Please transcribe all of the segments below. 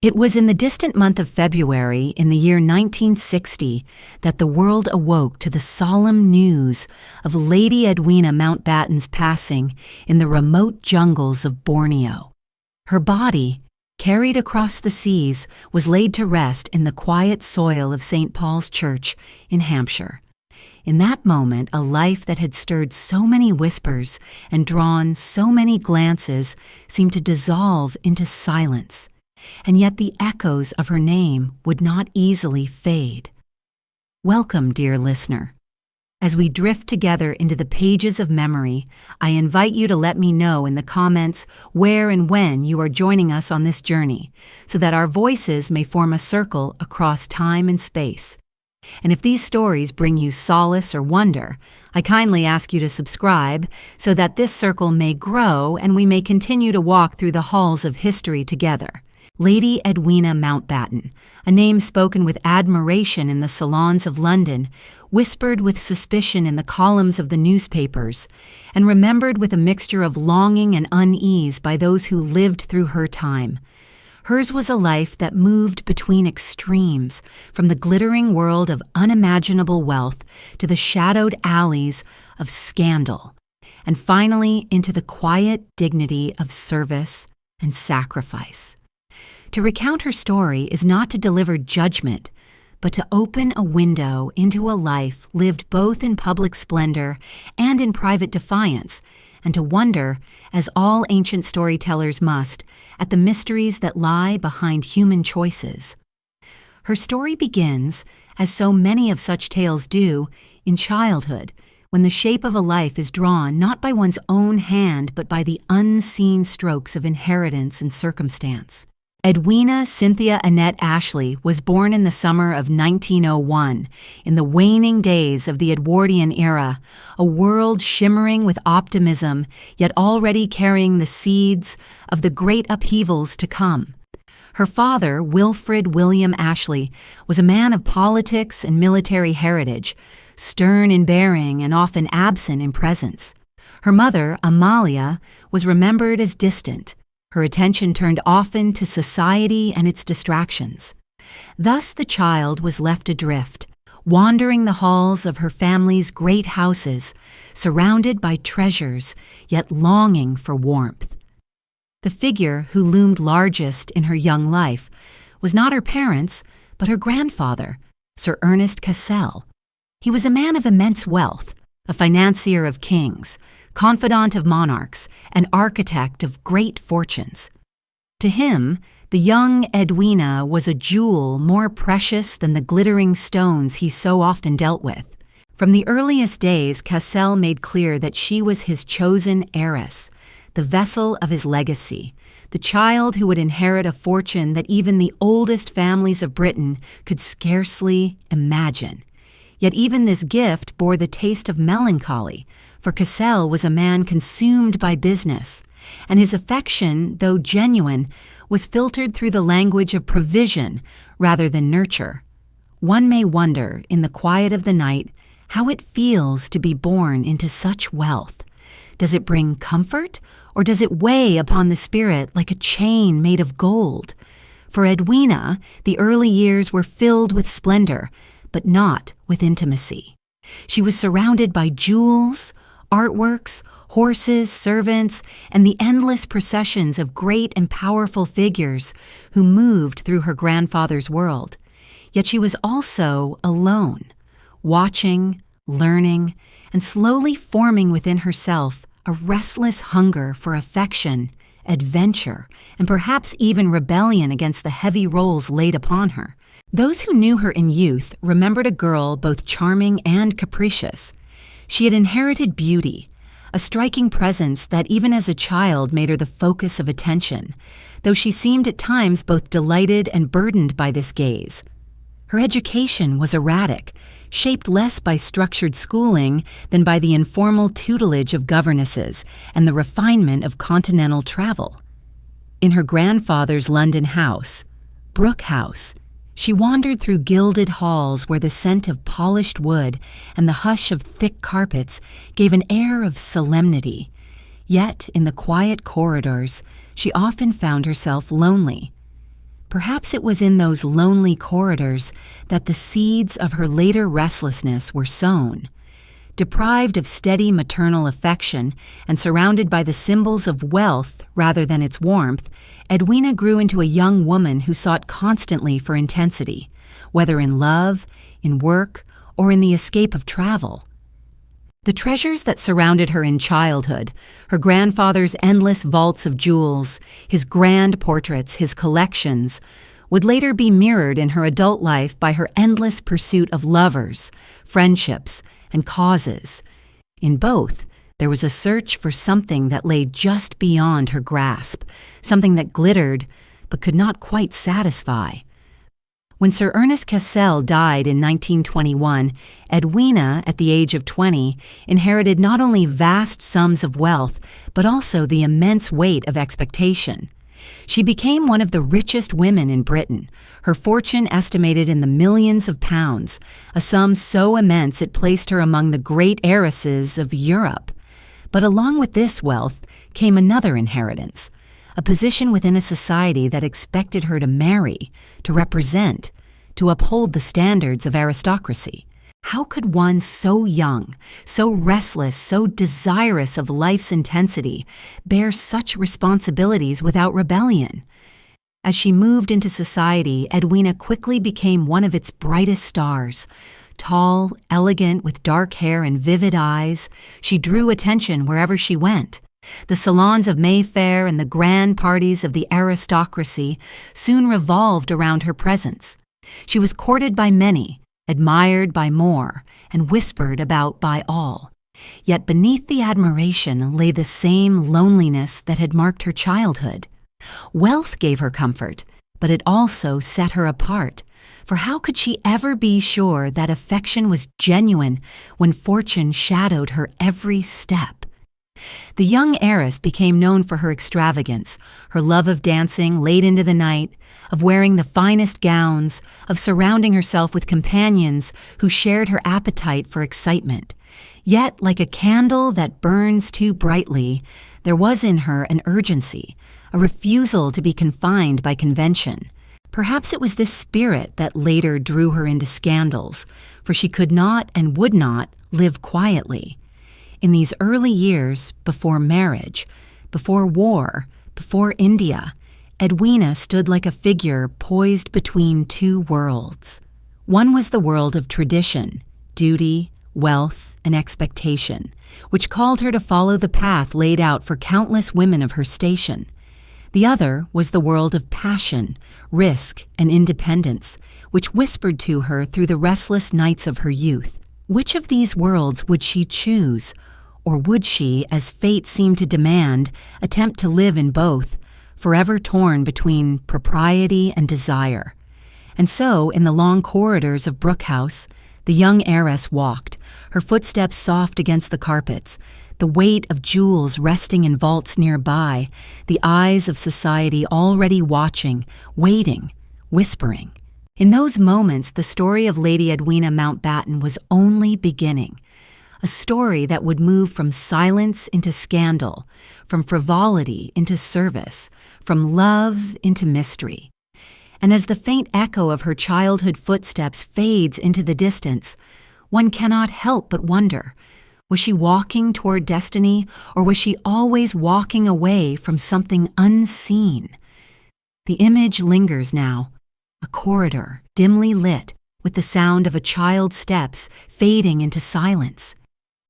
It was in the distant month of February in the year 1960 that the world awoke to the solemn news of Lady Edwina Mountbatten's passing in the remote jungles of Borneo. Her body, carried across the seas, was laid to rest in the quiet soil of St. Paul's Church in Hampshire. In that moment, a life that had stirred so many whispers and drawn so many glances seemed to dissolve into silence. And yet the echoes of her name would not easily fade. Welcome, dear listener. As we drift together into the pages of memory, I invite you to let me know in the comments where and when you are joining us on this journey, so that our voices may form a circle across time and space. And if these stories bring you solace or wonder, I kindly ask you to subscribe so that this circle may grow and we may continue to walk through the halls of history together. Lady Edwina Mountbatten, a name spoken with admiration in the salons of London, whispered with suspicion in the columns of the newspapers, and remembered with a mixture of longing and unease by those who lived through her time. Hers was a life that moved between extremes, from the glittering world of unimaginable wealth to the shadowed alleys of scandal, and finally into the quiet dignity of service and sacrifice. To recount her story is not to deliver judgment, but to open a window into a life lived both in public splendor and in private defiance, and to wonder, as all ancient storytellers must, at the mysteries that lie behind human choices. Her story begins, as so many of such tales do, in childhood, when the shape of a life is drawn not by one's own hand but by the unseen strokes of inheritance and circumstance. Edwina Cynthia Annette Ashley was born in the summer of 1901, in the waning days of the Edwardian era, a world shimmering with optimism, yet already carrying the seeds of the great upheavals to come. Her father, Wilfrid William Ashley, was a man of politics and military heritage, stern in bearing and often absent in presence. Her mother, Amalia, was remembered as distant, her attention turned often to society and its distractions. Thus the child was left adrift, wandering the halls of her family's great houses, surrounded by treasures, yet longing for warmth. The figure who loomed largest in her young life was not her parents, but her grandfather, Sir Ernest Cassel. He was a man of immense wealth, a financier of kings, confidant of monarchs, and architect of great fortunes. To him, the young Edwina was a jewel more precious than the glittering stones he so often dealt with. From the earliest days, Cassel made clear that she was his chosen heiress, the vessel of his legacy, the child who would inherit a fortune that even the oldest families of Britain could scarcely imagine. Yet even this gift bore the taste of melancholy, for Cassel was a man consumed by business, and his affection, though genuine, was filtered through the language of provision rather than nurture. One may wonder, in the quiet of the night, how it feels to be born into such wealth. Does it bring comfort, or does it weigh upon the spirit like a chain made of gold? For Edwina, the early years were filled with splendor, but not with intimacy. She was surrounded by jewels, artworks, horses, servants, and the endless processions of great and powerful figures who moved through her grandfather's world. Yet she was also alone, watching, learning, and slowly forming within herself a restless hunger for affection, adventure, and perhaps even rebellion against the heavy roles laid upon her. Those who knew her in youth remembered a girl both charming and capricious. She had inherited beauty, a striking presence that even as a child made her the focus of attention, though she seemed at times both delighted and burdened by this gaze. Her education was erratic, shaped less by structured schooling than by the informal tutelage of governesses and the refinement of continental travel. In her grandfather's London house, Brooke House, she wandered through gilded halls where the scent of polished wood and the hush of thick carpets gave an air of solemnity. Yet, in the quiet corridors, she often found herself lonely. Perhaps it was in those lonely corridors that the seeds of her later restlessness were sown. Deprived of steady maternal affection and surrounded by the symbols of wealth rather than its warmth, Edwina grew into a young woman who sought constantly for intensity, whether in love, in work, or in the escape of travel. The treasures that surrounded her in childhood, her grandfather's endless vaults of jewels, his grand portraits, his collections, would later be mirrored in her adult life by her endless pursuit of lovers, friendships, and causes. In both, there was a search for something that lay just beyond her grasp, something that glittered but could not quite satisfy. When Sir Ernest Cassel died in 1921, Edwina, at the age of 20, inherited not only vast sums of wealth, but also the immense weight of expectation. She became one of the richest women in Britain, her fortune estimated in the millions of pounds, a sum so immense it placed her among the great heiresses of Europe. But along with this wealth came another inheritance, a position within a society that expected her to marry, to represent, to uphold the standards of aristocracy. How could one so young, so restless, so desirous of life's intensity, bear such responsibilities without rebellion? As she moved into society, Edwina quickly became one of its brightest stars. Tall, elegant, with dark hair and vivid eyes, she drew attention wherever she went. The salons of Mayfair and the grand parties of the aristocracy soon revolved around her presence. She was courted by many, admired by more, and whispered about by all. Yet beneath the admiration lay the same loneliness that had marked her childhood. Wealth gave her comfort, but it also set her apart. For how could she ever be sure that affection was genuine when fortune shadowed her every step? The young heiress became known for her extravagance, her love of dancing late into the night, of wearing the finest gowns, of surrounding herself with companions who shared her appetite for excitement. Yet, like a candle that burns too brightly, there was in her an urgency, a refusal to be confined by convention. Perhaps it was this spirit that later drew her into scandals, for she could not and would not live quietly. In these early years, before marriage, before war, before India, Edwina stood like a figure poised between two worlds. One was the world of tradition, duty, wealth, and expectation, which called her to follow the path laid out for countless women of her station. The other was the world of passion, risk, and independence, which whispered to her through the restless nights of her youth. Which of these worlds would she choose? Or would she, as fate seemed to demand, attempt to live in both, forever torn between propriety and desire? And so, in the long corridors of Brooke House, the young heiress walked, her footsteps soft against the carpets, the weight of jewels resting in vaults nearby, the eyes of society already watching, waiting, whispering. In those moments, the story of Lady Edwina Mountbatten was only beginning. A story that would move from silence into scandal, from frivolity into service, from love into mystery. And as the faint echo of her childhood footsteps fades into the distance, one cannot help but wonder, was she walking toward destiny, or was she always walking away from something unseen? The image lingers now, a corridor dimly lit, with the sound of a child's steps fading into silence.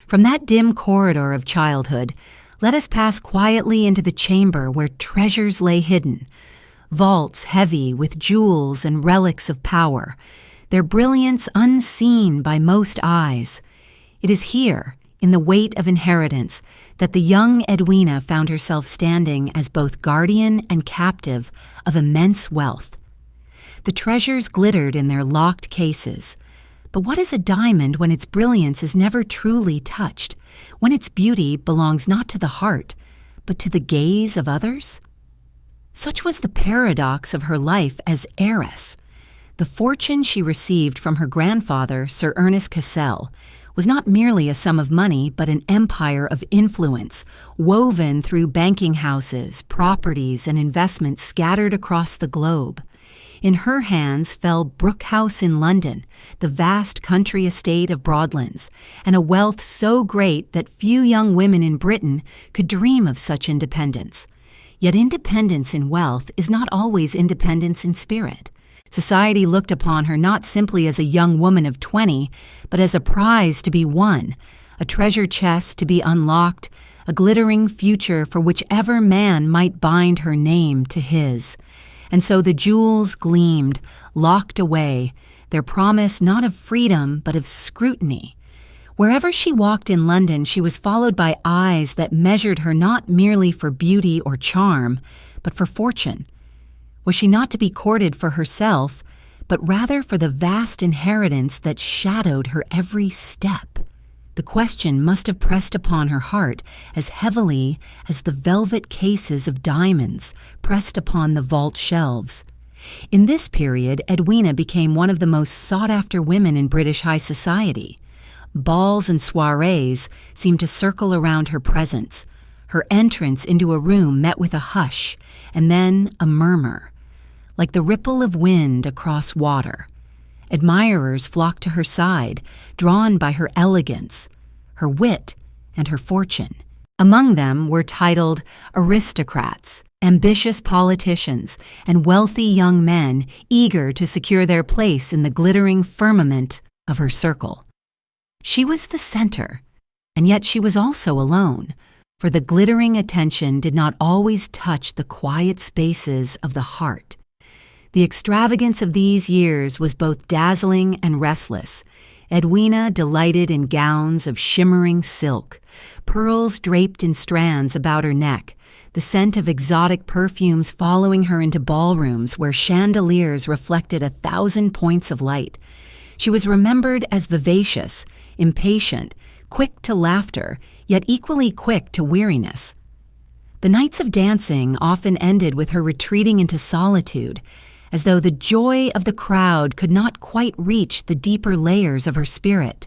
From that dim corridor of childhood, let us pass quietly into the chamber where treasures lay hidden, vaults heavy with jewels and relics of power, their brilliance unseen by most eyes. It is here, in the weight of inheritance, that the young Edwina found herself standing as both guardian and captive of immense wealth. The treasures glittered in their locked cases. But what is a diamond when its brilliance is never truly touched, when its beauty belongs not to the heart, but to the gaze of others? Such was the paradox of her life as heiress. The fortune she received from her grandfather, Sir Ernest Cassel, was not merely a sum of money, but an empire of influence, woven through banking houses, properties, and investments scattered across the globe. In her hands fell Brooke House in London, the vast country estate of Broadlands, and a wealth so great that few young women in Britain could dream of such independence. Yet independence in wealth is not always independence in spirit. Society looked upon her not simply as a young woman of 20, but as a prize to be won, a treasure chest to be unlocked, a glittering future for whichever man might bind her name to his. And so the jewels gleamed, locked away, their promise not of freedom but of scrutiny. Wherever she walked in London, she was followed by eyes that measured her not merely for beauty or charm, but for fortune. Was she not to be courted for herself, but rather for the vast inheritance that shadowed her every step? The question must have pressed upon her heart as heavily as the velvet cases of diamonds pressed upon the vault shelves. In this period, Edwina became one of the most sought-after women in British high society. Balls and soirees seemed to circle around her presence. Her entrance into a room met with a hush, and then a murmur, like the ripple of wind across water. Admirers flocked to her side, drawn by her elegance, her wit, and her fortune. Among them were titled aristocrats, ambitious politicians, and wealthy young men eager to secure their place in the glittering firmament of her circle. She was the center, and yet she was also alone, for the glittering attention did not always touch the quiet spaces of the heart. The extravagance of these years was both dazzling and restless. Edwina delighted in gowns of shimmering silk, pearls draped in strands about her neck, the scent of exotic perfumes following her into ballrooms where chandeliers reflected 1,000 points of light. She was remembered as vivacious, impatient, quick to laughter, yet equally quick to weariness. The nights of dancing often ended with her retreating into solitude, as though the joy of the crowd could not quite reach the deeper layers of her spirit.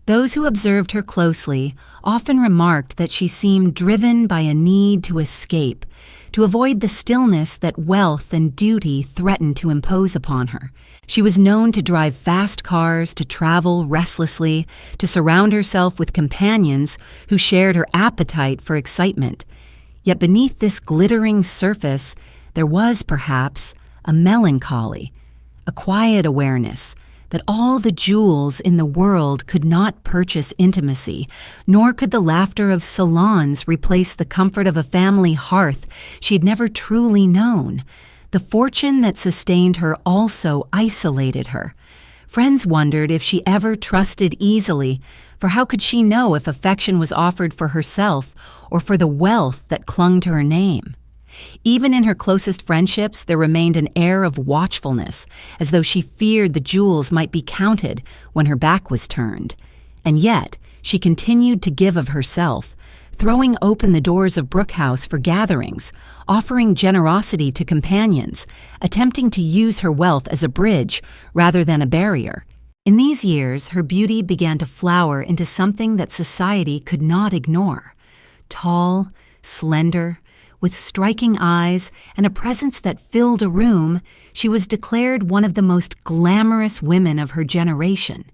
Those who observed her closely often remarked that she seemed driven by a need to escape, to avoid the stillness that wealth and duty threatened to impose upon her. She was known to drive fast cars, to travel restlessly, to surround herself with companions who shared her appetite for excitement. Yet beneath this glittering surface, there was, perhaps, a melancholy, a quiet awareness that all the jewels in the world could not purchase intimacy, nor could the laughter of salons replace the comfort of a family hearth she had never truly known. The fortune that sustained her also isolated her. Friends wondered if she ever trusted easily, for how could she know if affection was offered for herself or for the wealth that clung to her name? Even in her closest friendships, there remained an air of watchfulness, as though she feared the jewels might be counted when her back was turned. And yet, she continued to give of herself, throwing open the doors of Brooke House for gatherings, offering generosity to companions, attempting to use her wealth as a bridge rather than a barrier. In these years, her beauty began to flower into something that society could not ignore. Tall, slender, with striking eyes and a presence that filled a room, she was declared one of the most glamorous women of her generation.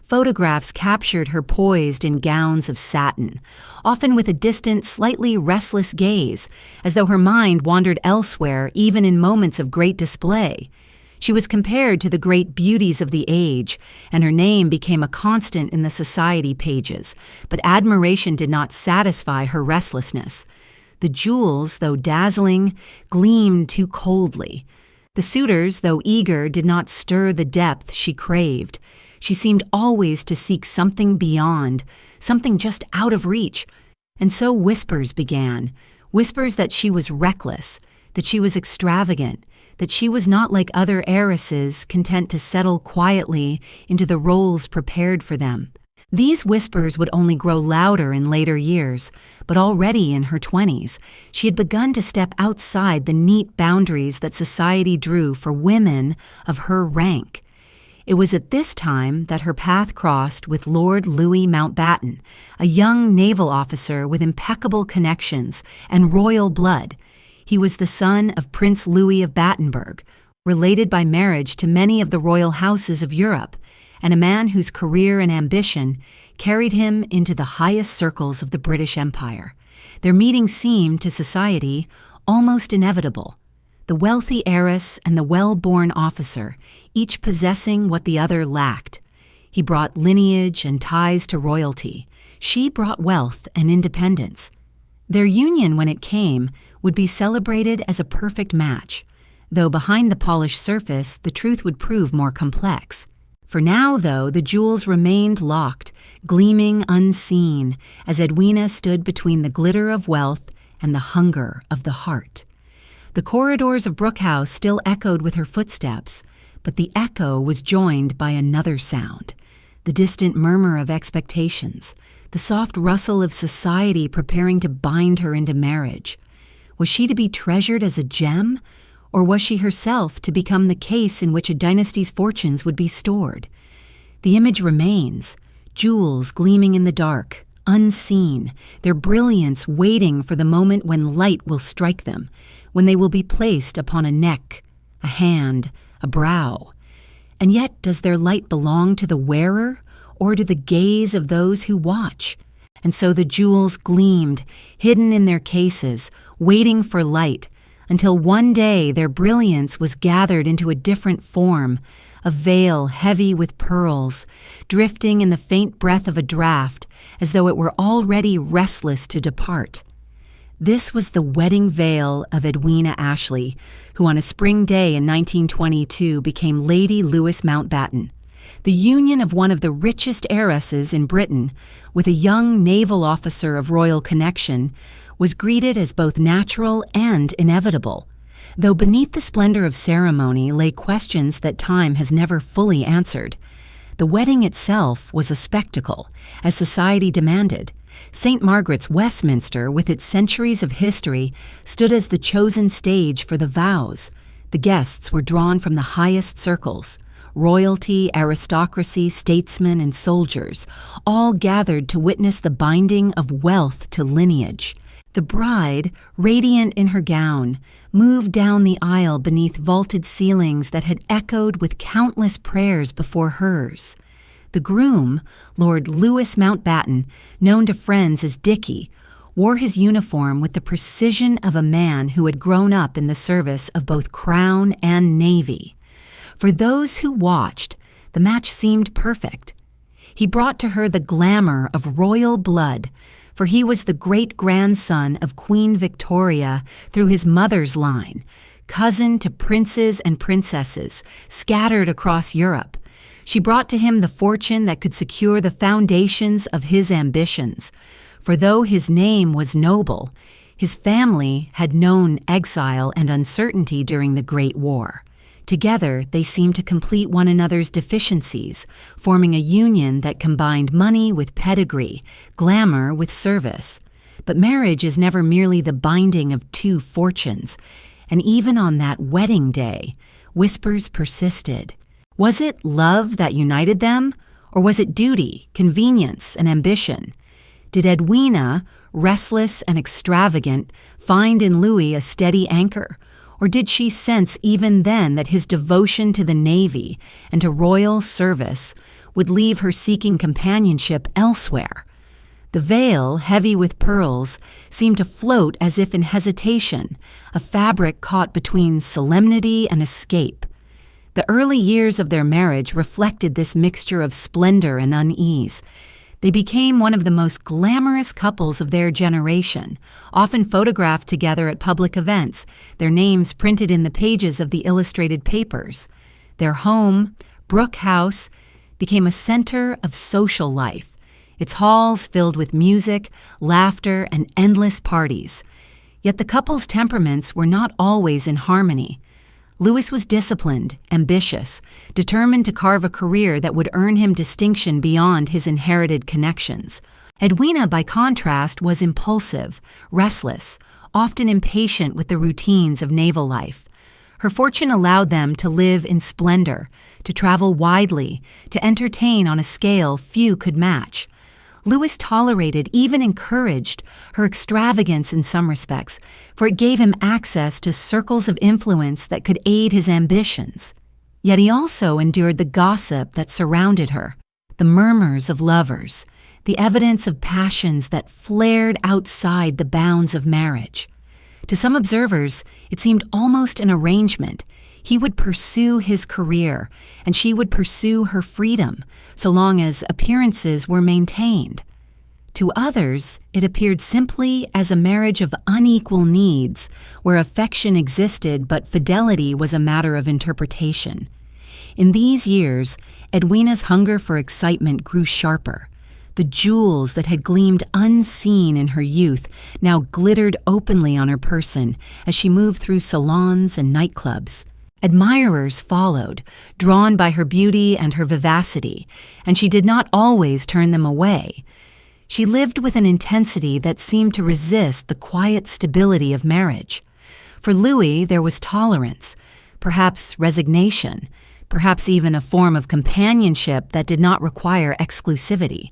Photographs captured her poised in gowns of satin, often with a distant, slightly restless gaze, as though her mind wandered elsewhere even in moments of great display. She was compared to the great beauties of the age, and her name became a constant in the society pages, but admiration did not satisfy her restlessness. The jewels, though dazzling, gleamed too coldly. The suitors, though eager, did not stir the depth she craved. She seemed always to seek something beyond, something just out of reach. And so whispers began, whispers that she was reckless, that she was extravagant, that she was not like other heiresses content to settle quietly into the roles prepared for them. These whispers would only grow louder in later years, but already in her 20s, she had begun to step outside the neat boundaries that society drew for women of her rank. It was at this time that her path crossed with Lord Louis Mountbatten, a young naval officer with impeccable connections and royal blood. He was the son of Prince Louis of Battenberg, related by marriage to many of the royal houses of Europe, and a man whose career and ambition carried him into the highest circles of the British Empire. Their meeting seemed, to society, almost inevitable. The wealthy heiress and the well-born officer, each possessing what the other lacked. He brought lineage and ties to royalty. She brought wealth and independence. Their union, when it came, would be celebrated as a perfect match, though behind the polished surface the truth would prove more complex. For now, though, the jewels remained locked, gleaming unseen, as Edwina stood between the glitter of wealth and the hunger of the heart. The corridors of Brooke House still echoed with her footsteps, but the echo was joined by another sound, the distant murmur of expectations, the soft rustle of society preparing to bind her into marriage. Was she to be treasured as a gem, or was she herself to become the case in which a dynasty's fortunes would be stored? The image remains, jewels gleaming in the dark, unseen, their brilliance waiting for the moment when light will strike them, when they will be placed upon a neck, a hand, a brow. And yet does their light belong to the wearer, or to the gaze of those who watch? And so the jewels gleamed, hidden in their cases, waiting for light, until one day their brilliance was gathered into a different form, a veil heavy with pearls, drifting in the faint breath of a draught, as though it were already restless to depart. This was the wedding veil of Edwina Ashley, who on a spring day in 1922 became Lady Louis Mountbatten. The union of one of the richest heiresses in Britain with a young naval officer of royal connection was greeted as both natural and inevitable, though beneath the splendor of ceremony lay questions that time has never fully answered. The wedding itself was a spectacle, as society demanded. St. Margaret's, Westminster, with its centuries of history, stood as the chosen stage for the vows. The guests were drawn from the highest circles. Royalty, aristocracy, statesmen, and soldiers, all gathered to witness the binding of wealth to lineage. The bride, radiant in her gown, moved down the aisle beneath vaulted ceilings that had echoed with countless prayers before hers. The groom, Lord Louis Mountbatten, known to friends as Dickie, wore his uniform with the precision of a man who had grown up in the service of both Crown and Navy. For those who watched, the match seemed perfect. He brought to her the glamour of royal blood, for he was the great-grandson of Queen Victoria through his mother's line, cousin to princes and princesses scattered across Europe. She brought to him the fortune that could secure the foundations of his ambitions, for though his name was noble, his family had known exile and uncertainty during the Great War. Together, they seemed to complete one another's deficiencies, forming a union that combined money with pedigree, glamour with service. But marriage is never merely the binding of two fortunes, and even on that wedding day, whispers persisted. Was it love that united them, or was it duty, convenience, and ambition? Did Edwina, restless and extravagant, find in Louis a steady anchor? Or did she sense even then that his devotion to the Navy and to royal service would leave her seeking companionship elsewhere? The veil, heavy with pearls, seemed to float as if in hesitation, a fabric caught between solemnity and escape. The early years of their marriage reflected this mixture of splendor and unease. They became one of the most glamorous couples of their generation, often photographed together at public events, their names printed in the pages of the illustrated papers. Their home, Brooke House, became a center of social life, its halls filled with music, laughter, and endless parties. Yet the couple's temperaments were not always in harmony. Louis was disciplined, ambitious, determined to carve a career that would earn him distinction beyond his inherited connections. Edwina, by contrast, was impulsive, restless, often impatient with the routines of naval life. Her fortune allowed them to live in splendor, to travel widely, to entertain on a scale few could match. Louis tolerated, even encouraged, her extravagance in some respects, for it gave him access to circles of influence that could aid his ambitions. Yet he also endured the gossip that surrounded her, the murmurs of lovers, the evidence of passions that flared outside the bounds of marriage. To some observers, it seemed almost an arrangement. He would pursue his career, and she would pursue her freedom, so long as appearances were maintained. To others, it appeared simply as a marriage of unequal needs, where affection existed but fidelity was a matter of interpretation. In these years, Edwina's hunger for excitement grew sharper. The jewels that had gleamed unseen in her youth now glittered openly on her person as she moved through salons and nightclubs. Admirers followed, drawn by her beauty and her vivacity, and she did not always turn them away. She lived with an intensity that seemed to resist the quiet stability of marriage. For Louis, there was tolerance, perhaps resignation, perhaps even a form of companionship that did not require exclusivity.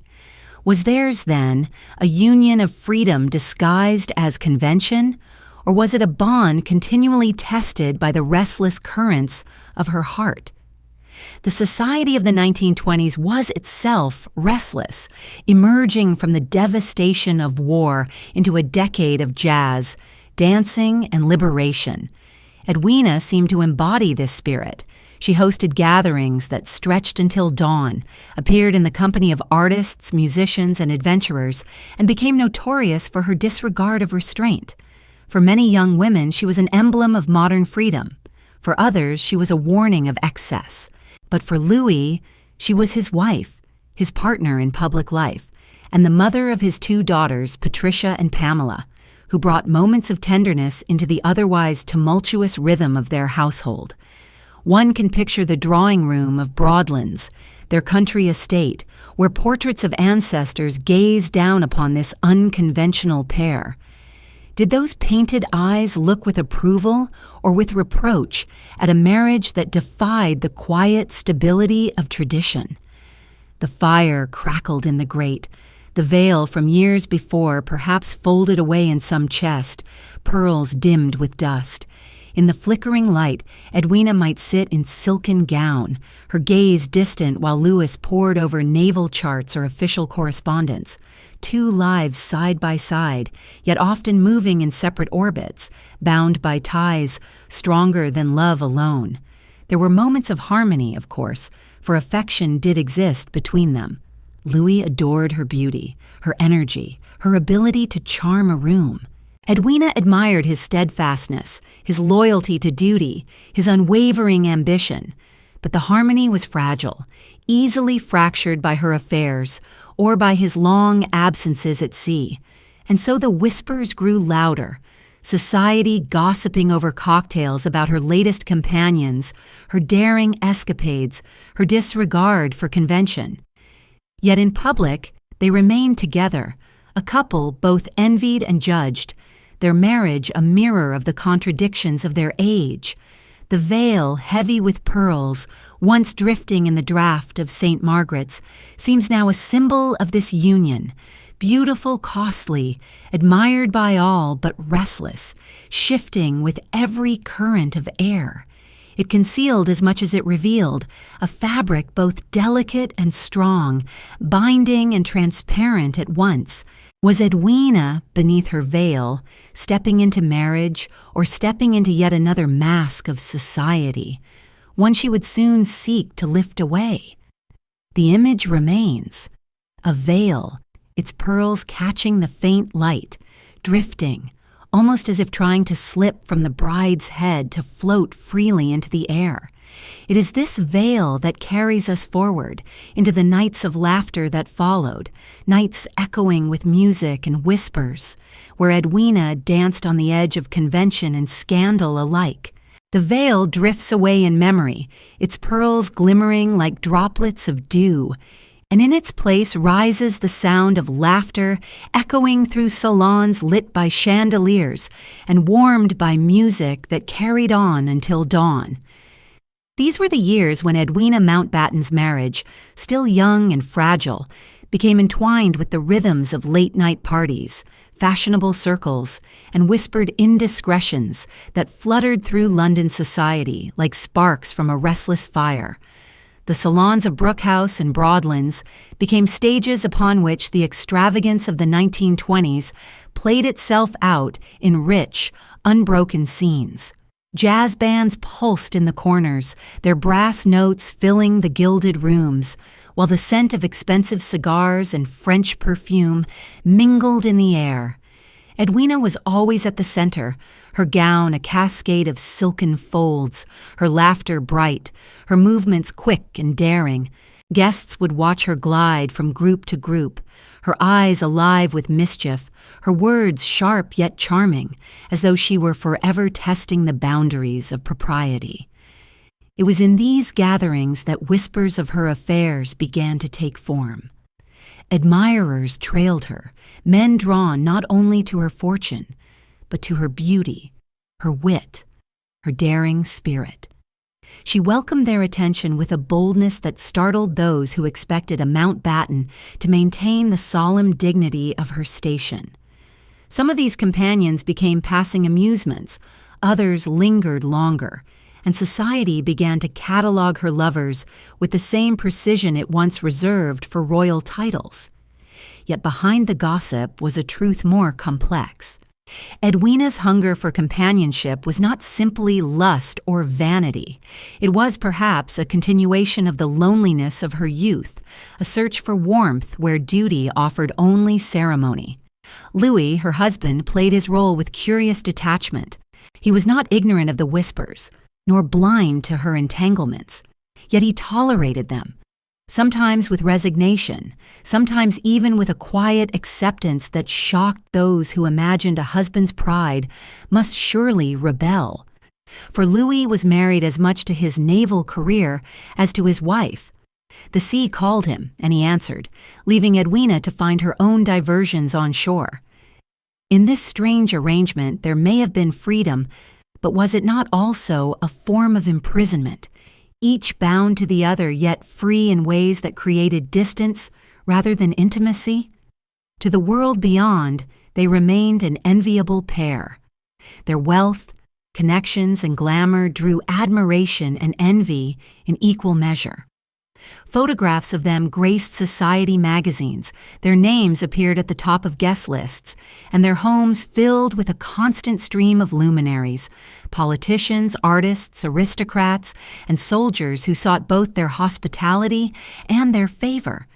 Was theirs, then, a union of freedom disguised as convention, or was it a bond continually tested by the restless currents of her heart? The society of the 1920s was itself restless, emerging from the devastation of war into a decade of jazz, dancing, and liberation. Edwina seemed to embody this spirit. She hosted gatherings that stretched until dawn, appeared in the company of artists, musicians, and adventurers, and became notorious for her disregard of restraint. For many young women, she was an emblem of modern freedom. For others, she was a warning of excess. But for Louis, she was his wife, his partner in public life, and the mother of his two daughters, Patricia and Pamela, who brought moments of tenderness into the otherwise tumultuous rhythm of their household. One can picture the drawing room of Broadlands, their country estate, where portraits of ancestors gaze down upon this unconventional pair. Did those painted eyes look with approval or with reproach at a marriage that defied the quiet stability of tradition? The fire crackled in the grate, the veil from years before perhaps folded away in some chest, pearls dimmed with dust. In the flickering light, Edwina might sit in silken gown, her gaze distant while Louis pored over naval charts or official correspondence. Two lives side by side, yet often moving in separate orbits, bound by ties stronger than love alone. There were moments of harmony, of course, for affection did exist between them. Louis adored her beauty, her energy, her ability to charm a room. Edwina admired his steadfastness, his loyalty to duty, his unwavering ambition. But the harmony was fragile, easily fractured by her affairs or by his long absences at sea. And so the whispers grew louder, society gossiping over cocktails about her latest companions, her daring escapades, her disregard for convention. Yet in public, they remained together, a couple both envied and judged, their marriage a mirror of the contradictions of their age. The veil, heavy with pearls, once drifting in the draught of St. Margaret's, seems now a symbol of this union, beautiful, costly, admired by all but restless, shifting with every current of air. It concealed as much as it revealed, a fabric both delicate and strong, binding and transparent at once. Was Edwina, beneath her veil, stepping into marriage or stepping into yet another mask of society, one she would soon seek to lift away? The image remains, a veil, its pearls catching the faint light, drifting, almost as if trying to slip from the bride's head to float freely into the air. It is this veil that carries us forward into the nights of laughter that followed, nights echoing with music and whispers, where Edwina danced on the edge of convention and scandal alike. The veil drifts away in memory, its pearls glimmering like droplets of dew, and in its place rises the sound of laughter echoing through salons lit by chandeliers and warmed by music that carried on until dawn. These were the years when Edwina Mountbatten's marriage, still young and fragile, became entwined with the rhythms of late-night parties, fashionable circles, and whispered indiscretions that fluttered through London society like sparks from a restless fire. The salons of Brookhouse and Broadlands became stages upon which the extravagance of the 1920s played itself out in rich, unbroken scenes. Jazz bands pulsed in the corners, their brass notes filling the gilded rooms, while the scent of expensive cigars and French perfume mingled in the air. Edwina was always at the center, her gown a cascade of silken folds, her laughter bright, her movements quick and daring. Guests would watch her glide from group to group, her eyes alive with mischief, her words sharp yet charming, as though she were forever testing the boundaries of propriety. It was in these gatherings that whispers of her affairs began to take form. Admirers trailed her, men drawn not only to her fortune, but to her beauty, her wit, her daring spirit. She welcomed their attention with a boldness that startled those who expected a Mountbatten to maintain the solemn dignity of her station. Some of these companions became passing amusements, others lingered longer, and society began to catalogue her lovers with the same precision it once reserved for royal titles. Yet behind the gossip was a truth more complex. Edwina's hunger for companionship was not simply lust or vanity. It was perhaps a continuation of the loneliness of her youth, a search for warmth where duty offered only ceremony. Louis, her husband, played his role with curious detachment. He was not ignorant of the whispers, nor blind to her entanglements, yet he tolerated them, sometimes with resignation, sometimes even with a quiet acceptance that shocked those who imagined a husband's pride must surely rebel. For Louis was married as much to his naval career as to his wife. The sea called him, and he answered, leaving Edwina to find her own diversions on shore. In this strange arrangement there may have been freedom, but was it not also a form of imprisonment, each bound to the other yet free in ways that created distance rather than intimacy? To the world beyond, they remained an enviable pair. Their wealth, connections, and glamour drew admiration and envy in equal measure. Photographs of them graced society magazines, their names appeared at the top of guest lists, and their homes filled with a constant stream of luminaries, politicians, artists, aristocrats, and soldiers who sought both their hospitality and their favor.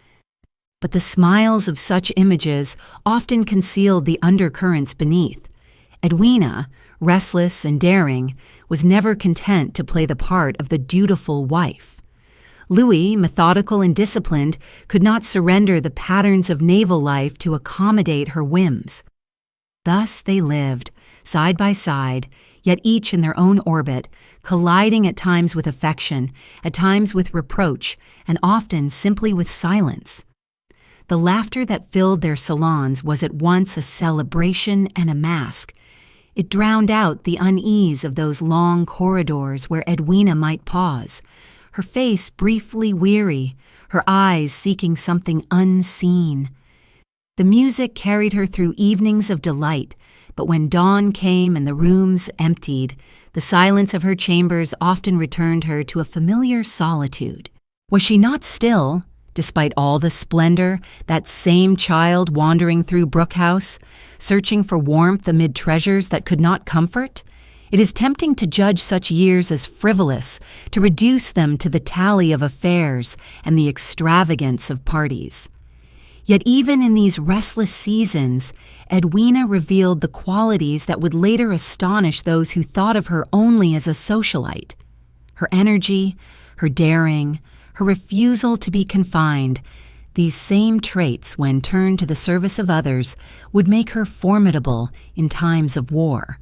But the smiles of such images often concealed the undercurrents beneath. Edwina, restless and daring, was never content to play the part of the dutiful wife. Louis, methodical and disciplined, could not surrender the patterns of naval life to accommodate her whims. Thus they lived, side by side, yet each in their own orbit, colliding at times with affection, at times with reproach, and often simply with silence. The laughter that filled their salons was at once a celebration and a mask. It drowned out the unease of those long corridors where Edwina might pause, her face briefly weary, her eyes seeking something unseen. The music carried her through evenings of delight, but when dawn came and the rooms emptied, the silence of her chambers often returned her to a familiar solitude. Was she not still, despite all the splendor, that same child wandering through Brookhouse, searching for warmth amid treasures that could not comfort? It is tempting to judge such years as frivolous, to reduce them to the tally of affairs and the extravagance of parties. Yet even in these restless seasons, Edwina revealed the qualities that would later astonish those who thought of her only as a socialite. Her energy, her daring, her refusal to be confined, these same traits, when turned to the service of others, would make her formidable in times of war.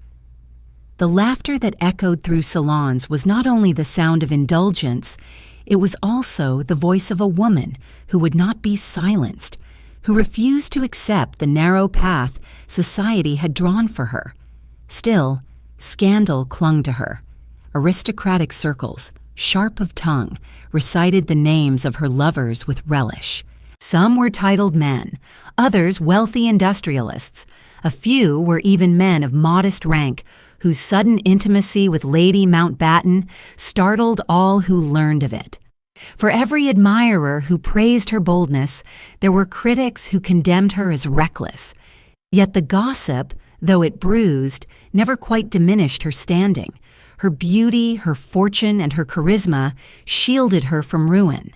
The laughter that echoed through salons was not only the sound of indulgence, it was also the voice of a woman who would not be silenced, who refused to accept the narrow path society had drawn for her. Still, scandal clung to her. Aristocratic circles, sharp of tongue, recited the names of her lovers with relish. Some were titled men, others wealthy industrialists. A few were even men of modest rank, whose sudden intimacy with Lady Mountbatten startled all who learned of it. For every admirer who praised her boldness, there were critics who condemned her as reckless. Yet the gossip, though it bruised, never quite diminished her standing. Her beauty, her fortune, and her charisma shielded her from ruin.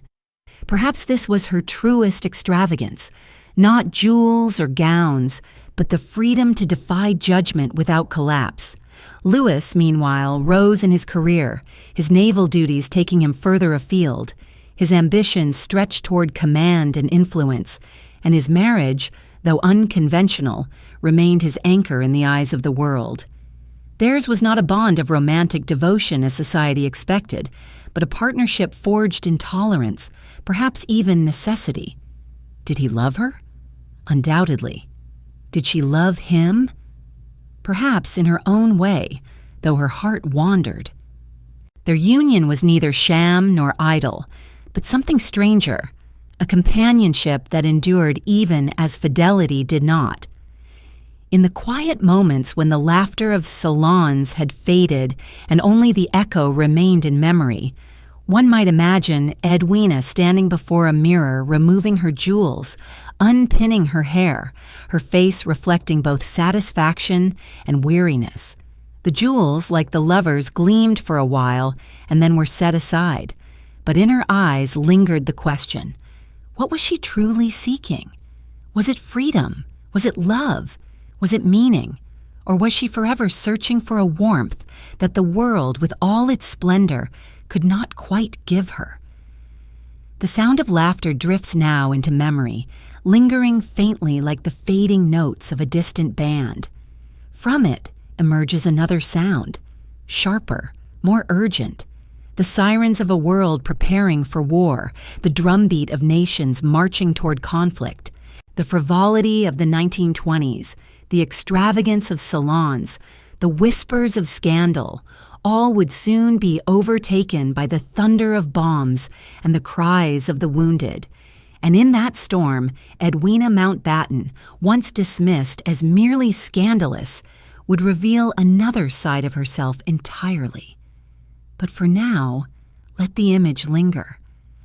Perhaps this was her truest extravagance, not jewels or gowns, but the freedom to defy judgment without collapse. Louis, meanwhile, rose in his career, his naval duties taking him further afield. His ambitions stretched toward command and influence, and his marriage, though unconventional, remained his anchor in the eyes of the world. Theirs was not a bond of romantic devotion as society expected, but a partnership forged in tolerance, perhaps even necessity. Did he love her? Undoubtedly. Did she love him? Perhaps in her own way, though her heart wandered. Their union was neither sham nor idle, but something stranger, a companionship that endured even as fidelity did not. In the quiet moments when the laughter of salons had faded and only the echo remained in memory, one might imagine Edwina standing before a mirror removing her jewels, unpinning her hair, her face reflecting both satisfaction and weariness. The jewels, like the lovers, gleamed for a while and then were set aside, but in her eyes lingered the question, what was she truly seeking? Was it freedom? Was it love? Was it meaning? Or was she forever searching for a warmth that the world, with all its splendor, could not quite give her? The sound of laughter drifts now into memory, lingering faintly like the fading notes of a distant band. From it emerges another sound, sharper, more urgent, the sirens of a world preparing for war, the drumbeat of nations marching toward conflict, the frivolity of the 1920s, the extravagance of salons, the whispers of scandal, all would soon be overtaken by the thunder of bombs and the cries of the wounded. And in that storm, Edwina Mountbatten, once dismissed as merely scandalous, would reveal another side of herself entirely. But for now, let the image linger.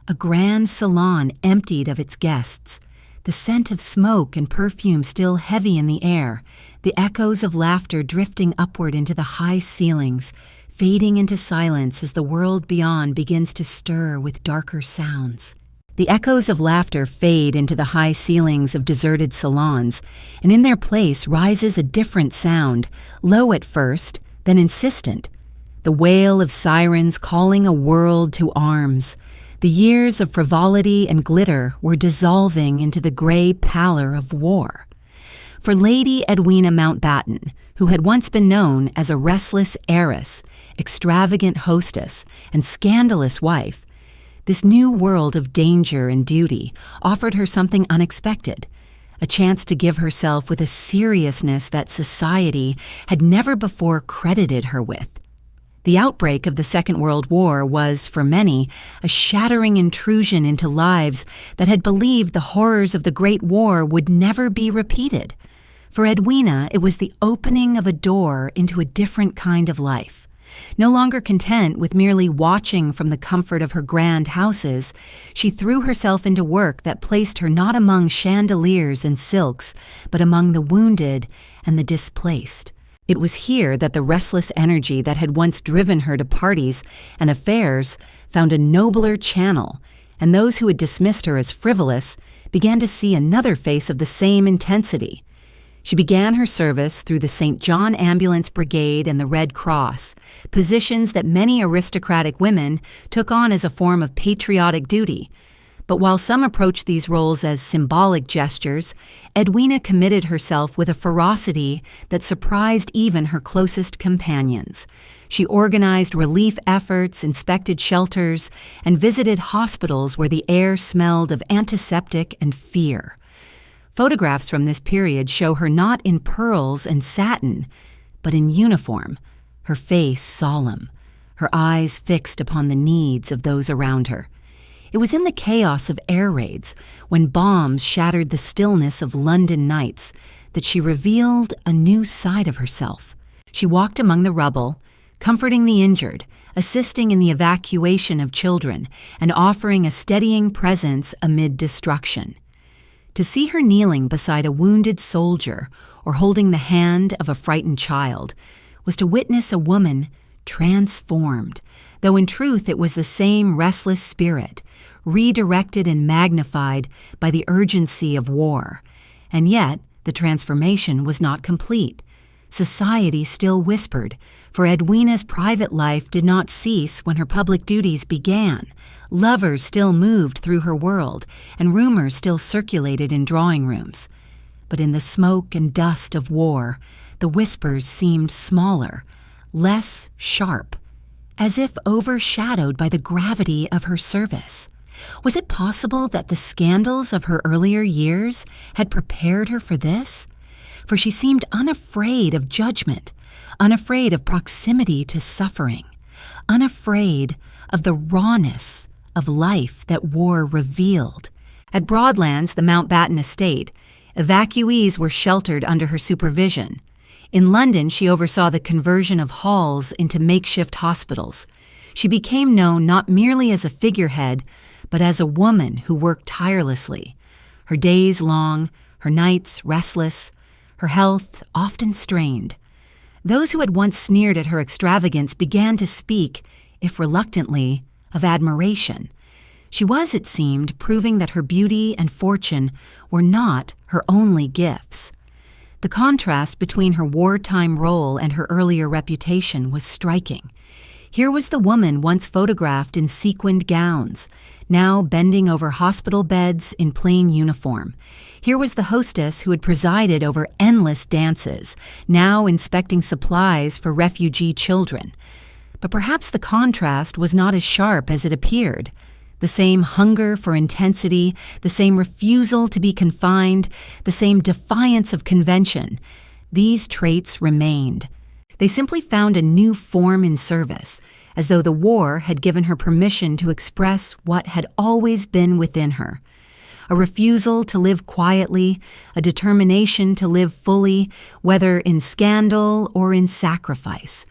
A grand salon emptied of its guests, the scent of smoke and perfume still heavy in the air, the echoes of laughter drifting upward into the high ceilings, fading into silence as the world beyond begins to stir with darker sounds. The echoes of laughter fade into the high ceilings of deserted salons, and in their place rises a different sound, low at first, then insistent. The wail of sirens calling a world to arms. The years of frivolity and glitter were dissolving into the gray pallor of war. For Lady Edwina Mountbatten, who had once been known as a restless heiress, extravagant hostess, and scandalous wife, this new world of danger and duty offered her something unexpected, a chance to give herself with a seriousness that society had never before credited her with. The outbreak of the Second World War was, for many, a shattering intrusion into lives that had believed the horrors of the Great War would never be repeated. For Edwina, it was the opening of a door into a different kind of life. No longer content with merely watching from the comfort of her grand houses, she threw herself into work that placed her not among chandeliers and silks, but among the wounded and the displaced. It was here that the restless energy that had once driven her to parties and affairs found a nobler channel, and those who had dismissed her as frivolous began to see another face of the same intensity. She began her service through the St. John Ambulance Brigade and the Red Cross, positions that many aristocratic women took on as a form of patriotic duty. But while some approached these roles as symbolic gestures, Edwina committed herself with a ferocity that surprised even her closest companions. She organized relief efforts, inspected shelters, and visited hospitals where the air smelled of antiseptic and fear. Photographs from this period show her not in pearls and satin, but in uniform, her face solemn, her eyes fixed upon the needs of those around her. It was in the chaos of air raids, when bombs shattered the stillness of London nights, that she revealed a new side of herself. She walked among the rubble, comforting the injured, assisting in the evacuation of children, and offering a steadying presence amid destruction. To see her kneeling beside a wounded soldier or holding the hand of a frightened child was to witness a woman transformed, though in truth it was the same restless spirit, redirected and magnified by the urgency of war. And yet, the transformation was not complete. Society still whispered, for Edwina's private life did not cease when her public duties began. Lovers still moved through her world, and rumors still circulated in drawing rooms. But in the smoke and dust of war, the whispers seemed smaller, less sharp, as if overshadowed by the gravity of her service. Was it possible that the scandals of her earlier years had prepared her for this? For she seemed unafraid of judgment, unafraid of proximity to suffering, unafraid of the rawness of life that war revealed. At Broadlands, the Mountbatten estate, evacuees were sheltered under her supervision. In London, she oversaw the conversion of halls into makeshift hospitals. She became known not merely as a figurehead, but as a woman who worked tirelessly. Her days long, her nights restless, her health often strained. Those who had once sneered at her extravagance began to speak, if reluctantly, of admiration. She was, it seemed, proving that her beauty and fortune were not her only gifts. The contrast between her wartime role and her earlier reputation was striking. Here was the woman once photographed in sequined gowns, now bending over hospital beds in plain uniform. Here was the hostess who had presided over endless dances, now inspecting supplies for refugee children. But perhaps the contrast was not as sharp as it appeared. The same hunger for intensity, the same refusal to be confined, the same defiance of convention. These traits remained. They simply found a new form in service, as though the war had given her permission to express what had always been within her. A refusal to live quietly, a determination to live fully, whether in scandal or in sacrifice.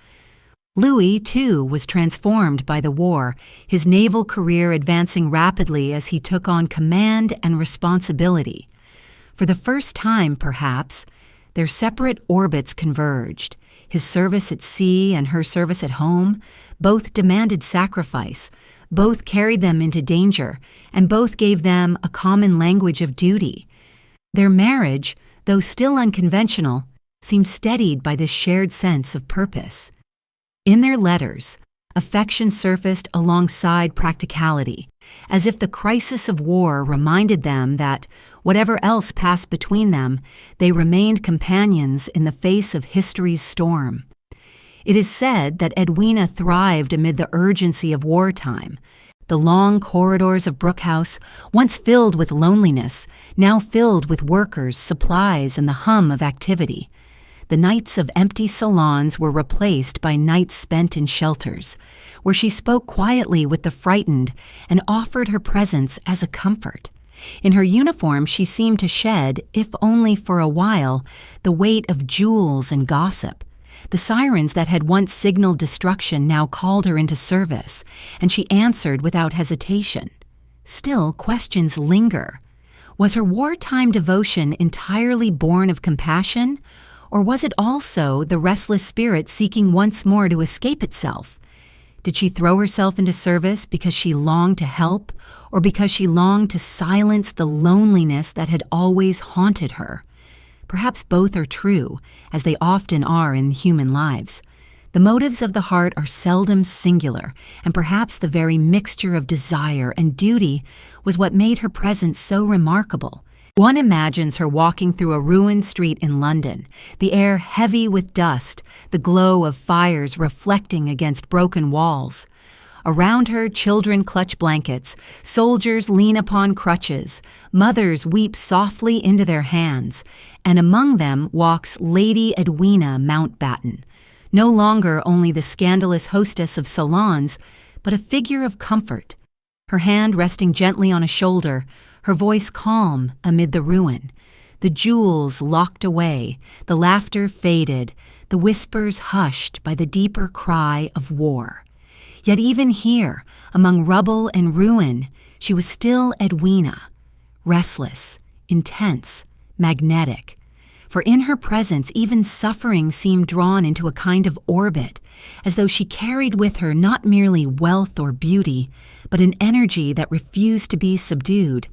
Louis, too, was transformed by the war, his naval career advancing rapidly as he took on command and responsibility. For the first time, perhaps, their separate orbits converged. His service at sea and her service at home both demanded sacrifice, both carried them into danger, and both gave them a common language of duty. Their marriage, though still unconventional, seemed steadied by this shared sense of purpose. In their letters, affection surfaced alongside practicality, as if the crisis of war reminded them that, whatever else passed between them, they remained companions in the face of history's storm. It is said that Edwina thrived amid the urgency of wartime. The long corridors of Brooke House, once filled with loneliness, now filled with workers, supplies, and the hum of activity. The nights of empty salons were replaced by nights spent in shelters, where she spoke quietly with the frightened and offered her presence as a comfort. In her uniform, she seemed to shed, if only for a while, the weight of jewels and gossip. The sirens that had once signaled destruction now called her into service, and she answered without hesitation. Still, questions linger. Was her wartime devotion entirely born of compassion, or was it also the restless spirit seeking once more to escape itself? Did she throw herself into service because she longed to help, or because she longed to silence the loneliness that had always haunted her? Perhaps both are true, as they often are in human lives. The motives of the heart are seldom singular, and perhaps the very mixture of desire and duty was what made her presence so remarkable. One imagines her walking through a ruined street in London, the air heavy with dust, the glow of fires reflecting against broken walls. Around her, children clutch blankets, soldiers lean upon crutches, mothers weep softly into their hands, and among them walks Lady Edwina Mountbatten, no longer only the scandalous hostess of salons, but a figure of comfort, her hand resting gently on a shoulder, her voice calm amid the ruin. The jewels locked away, the laughter faded, the whispers hushed by the deeper cry of war. Yet even here, among rubble and ruin, she was still Edwina, restless, intense, magnetic. For in her presence even suffering seemed drawn into a kind of orbit, as though she carried with her not merely wealth or beauty, but an energy that refused to be subdued.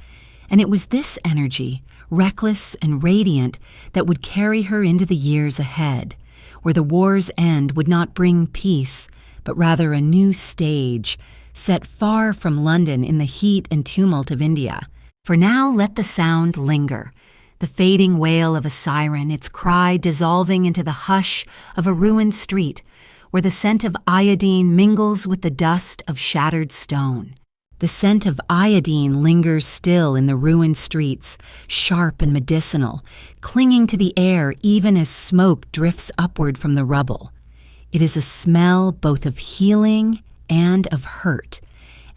And it was this energy, reckless and radiant, that would carry her into the years ahead, where the war's end would not bring peace, but rather a new stage, set far from London in the heat and tumult of India. For now let the sound linger, the fading wail of a siren, its cry dissolving into the hush of a ruined street, where the scent of iodine mingles with the dust of shattered stone. The scent of iodine lingers still in the ruined streets, sharp and medicinal, clinging to the air even as smoke drifts upward from the rubble. It is a smell both of healing and of hurt,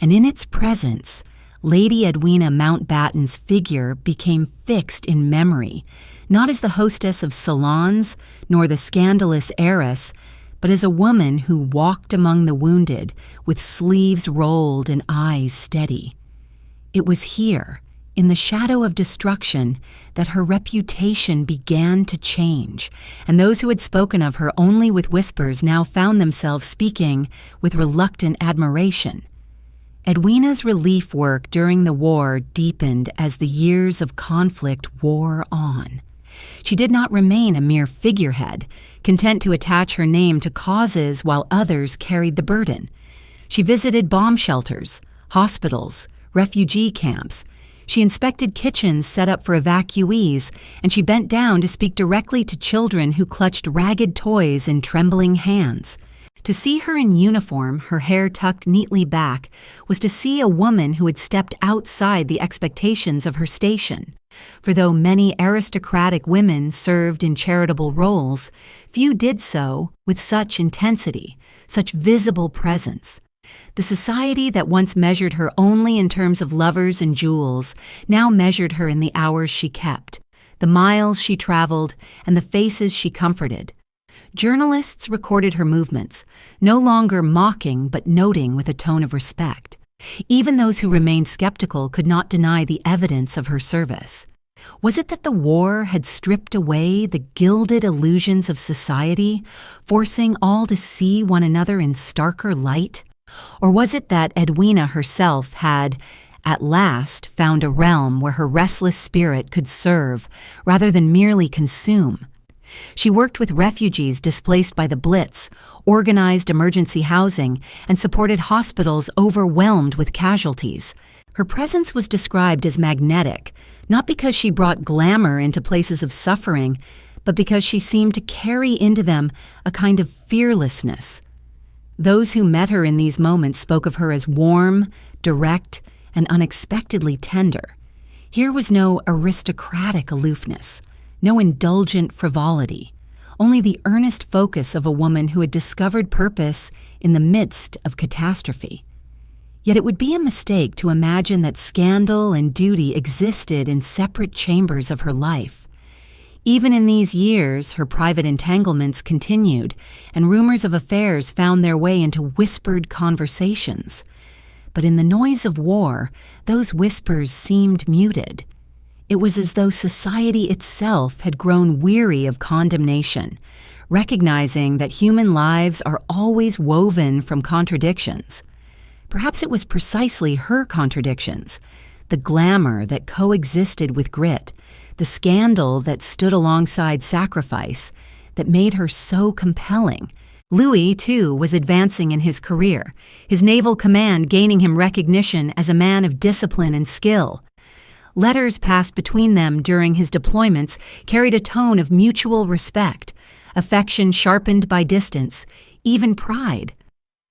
and in its presence, Lady Edwina Mountbatten's figure became fixed in memory, not as the hostess of salons nor the scandalous heiress, but as a woman who walked among the wounded with sleeves rolled and eyes steady. It was here, in the shadow of destruction, that her reputation began to change, and those who had spoken of her only with whispers now found themselves speaking with reluctant admiration. Edwina's relief work during the war deepened as the years of conflict wore on. She did not remain a mere figurehead, content to attach her name to causes while others carried the burden. She visited bomb shelters, hospitals, refugee camps. She inspected kitchens set up for evacuees, and she bent down to speak directly to children who clutched ragged toys in trembling hands. To see her in uniform, her hair tucked neatly back, was to see a woman who had stepped outside the expectations of her station. For though many aristocratic women served in charitable roles, few did so with such intensity, such visible presence. The society that once measured her only in terms of lovers and jewels now measured her in the hours she kept, the miles she traveled, and the faces she comforted. Journalists recorded her movements, no longer mocking but noting with a tone of respect. Even those who remained skeptical could not deny the evidence of her service. Was it that the war had stripped away the gilded illusions of society, forcing all to see one another in starker light? Or was it that Edwina herself had, at last, found a realm where her restless spirit could serve rather than merely consume? She worked with refugees displaced by the Blitz, organized emergency housing, and supported hospitals overwhelmed with casualties. Her presence was described as magnetic, not because she brought glamour into places of suffering, but because she seemed to carry into them a kind of fearlessness. Those who met her in these moments spoke of her as warm, direct, and unexpectedly tender. Here was no aristocratic aloofness, no indulgent frivolity, only the earnest focus of a woman who had discovered purpose in the midst of catastrophe. Yet it would be a mistake to imagine that scandal and duty existed in separate chambers of her life. Even in these years, her private entanglements continued, and rumors of affairs found their way into whispered conversations. But in the noise of war, those whispers seemed muted. It was as though society itself had grown weary of condemnation, recognizing that human lives are always woven from contradictions. Perhaps it was precisely her contradictions, the glamour that coexisted with grit, the scandal that stood alongside sacrifice, that made her so compelling. Louis, too, was advancing in his career, his naval command gaining him recognition as a man of discipline and skill. Letters passed between them during his deployments carried a tone of mutual respect, affection sharpened by distance, even pride.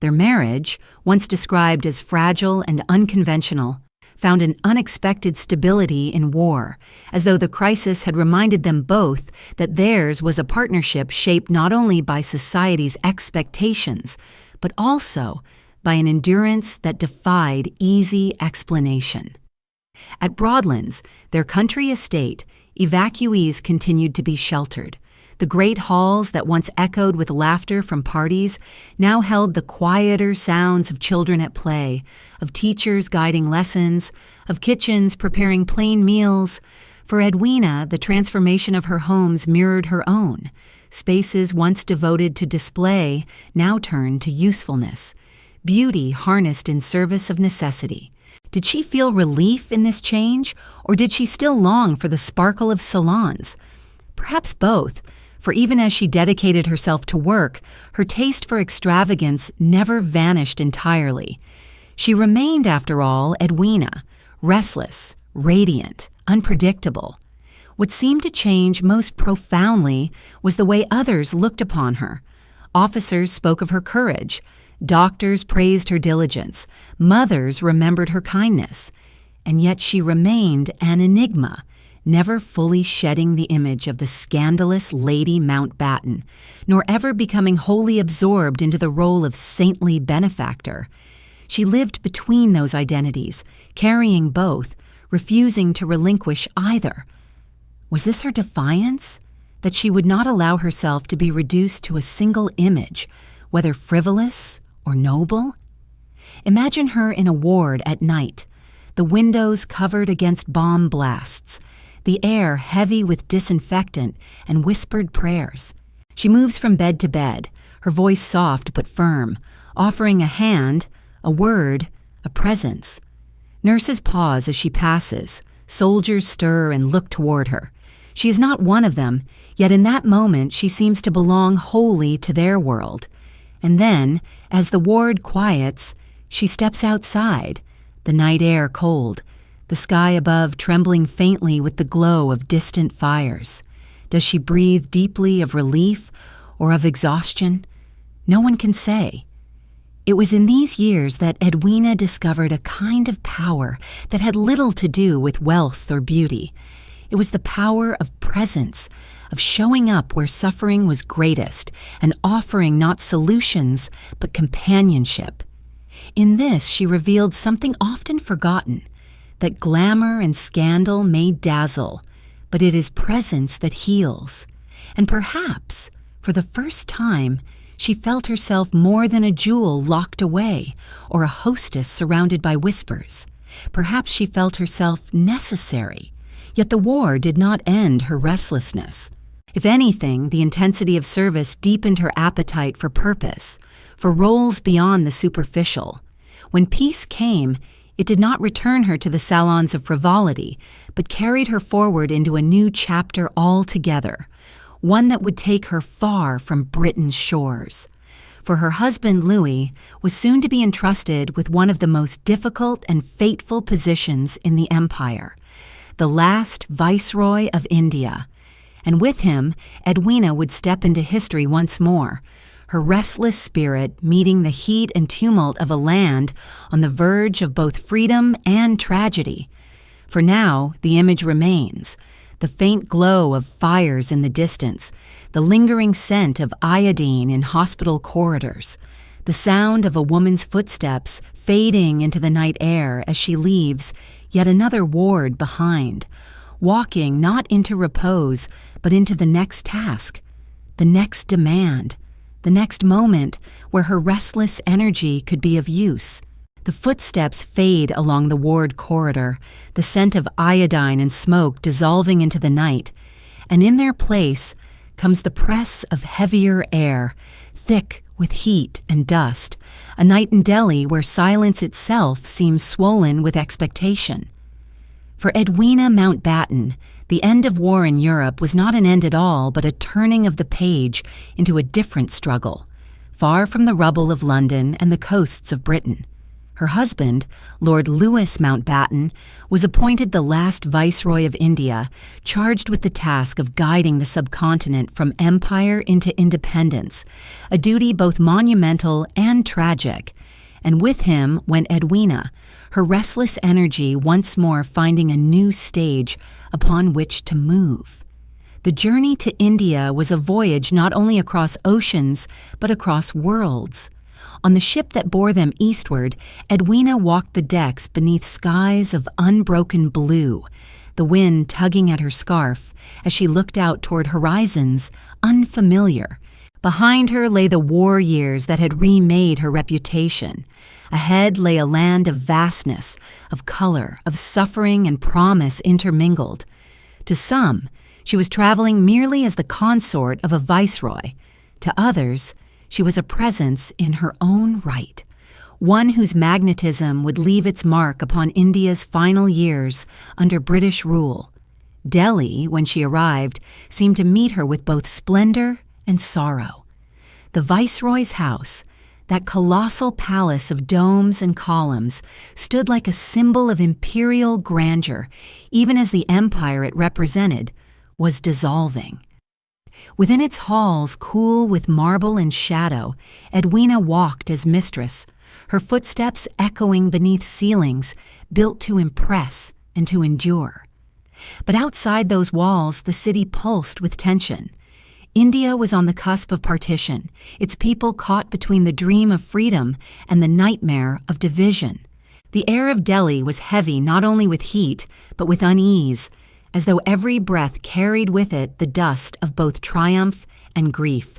Their marriage, once described as fragile and unconventional, found an unexpected stability in war, as though the crisis had reminded them both that theirs was a partnership shaped not only by society's expectations, but also by an endurance that defied easy explanation. At Broadlands, their country estate, evacuees continued to be sheltered. The great halls that once echoed with laughter from parties now held the quieter sounds of children at play, of teachers guiding lessons, of kitchens preparing plain meals. For Edwina, the transformation of her homes mirrored her own. Spaces once devoted to display now turned to usefulness. Beauty harnessed in service of necessity. Did she feel relief in this change, or did she still long for the sparkle of salons? Perhaps both, for even as she dedicated herself to work, her taste for extravagance never vanished entirely. She remained, after all, Edwina, restless, radiant, unpredictable. What seemed to change most profoundly was the way others looked upon her. Officers spoke of her courage. Doctors praised her diligence. Mothers remembered her kindness. And yet she remained an enigma, never fully shedding the image of the scandalous Lady Mountbatten, nor ever becoming wholly absorbed into the role of saintly benefactor. She lived between those identities, carrying both, refusing to relinquish either. Was this her defiance? That she would not allow herself to be reduced to a single image, whether frivolous or noble? Imagine her in a ward at night, the windows covered against bomb blasts, the air heavy with disinfectant and whispered prayers. She moves from bed to bed, her voice soft but firm, offering a hand, a word, a presence. Nurses pause as she passes. Soldiers stir and look toward her. She is not one of them, yet in that moment she seems to belong wholly to their world. And then, as the ward quiets, she steps outside, the night air cold, the sky above trembling faintly with the glow of distant fires. Does she breathe deeply of relief or of exhaustion? No one can say. It was in these years that Edwina discovered a kind of power that had little to do with wealth or beauty. It was the power of presence, of showing up where suffering was greatest and offering not solutions but companionship. In this she revealed something often forgotten, that glamour and scandal may dazzle, but it is presence that heals. And perhaps, for the first time, she felt herself more than a jewel locked away or a hostess surrounded by whispers. Perhaps she felt herself necessary, yet the war did not end her restlessness. If anything, the intensity of service deepened her appetite for purpose, for roles beyond the superficial. When peace came, it did not return her to the salons of frivolity, but carried her forward into a new chapter altogether, one that would take her far from Britain's shores. For her husband, Louis, was soon to be entrusted with one of the most difficult and fateful positions in the empire, the last Viceroy of India. And with him, Edwina would step into history once more, her restless spirit meeting the heat and tumult of a land on the verge of both freedom and tragedy. For now, the image remains, the faint glow of fires in the distance, the lingering scent of iodine in hospital corridors, the sound of a woman's footsteps fading into the night air as she leaves yet another ward behind, walking not into repose, but into the next task, the next demand, the next moment where her restless energy could be of use. The footsteps fade along the ward corridor, the scent of iodine and smoke dissolving into the night, and in their place comes the press of heavier air, thick with heat and dust, a night in Delhi where silence itself seems swollen with expectation. For Edwina Mountbatten, the end of war in Europe was not an end at all, but a turning of the page into a different struggle, far from the rubble of London and the coasts of Britain. Her husband, Lord Louis Mountbatten, was appointed the last Viceroy of India, charged with the task of guiding the subcontinent from empire into independence, a duty both monumental and tragic. And with him went Edwina, her restless energy once more finding a new stage upon which to move. The journey to India was a voyage not only across oceans, but across worlds, On the ship that bore them eastward, Edwina walked the decks beneath skies of unbroken blue, the wind tugging at her scarf as she looked out toward horizons unfamiliar. Behind her lay the war years that had remade her reputation. Ahead lay a land of vastness, of color, of suffering and promise intermingled. To some, she was traveling merely as the consort of a viceroy. To others, she was a presence in her own right, one whose magnetism would leave its mark upon India's final years under British rule. Delhi, when she arrived, seemed to meet her with both splendor and sorrow. The Viceroy's house, that colossal palace of domes and columns, stood like a symbol of imperial grandeur, even as the empire it represented was dissolving. Within its halls, cool with marble and shadow, Edwina walked as mistress, her footsteps echoing beneath ceilings built to impress and to endure. But outside those walls, the city pulsed with tension. India was on the cusp of partition, its people caught between the dream of freedom and the nightmare of division. The air of Delhi was heavy not only with heat, but with unease, as though every breath carried with it the dust of both triumph and grief.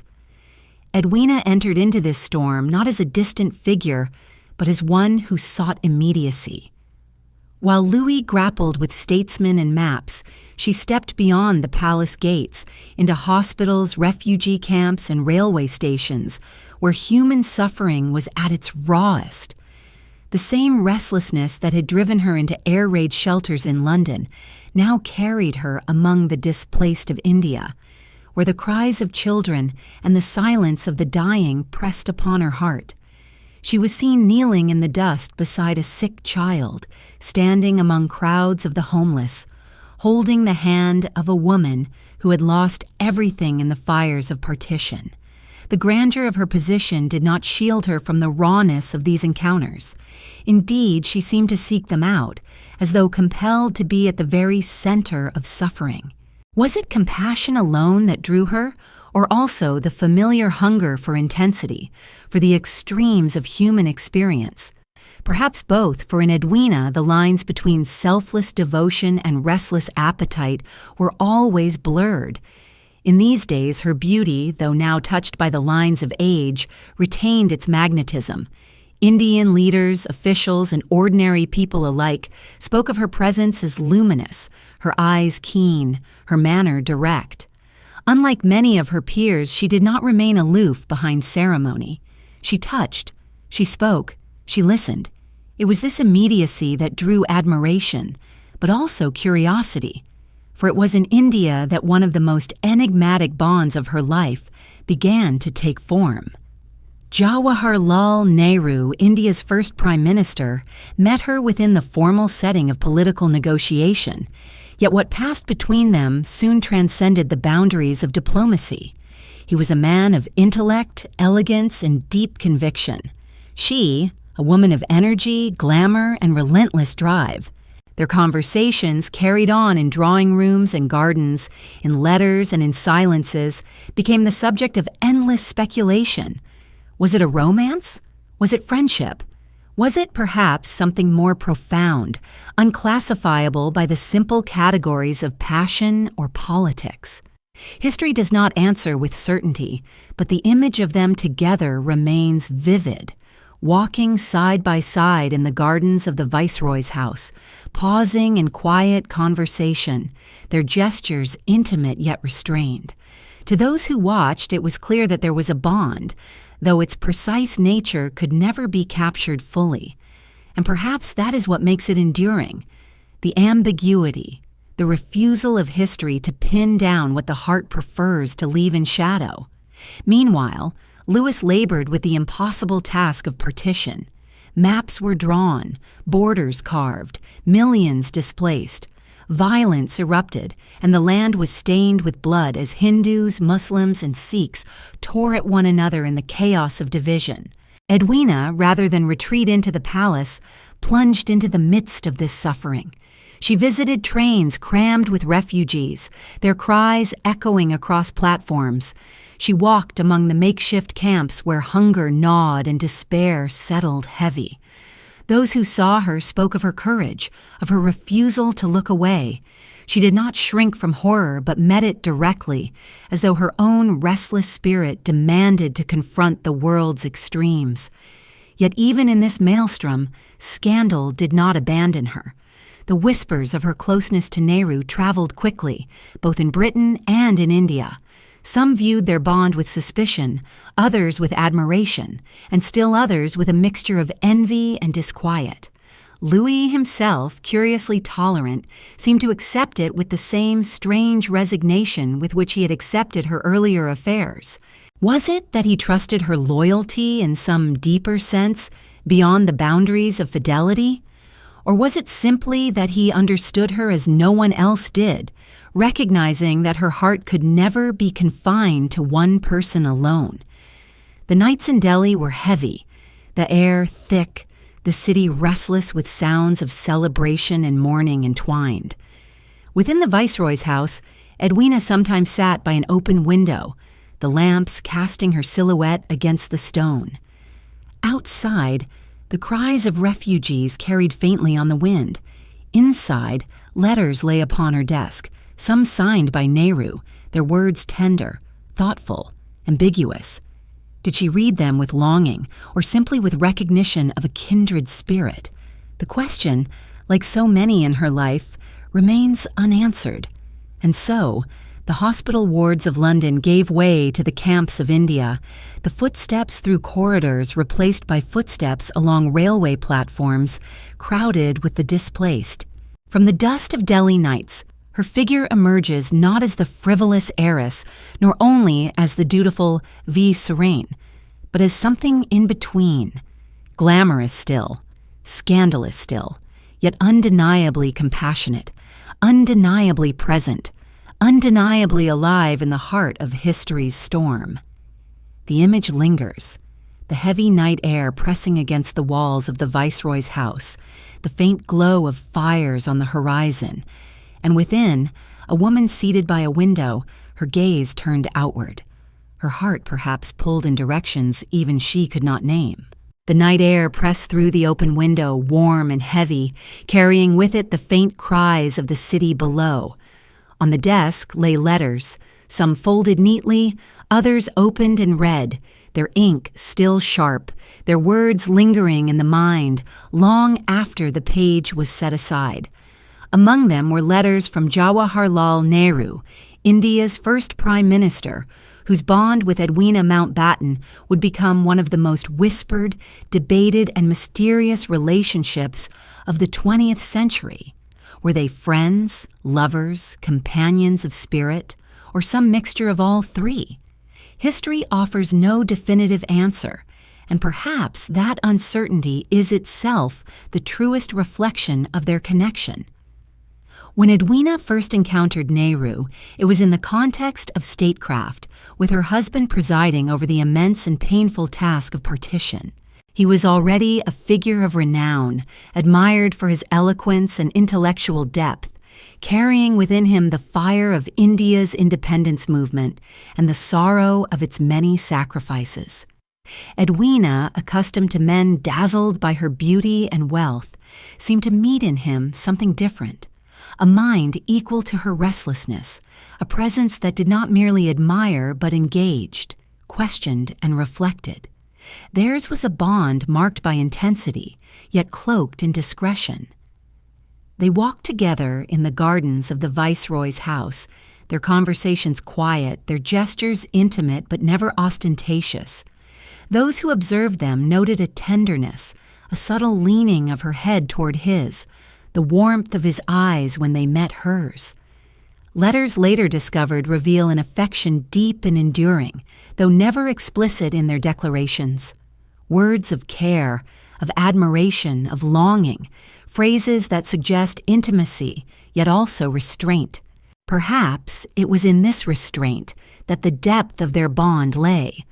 Edwina entered into this storm not as a distant figure, but as one who sought immediacy. While Louis grappled with statesmen and maps, she stepped beyond the palace gates into hospitals, refugee camps, and railway stations, where human suffering was at its rawest. The same restlessness that had driven her into air raid shelters in London now carried her among the displaced of India, where the cries of children and the silence of the dying pressed upon her heart. She was seen kneeling in the dust beside a sick child, standing among crowds of the homeless, holding the hand of a woman who had lost everything in the fires of partition. The grandeur of her position did not shield her from the rawness of these encounters. Indeed, she seemed to seek them out, as though compelled to be at the very center of suffering. Was it compassion alone that drew her, or also the familiar hunger for intensity, for the extremes of human experience? Perhaps both, for in Edwina the lines between selfless devotion and restless appetite were always blurred. In these days, her beauty, though now touched by the lines of age, retained its magnetism. Indian leaders, officials, and ordinary people alike spoke of her presence as luminous, her eyes keen, her manner direct. Unlike many of her peers, she did not remain aloof behind ceremony. She touched, she spoke, she listened. It was this immediacy that drew admiration, but also curiosity. For it was in India that one of the most enigmatic bonds of her life began to take form. Jawaharlal Nehru, India's first prime minister, met her within the formal setting of political negotiation, yet what passed between them soon transcended the boundaries of diplomacy. He was a man of intellect, elegance, and deep conviction. She, a woman of energy, glamour, and relentless drive. Their conversations, carried on in drawing rooms and gardens, in letters and in silences, became the subject of endless speculation. Was it a romance? Was it friendship? Was it perhaps something more profound, unclassifiable by the simple categories of passion or politics? History does not answer with certainty, but the image of them together remains vivid. Walking side by side in the gardens of the Viceroy's house, pausing in quiet conversation, their gestures intimate yet restrained. To those who watched, it was clear that there was a bond, though its precise nature could never be captured fully. And perhaps that is what makes it enduring. The ambiguity, the refusal of history to pin down what the heart prefers to leave in shadow. Meanwhile, Louis labored with the impossible task of partition. Maps were drawn, borders carved, millions displaced. Violence erupted, and the land was stained with blood as Hindus, Muslims, and Sikhs tore at one another in the chaos of division. Edwina, rather than retreat into the palace, plunged into the midst of this suffering. She visited trains crammed with refugees, their cries echoing across platforms. She walked among the makeshift camps where hunger gnawed and despair settled heavy. Those who saw her spoke of her courage, of her refusal to look away. She did not shrink from horror, but met it directly, as though her own restless spirit demanded to confront the world's extremes. Yet even in this maelstrom, scandal did not abandon her. The whispers of her closeness to Nehru traveled quickly, both in Britain and in India. Some viewed their bond with suspicion, others with admiration, and still others with a mixture of envy and disquiet. Louis himself, curiously tolerant, seemed to accept it with the same strange resignation with which he had accepted her earlier affairs. Was it that he trusted her loyalty in some deeper sense, beyond the boundaries of fidelity? Or was it simply that he understood her as no one else did, recognizing that her heart could never be confined to one person alone? The nights in Delhi were heavy, the air thick, the city restless with sounds of celebration and mourning entwined. Within the Viceroy's house, Edwina sometimes sat by an open window, the lamps casting her silhouette against the stone. Outside, the cries of refugees carried faintly on the wind. Inside, letters lay upon her desk, some signed by Nehru, their words tender, thoughtful, ambiguous. Did she read them with longing, or simply with recognition of a kindred spirit? The question, like so many in her life, remains unanswered. And so, the hospital wards of London gave way to the camps of India, the footsteps through corridors replaced by footsteps along railway platforms, crowded with the displaced. From the dust of Delhi nights, her figure emerges not as the frivolous heiress, nor only as the dutiful Vicereine, but as something in between, glamorous still, scandalous still, yet undeniably compassionate, undeniably present, undeniably alive in the heart of history's storm. The image lingers, the heavy night air pressing against the walls of the Viceroy's house, the faint glow of fires on the horizon, and within, a woman seated by a window, her gaze turned outward, her heart perhaps pulled in directions even she could not name. The night air pressed through the open window, warm and heavy, carrying with it the faint cries of the city below. On the desk lay letters, some folded neatly, others opened and read, their ink still sharp, their words lingering in the mind long after the page was set aside. Among them were letters from Jawaharlal Nehru, India's first Prime Minister, whose bond with Edwina Mountbatten would become one of the most whispered, debated, and mysterious relationships of the 20th century. Were they friends, lovers, companions of spirit, or some mixture of all three? History offers no definitive answer, and perhaps that uncertainty is itself the truest reflection of their connection. When Edwina first encountered Nehru, it was in the context of statecraft, with her husband presiding over the immense and painful task of partition. He was already a figure of renown, admired for his eloquence and intellectual depth, carrying within him the fire of India's independence movement and the sorrow of its many sacrifices. Edwina, accustomed to men dazzled by her beauty and wealth, seemed to meet in him something different, a mind equal to her restlessness, a presence that did not merely admire but engaged, questioned, and reflected. Theirs was a bond marked by intensity, yet cloaked in discretion. They walked together in the gardens of the Viceroy's house, their conversations quiet, their gestures intimate but never ostentatious. Those who observed them noted a tenderness, a subtle leaning of her head toward his, the warmth of his eyes when they met hers. Letters later discovered reveal an affection deep and enduring, though never explicit in their declarations. Words of care, of admiration, of longing, phrases that suggest intimacy, yet also restraint. Perhaps it was in this restraint that the depth of their bond lay.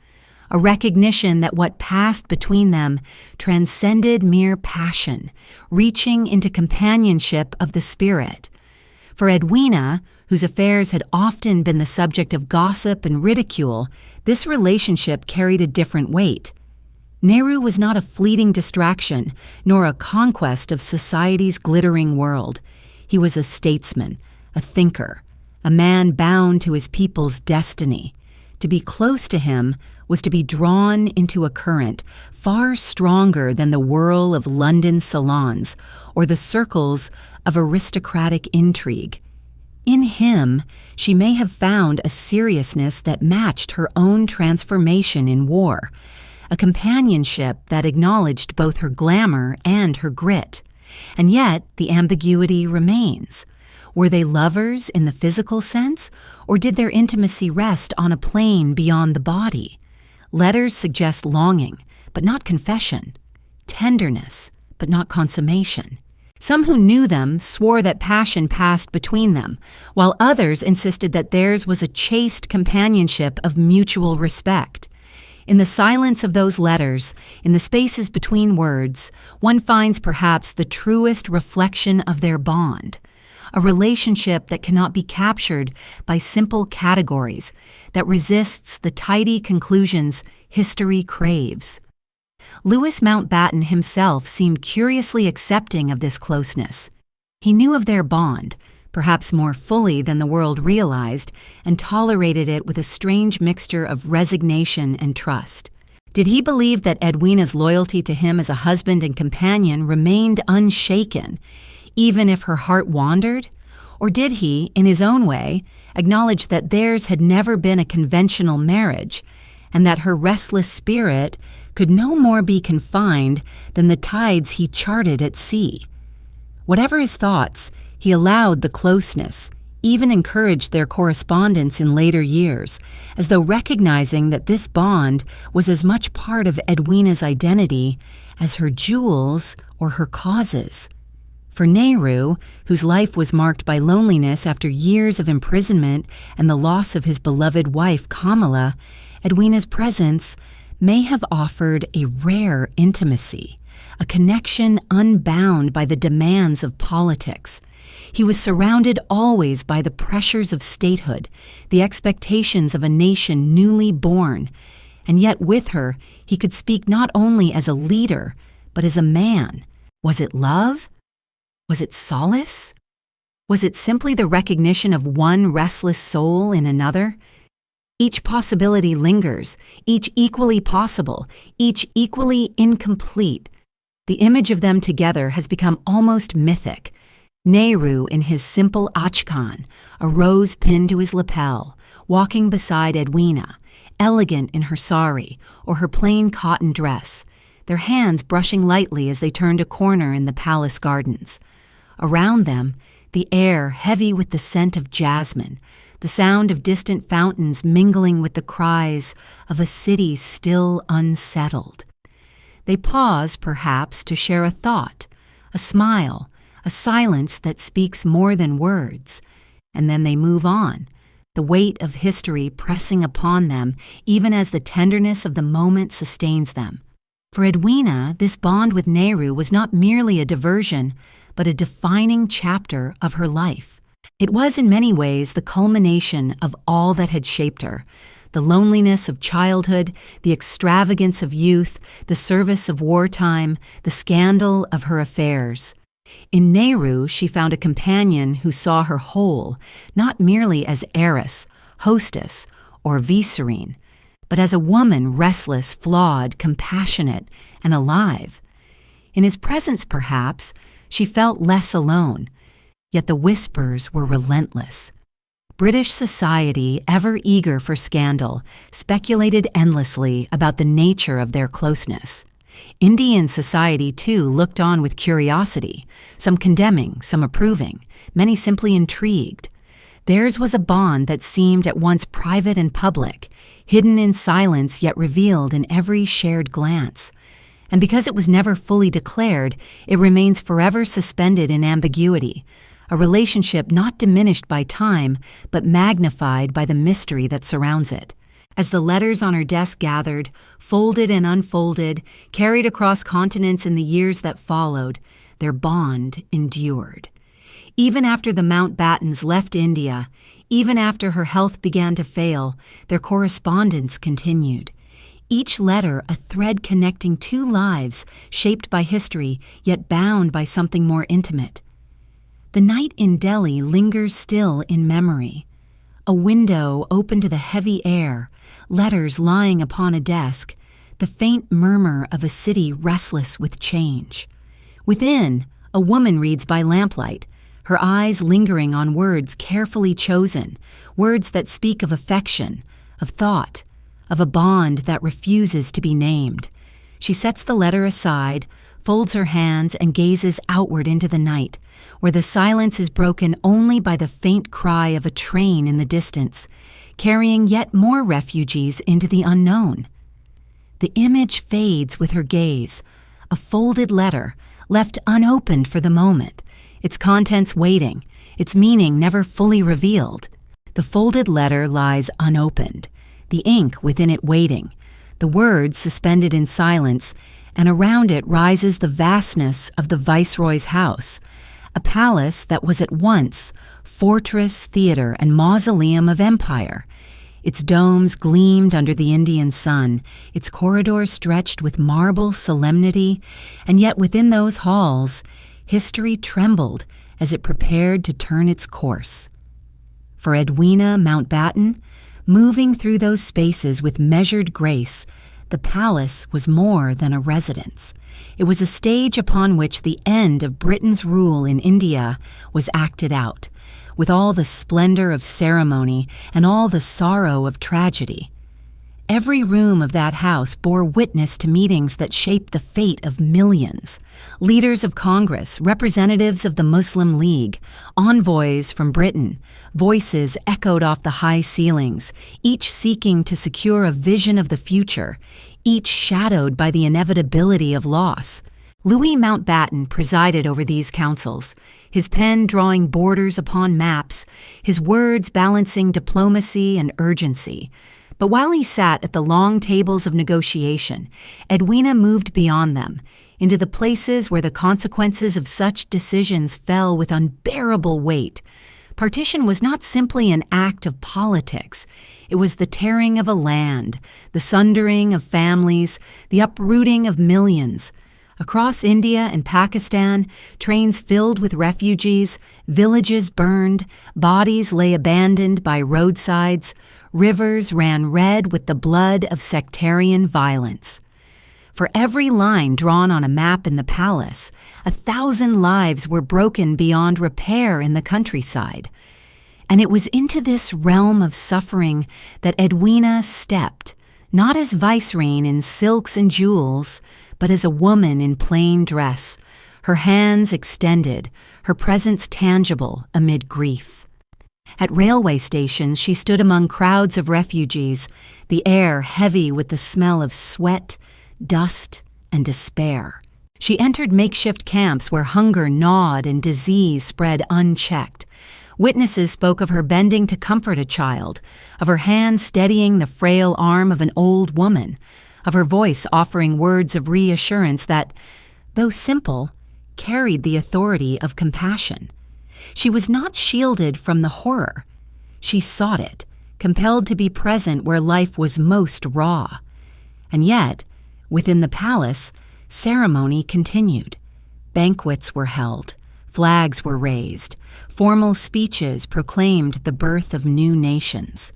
a recognition that what passed between them transcended mere passion, reaching into companionship of the spirit. For Edwina, whose affairs had often been the subject of gossip and ridicule, this relationship carried a different weight. Nehru was not a fleeting distraction, nor a conquest of society's glittering world. He was a statesman, a thinker, a man bound to his people's destiny. To be close to him was to be drawn into a current far stronger than the whirl of London salons or the circles of aristocratic intrigue. In him, she may have found a seriousness that matched her own transformation in war, a companionship that acknowledged both her glamour and her grit. And yet, the ambiguity remains. Were they lovers in the physical sense, or did their intimacy rest on a plane beyond the body? Letters suggest longing, but not confession, tenderness, but not consummation. Some who knew them swore that passion passed between them, while others insisted that theirs was a chaste companionship of mutual respect. In the silence of those letters, in the spaces between words, one finds perhaps the truest reflection of their bond, a relationship that cannot be captured by simple categories, that resists the tidy conclusions history craves. Louis Mountbatten himself seemed curiously accepting of this closeness. He knew of their bond, perhaps more fully than the world realized, and tolerated it with a strange mixture of resignation and trust. Did he believe that Edwina's loyalty to him as a husband and companion remained unshaken, even if her heart wandered? Or did he, in his own way, acknowledge that theirs had never been a conventional marriage, and that her restless spirit could no more be confined than the tides he charted at sea? Whatever his thoughts, he allowed the closeness, even encouraged their correspondence in later years, as though recognizing that this bond was as much part of Edwina's identity as her jewels or her causes. For Nehru, whose life was marked by loneliness after years of imprisonment and the loss of his beloved wife Kamala, Edwina's presence may have offered a rare intimacy, a connection unbound by the demands of politics. He was surrounded always by the pressures of statehood, the expectations of a nation newly born, and yet with her he could speak not only as a leader, but as a man. Was it love? Was it solace? Was it simply the recognition of one restless soul in another? Each possibility lingers, each equally possible, each equally incomplete. The image of them together has become almost mythic. Nehru in his simple achkan, a rose pinned to his lapel, walking beside Edwina, elegant in her sari or her plain cotton dress, their hands brushing lightly as they turned a corner in the palace gardens. Around them, the air heavy with the scent of jasmine, the sound of distant fountains mingling with the cries of a city still unsettled. They pause, perhaps, to share a thought, a smile, a silence that speaks more than words, and then they move on, the weight of history pressing upon them even as the tenderness of the moment sustains them. For Edwina, this bond with Nehru was not merely a diversion, but a defining chapter of her life. It was in many ways the culmination of all that had shaped her, the loneliness of childhood, the extravagance of youth, the service of wartime, the scandal of her affairs. In Nehru, she found a companion who saw her whole, not merely as heiress, hostess, or vicereine, but as a woman restless, flawed, compassionate, and alive. In his presence, perhaps, she felt less alone, yet the whispers were relentless. British society, ever eager for scandal, speculated endlessly about the nature of their closeness. Indian society, too, looked on with curiosity, some condemning, some approving, many simply intrigued. Theirs was a bond that seemed at once private and public, hidden in silence yet revealed in every shared glance. And because it was never fully declared, it remains forever suspended in ambiguity, a relationship not diminished by time, but magnified by the mystery that surrounds it. As the letters on her desk gathered, folded and unfolded, carried across continents in the years that followed, their bond endured. Even after the Mountbattens left India, even after her health began to fail, their correspondence continued. Each letter a thread connecting two lives shaped by history, yet bound by something more intimate. The night in Delhi lingers still in memory. A window open to the heavy air, letters lying upon a desk, the faint murmur of a city restless with change. Within, a woman reads by lamplight, her eyes lingering on words carefully chosen, words that speak of affection, of thought, of a bond that refuses to be named. She sets the letter aside, folds her hands, and gazes outward into the night, where the silence is broken only by the faint cry of a train in the distance, carrying yet more refugees into the unknown. The image fades with her gaze, a folded letter, left unopened for the moment, its contents waiting, its meaning never fully revealed. The folded letter lies unopened, the ink within it waiting, the words suspended in silence, and around it rises the vastness of the Viceroy's house, a palace that was at once fortress, theater, and mausoleum of empire. Its domes gleamed under the Indian sun, its corridors stretched with marble solemnity, and yet within those halls, history trembled as it prepared to turn its course. For Edwina Mountbatten, moving through those spaces with measured grace, the palace was more than a residence. It was a stage upon which the end of Britain's rule in India was acted out, with all the splendor of ceremony and all the sorrow of tragedy. Every room of that house bore witness to meetings that shaped the fate of millions. Leaders of Congress, representatives of the Muslim League, envoys from Britain, voices echoed off the high ceilings, each seeking to secure a vision of the future, each shadowed by the inevitability of loss. Louis Mountbatten presided over these councils, his pen drawing borders upon maps, his words balancing diplomacy and urgency. But while he sat at the long tables of negotiation, Edwina moved beyond them, into the places where the consequences of such decisions fell with unbearable weight. Partition was not simply an act of politics. It was the tearing of a land, the sundering of families, the uprooting of millions. Across India and Pakistan, trains filled with refugees, villages burned, bodies lay abandoned by roadsides, rivers ran red with the blood of sectarian violence. For every line drawn on a map in the palace, 1,000 lives were broken beyond repair in the countryside. And it was into this realm of suffering that Edwina stepped, not as Vicereine in silks and jewels, but as a woman in plain dress, her hands extended, her presence tangible amid grief. At railway stations, she stood among crowds of refugees, the air heavy with the smell of sweat, dust, and despair. She entered makeshift camps where hunger gnawed and disease spread unchecked. Witnesses spoke of her bending to comfort a child, of her hand steadying the frail arm of an old woman, of her voice offering words of reassurance that, though simple, carried the authority of compassion. She was not shielded from the horror. She sought it, compelled to be present where life was most raw. And yet, within the palace, ceremony continued. Banquets were held, flags were raised, formal speeches proclaimed the birth of new nations.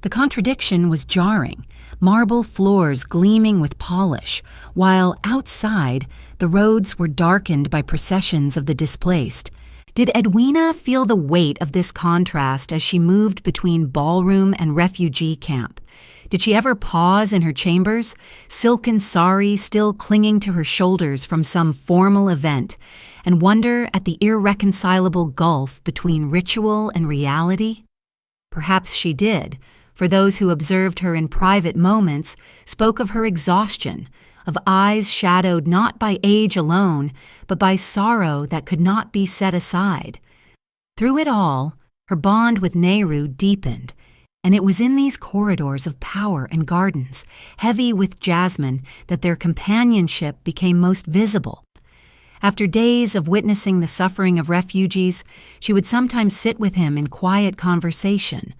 The contradiction was jarring, marble floors gleaming with polish, while outside, the roads were darkened by processions of the displaced. Did Edwina feel the weight of this contrast as she moved between ballroom and refugee camp? Did she ever pause in her chambers, silken sari still clinging to her shoulders from some formal event, and wonder at the irreconcilable gulf between ritual and reality? Perhaps she did, for those who observed her in private moments spoke of her exhaustion, of eyes shadowed not by age alone, but by sorrow that could not be set aside. Through it all, her bond with Nehru deepened. And it was in these corridors of power and gardens, heavy with jasmine, that their companionship became most visible. After days of witnessing the suffering of refugees, she would sometimes sit with him in quiet conversation,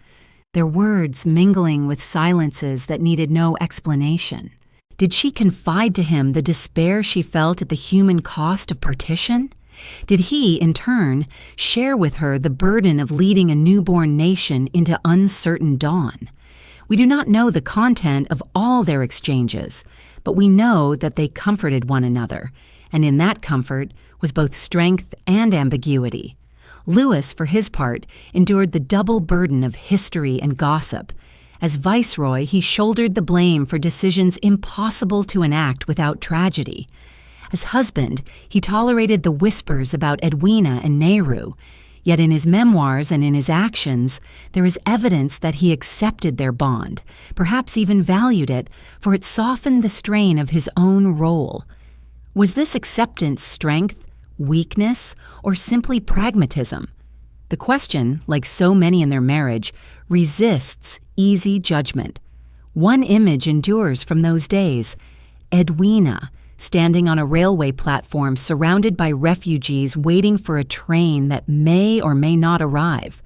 their words mingling with silences that needed no explanation. Did she confide to him the despair she felt at the human cost of partition? Did he, in turn, share with her the burden of leading a newborn nation into uncertain dawn? We do not know the content of all their exchanges, but we know that they comforted one another, and in that comfort was both strength and ambiguity. Louis, for his part, endured the double burden of history and gossip. As viceroy, he shouldered the blame for decisions impossible to enact without tragedy. As husband, he tolerated the whispers about Edwina and Nehru, yet in his memoirs and in his actions, there is evidence that he accepted their bond, perhaps even valued it, for it softened the strain of his own role. Was this acceptance strength, weakness, or simply pragmatism? The question, like so many in their marriage, resists easy judgment. One image endures from those days: Edwina, standing on a railway platform surrounded by refugees waiting for a train that may or may not arrive.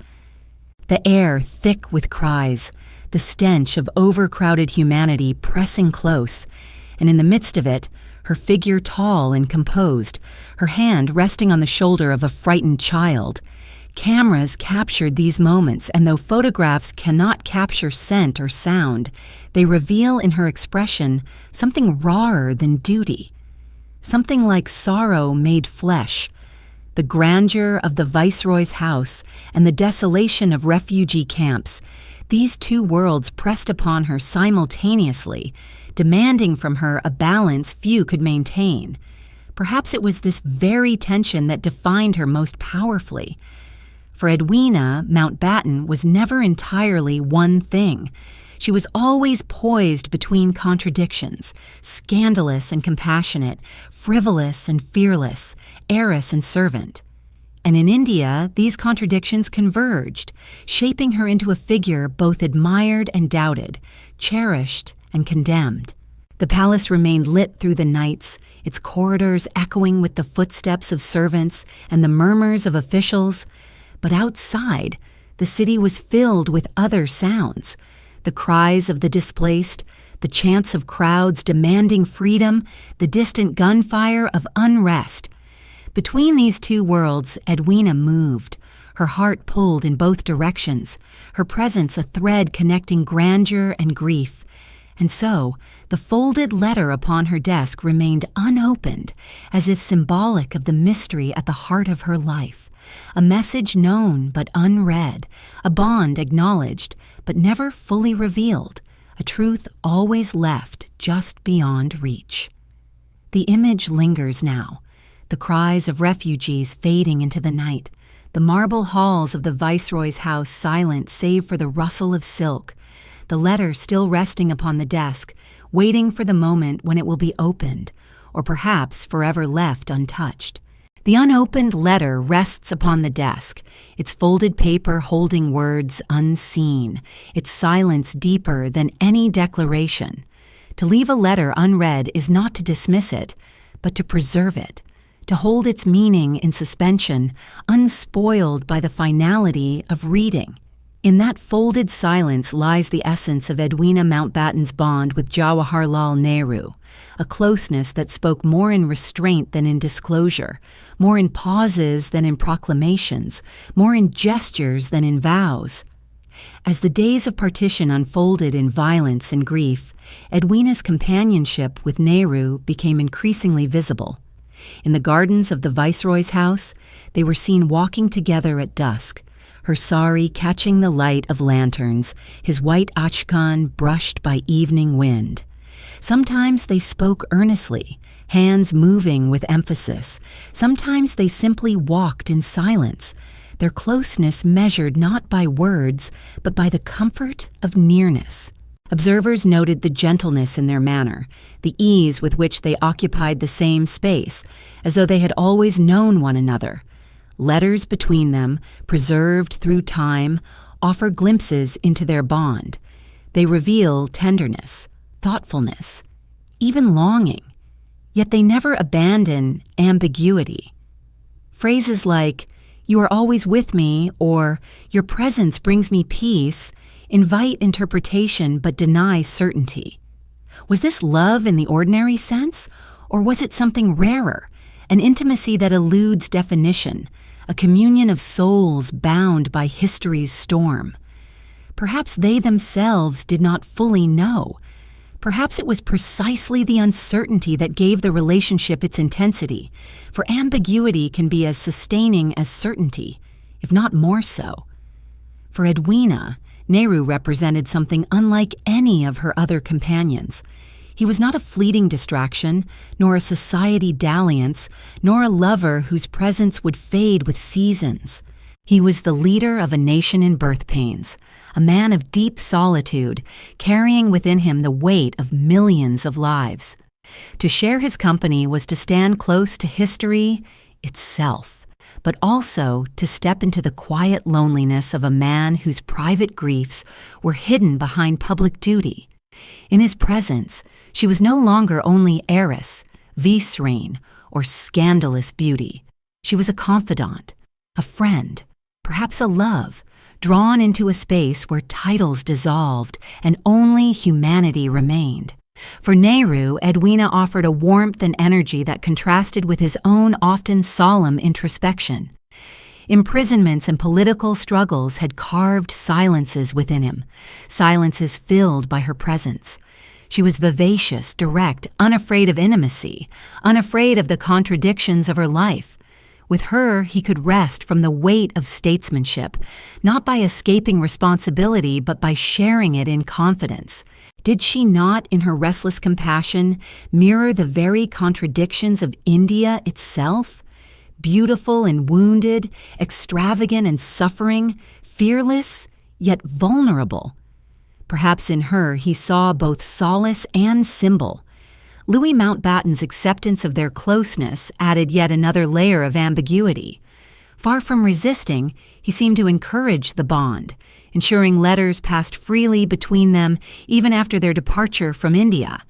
The air thick with cries, the stench of overcrowded humanity pressing close, and in the midst of it, her figure tall and composed, her hand resting on the shoulder of a frightened child. Cameras captured these moments, and though photographs cannot capture scent or sound, they reveal in her expression something rawer than duty, something like sorrow made flesh. The grandeur of the viceroy's house and the desolation of refugee camps, these two worlds pressed upon her simultaneously, demanding from her a balance few could maintain. Perhaps it was this very tension that defined her most powerfully. For Edwina Mountbatten was never entirely one thing. She was always poised between contradictions, scandalous and compassionate, frivolous and fearless, heiress and servant. And in India, these contradictions converged, shaping her into a figure both admired and doubted, cherished and condemned. The palace remained lit through the nights, its corridors echoing with the footsteps of servants and the murmurs of officials. But outside, the city was filled with other sounds: the cries of the displaced, the chants of crowds demanding freedom, the distant gunfire of unrest. Between these two worlds, Edwina moved, her heart pulled in both directions, her presence a thread connecting grandeur and grief. And so, the folded letter upon her desk remained unopened, as if symbolic of the mystery at the heart of her life. A message known but unread, a bond acknowledged but never fully revealed, a truth always left just beyond reach. The image lingers now, the cries of refugees fading into the night, the marble halls of the viceroy's house silent save for the rustle of silk, the letter still resting upon the desk, waiting for the moment when it will be opened, or perhaps forever left untouched. The unopened letter rests upon the desk, its folded paper holding words unseen, its silence deeper than any declaration. To leave a letter unread is not to dismiss it, but to preserve it, to hold its meaning in suspension, unspoiled by the finality of reading. In that folded silence lies the essence of Edwina Mountbatten's bond with Jawaharlal Nehru, a closeness that spoke more in restraint than in disclosure, more in pauses than in proclamations, more in gestures than in vows. As the days of partition unfolded in violence and grief, Edwina's companionship with Nehru became increasingly visible. In the gardens of the Viceroy's house, they were seen walking together at dusk, her sari catching the light of lanterns, his white achkan brushed by evening wind. Sometimes they spoke earnestly, hands moving with emphasis. Sometimes they simply walked in silence, their closeness measured not by words, but by the comfort of nearness. Observers noted the gentleness in their manner, the ease with which they occupied the same space, as though they had always known one another. Letters between them, preserved through time, offer glimpses into their bond. They reveal tenderness, thoughtfulness, even longing, yet they never abandon ambiguity. Phrases like, "You are always with me," or "Your presence brings me peace," invite interpretation but deny certainty. Was this love in the ordinary sense, or was it something rarer, an intimacy that eludes definition, a communion of souls bound by history's storm? Perhaps they themselves did not fully know. Perhaps it was precisely the uncertainty that gave the relationship its intensity, for ambiguity can be as sustaining as certainty, if not more so. For Edwina, Nehru represented something unlike any of her other companions. He was not a fleeting distraction, nor a society dalliance, nor a lover whose presence would fade with seasons. He was the leader of a nation in birth pains, a man of deep solitude, carrying within him the weight of millions of lives. To share his company was to stand close to history itself, but also to step into the quiet loneliness of a man whose private griefs were hidden behind public duty. In his presence, she was no longer only heiress, vicereine, or scandalous beauty. She was a confidant, a friend, perhaps a love, drawn into a space where titles dissolved and only humanity remained. For Nehru, Edwina offered a warmth and energy that contrasted with his own often solemn introspection. Imprisonments and political struggles had carved silences within him, silences filled by her presence. She was vivacious, direct, unafraid of intimacy, unafraid of the contradictions of her life. With her, he could rest from the weight of statesmanship, not by escaping responsibility, but by sharing it in confidence. Did she not, in her restless compassion, mirror the very contradictions of India itself? Beautiful and wounded, extravagant and suffering, fearless, yet vulnerable. Perhaps in her he saw both solace and symbol. Louis Mountbatten's acceptance of their closeness added yet another layer of ambiguity. Far from resisting, he seemed to encourage the bond, ensuring letters passed freely between them even after their departure from India.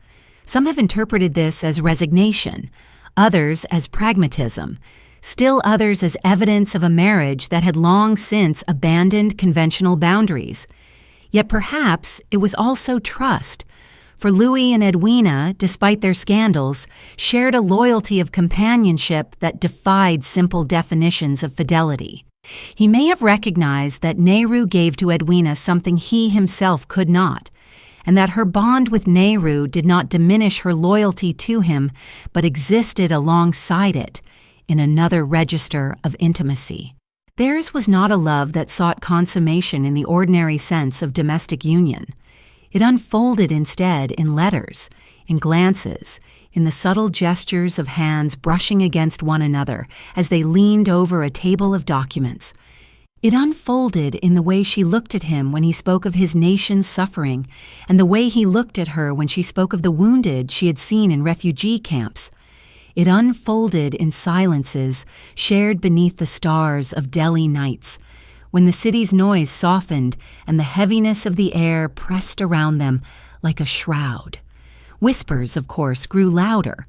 Some have interpreted this as resignation, others as pragmatism, still others as evidence of a marriage that had long since abandoned conventional boundaries. Yet perhaps it was also trust, for Louis and Edwina, despite their scandals, shared a loyalty of companionship that defied simple definitions of fidelity. He may have recognized that Nehru gave to Edwina something he himself could not, and that her bond with Nehru did not diminish her loyalty to him, but existed alongside it in another register of intimacy. Theirs was not a love that sought consummation in the ordinary sense of domestic union. It unfolded instead in letters, in glances, in the subtle gestures of hands brushing against one another as they leaned over a table of documents. It unfolded in the way she looked at him when he spoke of his nation's suffering, and the way he looked at her when she spoke of the wounded she had seen in refugee camps. It unfolded in silences shared beneath the stars of Delhi nights, when the city's noise softened and the heaviness of the air pressed around them like a shroud. Whispers, of course, grew louder.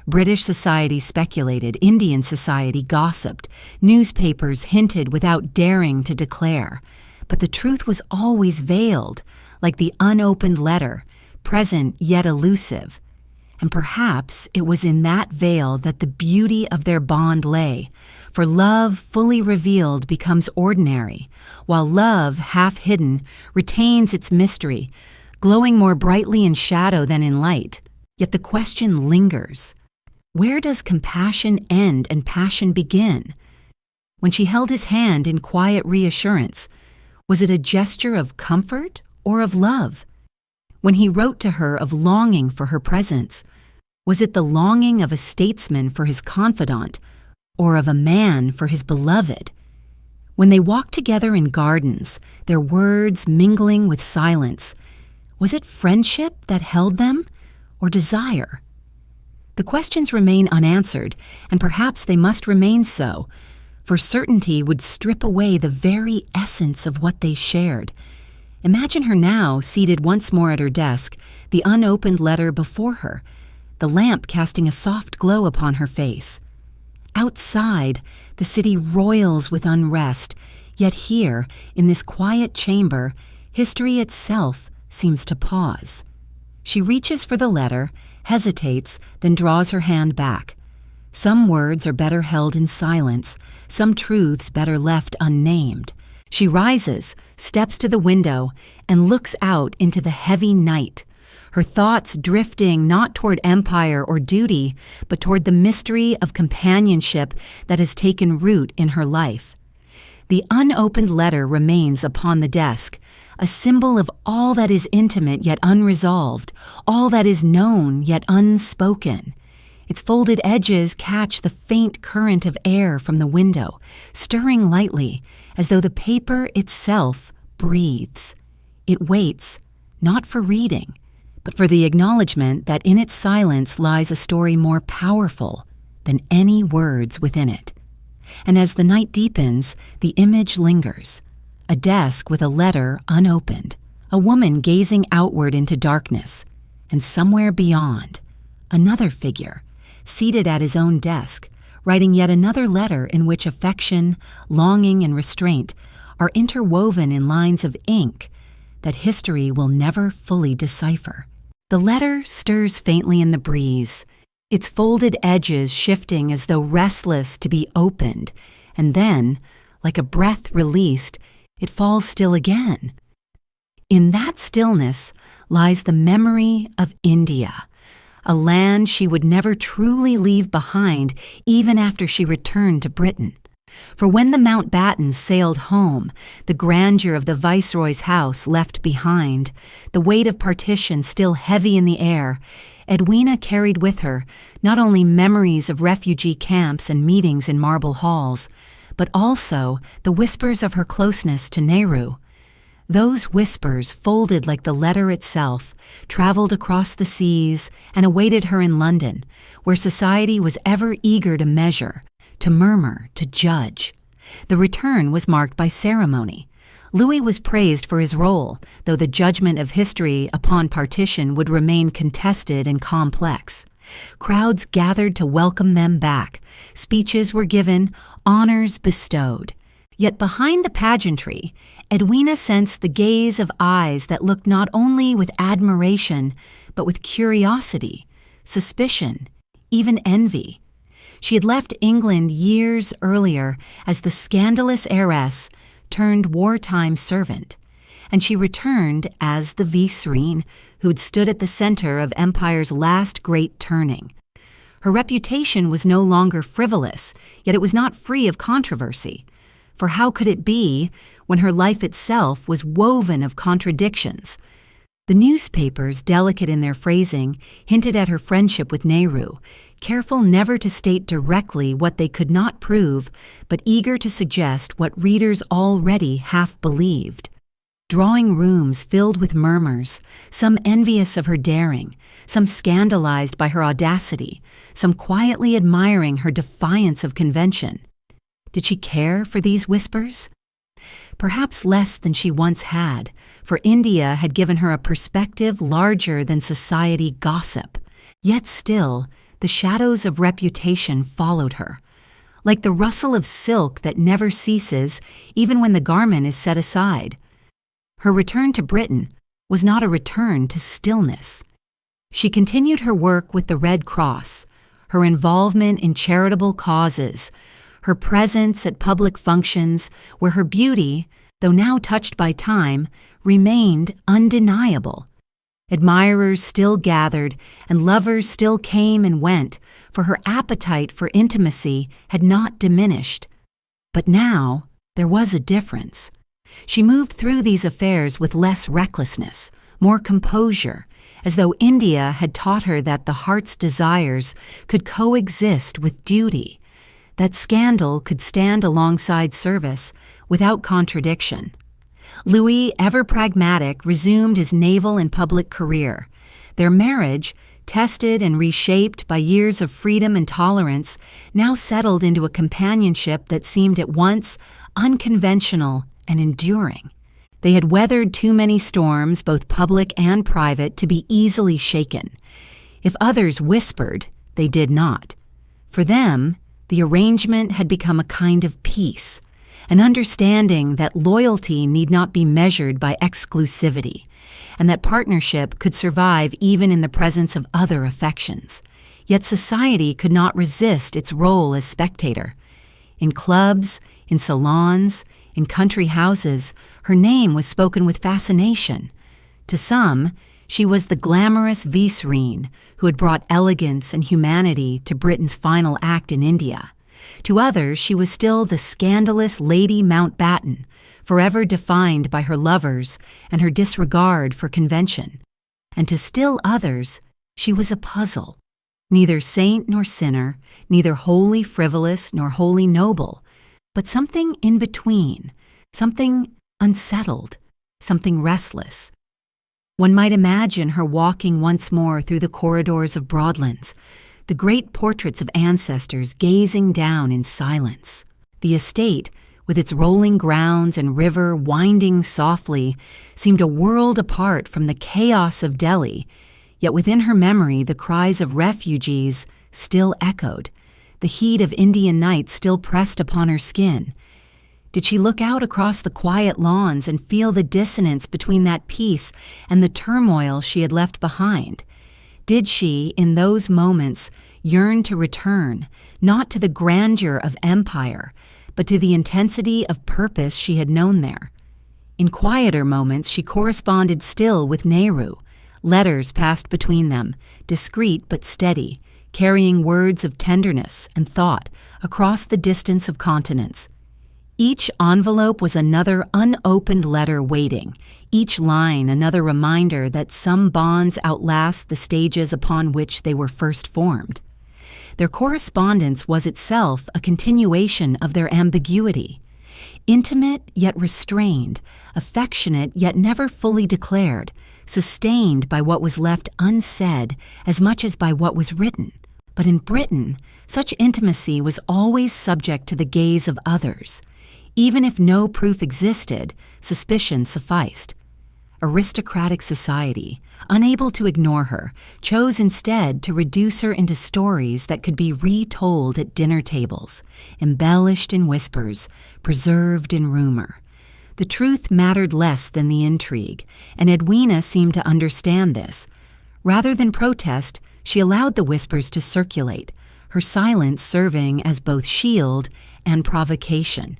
British society speculated, Indian society gossiped, newspapers hinted without daring to declare. But the truth was always veiled, like the unopened letter, present yet elusive. And perhaps it was in that veil that the beauty of their bond lay, for love fully revealed becomes ordinary, while love, half hidden, retains its mystery, glowing more brightly in shadow than in light. Yet the question lingers. Where does compassion end and passion begin? When she held his hand in quiet reassurance, was it a gesture of comfort or of love? When he wrote to her of longing for her presence, was it the longing of a statesman for his confidant, or of a man for his beloved? When they walked together in gardens, their words mingling with silence, was it friendship that held them, or desire? The questions remain unanswered, and perhaps they must remain so, for certainty would strip away the very essence of what they shared. Imagine her now, seated once more at her desk, the unopened letter before her, the lamp casting a soft glow upon her face. Outside, the city roils with unrest, yet here, in this quiet chamber, history itself seems to pause. She reaches for the letter, hesitates, then draws her hand back. Some words are better held in silence, some truths better left unnamed. She rises, steps to the window, and looks out into the heavy night, her thoughts drifting not toward empire or duty, but toward the mystery of companionship that has taken root in her life. The unopened letter remains upon the desk, a symbol of all that is intimate yet unresolved, all that is known yet unspoken. Its folded edges catch the faint current of air from the window, stirring lightly, as though the paper itself breathes. It waits, not for reading, but for the acknowledgement that in its silence lies a story more powerful than any words within it. And as the night deepens, the image lingers. A desk with a letter unopened, a woman gazing outward into darkness, and somewhere beyond, another figure, seated at his own desk, writing yet another letter in which affection, longing, and restraint are interwoven in lines of ink that history will never fully decipher. The letter stirs faintly in the breeze, its folded edges shifting as though restless to be opened, and then, like a breath released, it falls still again. In that stillness lies the memory of India, a land she would never truly leave behind even after she returned to Britain. For when the Mountbattens sailed home, the grandeur of the Viceroy's house left behind, the weight of partition still heavy in the air, Edwina carried with her not only memories of refugee camps and meetings in marble halls, but also the whispers of her closeness to Nehru. Those whispers, folded like the letter itself, traveled across the seas and awaited her in London, where society was ever eager to measure, to murmur, to judge. The return was marked by ceremony. Louis was praised for his role, though the judgment of history upon partition would remain contested and complex. Crowds gathered to welcome them back. Speeches were given, honors bestowed. Yet behind the pageantry, Edwina sensed the gaze of eyes that looked not only with admiration, but with curiosity, suspicion, even envy. She had left England years earlier as the scandalous heiress turned wartime servant, and she returned as the Vicereine who had stood at the center of empire's last great turning. Her reputation was no longer frivolous, yet it was not free of controversy. For how could it be when her life itself was woven of contradictions? The newspapers, delicate in their phrasing, hinted at her friendship with Nehru, careful never to state directly what they could not prove, but eager to suggest what readers already half believed. Drawing rooms filled with murmurs, some envious of her daring, some scandalized by her audacity, some quietly admiring her defiance of convention. Did she care for these whispers? Perhaps less than she once had, for India had given her a perspective larger than society gossip. Yet still, the shadows of reputation followed her, like the rustle of silk that never ceases even when the garment is set aside. Her return to Britain was not a return to stillness. She continued her work with the Red Cross, her involvement in charitable causes, her presence at public functions where her beauty, though now touched by time, remained undeniable. Admirers still gathered, and lovers still came and went, for her appetite for intimacy had not diminished. But now there was a difference. She moved through these affairs with less recklessness, more composure, as though India had taught her that the heart's desires could coexist with duty, that scandal could stand alongside service without contradiction. Louis, ever pragmatic, resumed his naval and public career. Their marriage, tested and reshaped by years of freedom and tolerance, now settled into a companionship that seemed at once unconventional and enduring. They had weathered too many storms, both public and private, to be easily shaken. If others whispered, they did not. For them, the arrangement had become a kind of peace, an understanding that loyalty need not be measured by exclusivity, and that partnership could survive even in the presence of other affections. Yet society could not resist its role as spectator. In clubs, in salons, in country houses, her name was spoken with fascination. To some, she was the glamorous Vicereine who had brought elegance and humanity to Britain's final act in India. To others, she was still the scandalous Lady Mountbatten, forever defined by her lovers and her disregard for convention. And to still others, she was a puzzle, neither saint nor sinner, neither wholly frivolous nor wholly noble, but something in between, something unsettled, something restless. One might imagine her walking once more through the corridors of Broadlands, the great portraits of ancestors gazing down in silence. The estate, with its rolling grounds and river winding softly, seemed a world apart from the chaos of Delhi, yet within her memory the cries of refugees still echoed, the heat of Indian night still pressed upon her skin. Did she look out across the quiet lawns and feel the dissonance between that peace and the turmoil she had left behind? Did she, in those moments, yearn to return, not to the grandeur of empire, but to the intensity of purpose she had known there? In quieter moments, she corresponded still with Nehru. Letters passed between them, discreet but steady, carrying words of tenderness and thought across the distance of continents. Each envelope was another unopened letter waiting, each line another reminder that some bonds outlast the stages upon which they were first formed. Their correspondence was itself a continuation of their ambiguity. Intimate yet restrained, affectionate yet never fully declared, sustained by what was left unsaid as much as by what was written. But in Britain, such intimacy was always subject to the gaze of others. Even if no proof existed, suspicion sufficed. Aristocratic society, unable to ignore her, chose instead to reduce her into stories that could be retold at dinner tables, embellished in whispers, preserved in rumor. The truth mattered less than the intrigue, and Edwina seemed to understand this. Rather than protest, she allowed the whispers to circulate, her silence serving as both shield and provocation.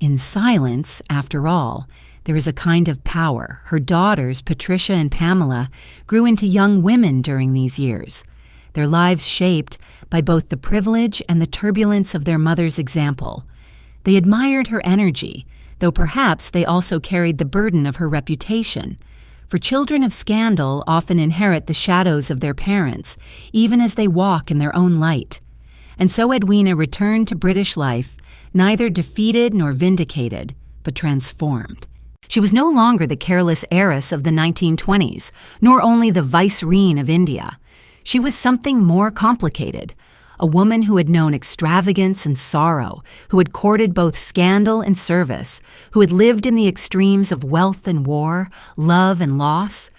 In silence, after all, there is a kind of power. Her daughters, Patricia and Pamela, grew into young women during these years, their lives shaped by both the privilege and the turbulence of their mother's example. They admired her energy, though perhaps they also carried the burden of her reputation. For children of scandal often inherit the shadows of their parents, even as they walk in their own light. And so Edwina returned to British life, neither defeated nor vindicated, but transformed. She was no longer the careless heiress of the 1920s, nor only the Vicereine of India. She was something more complicated, a woman who had known extravagance and sorrow, who had courted both scandal and service, who had lived in the extremes of wealth and war, love and loss.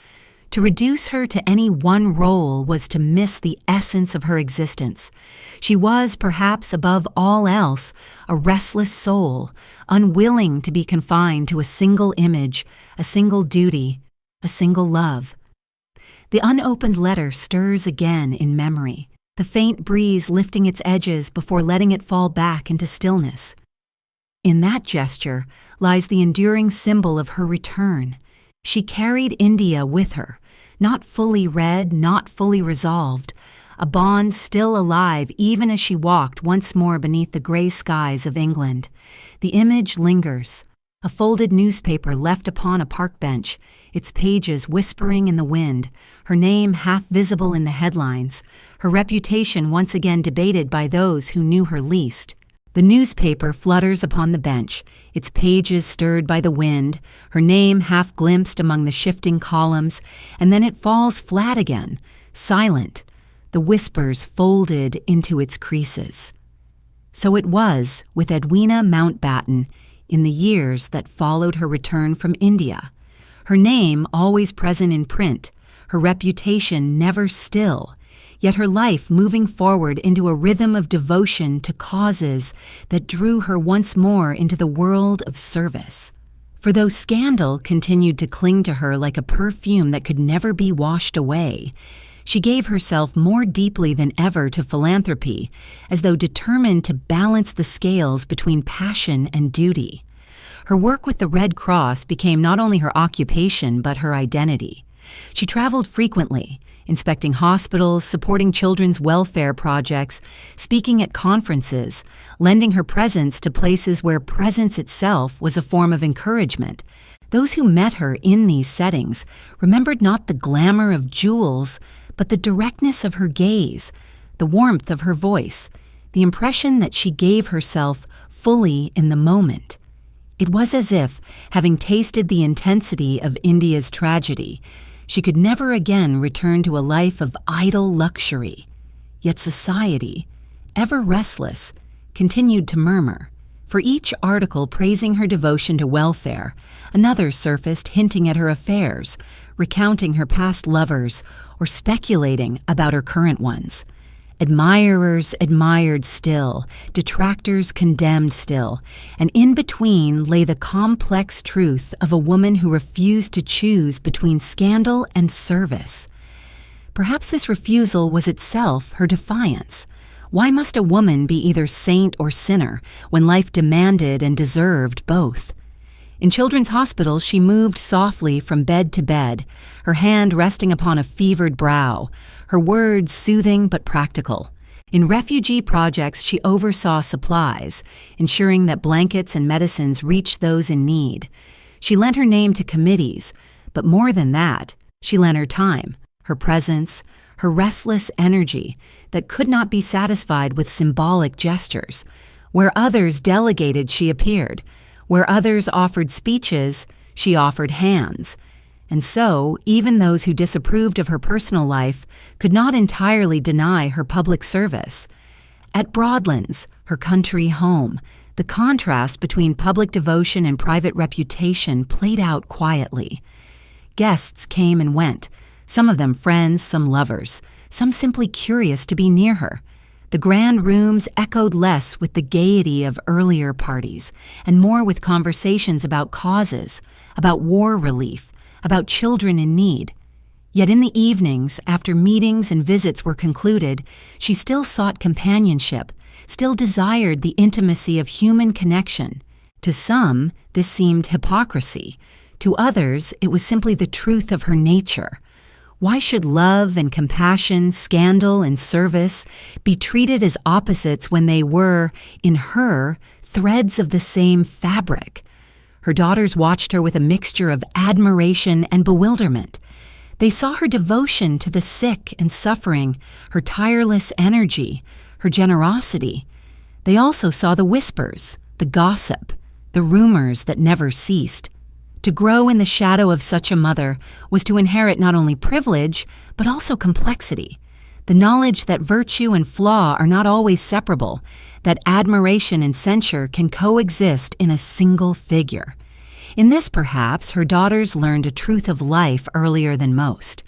To reduce her to any one role was to miss the essence of her existence. She was, perhaps above all else, a restless soul, unwilling to be confined to a single image, a single duty, a single love. The unopened letter stirs again in memory, the faint breeze lifting its edges before letting it fall back into stillness. In that gesture lies the enduring symbol of her return. She carried India with her, not fully read, not fully resolved, a bond still alive even as she walked once more beneath the gray skies of England. The image lingers, a folded newspaper left upon a park bench, its pages whispering in the wind, her name half visible in the headlines, her reputation once again debated by those who knew her least. The newspaper flutters upon the bench, its pages stirred by the wind, her name half glimpsed among the shifting columns, and then it falls flat again, silent, the whispers folded into its creases. So it was with Edwina Mountbatten in the years that followed her return from India. Her name always present in print, her reputation never still, yet her life moving forward into a rhythm of devotion to causes that drew her once more into the world of service. For though scandal continued to cling to her like a perfume that could never be washed away, she gave herself more deeply than ever to philanthropy, as though determined to balance the scales between passion and duty. Her work with the Red Cross became not only her occupation but her identity. She traveled frequently, inspecting hospitals, supporting children's welfare projects, speaking at conferences, lending her presence to places where presence itself was a form of encouragement. Those who met her in these settings remembered not the glamour of jewels, but the directness of her gaze, the warmth of her voice, the impression that she gave herself fully in the moment. It was as if, having tasted the intensity of India's tragedy, she could never again return to a life of idle luxury. Yet society, ever restless, continued to murmur. For each article praising her devotion to welfare, another surfaced hinting at her affairs, recounting her past lovers, or speculating about her current ones. Admirers admired still, detractors condemned still, and in between lay the complex truth of a woman who refused to choose between scandal and service. Perhaps this refusal was itself her defiance. Why must a woman be either saint or sinner when life demanded and deserved both? In children's hospitals, she moved softly from bed to bed, her hand resting upon a fevered brow, her words soothing but practical. In refugee projects, she oversaw supplies, ensuring that blankets and medicines reached those in need. She lent her name to committees, but more than that, she lent her time, her presence, her restless energy that could not be satisfied with symbolic gestures. Where others delegated, she appeared. Where others offered speeches, she offered hands. And so, even those who disapproved of her personal life could not entirely deny her public service. At Broadlands, her country home, the contrast between public devotion and private reputation played out quietly. Guests came and went, some of them friends, some lovers, some simply curious to be near her. The grand rooms echoed less with the gaiety of earlier parties, and more with conversations about causes, about war relief, about children in need. Yet in the evenings, after meetings and visits were concluded, she still sought companionship, still desired the intimacy of human connection. To some, this seemed hypocrisy. To others, it was simply the truth of her nature. Why should love and compassion, scandal and service be treated as opposites when they were, in her, threads of the same fabric? Her daughters watched her with a mixture of admiration and bewilderment. They saw her devotion to the sick and suffering, her tireless energy, her generosity. They also saw the whispers, the gossip, the rumors that never ceased. To grow in the shadow of such a mother was to inherit not only privilege, but also complexity. The knowledge that virtue and flaw are not always separable, that admiration and censure can coexist in a single figure. In this, perhaps, her daughters learned a truth of life earlier than most.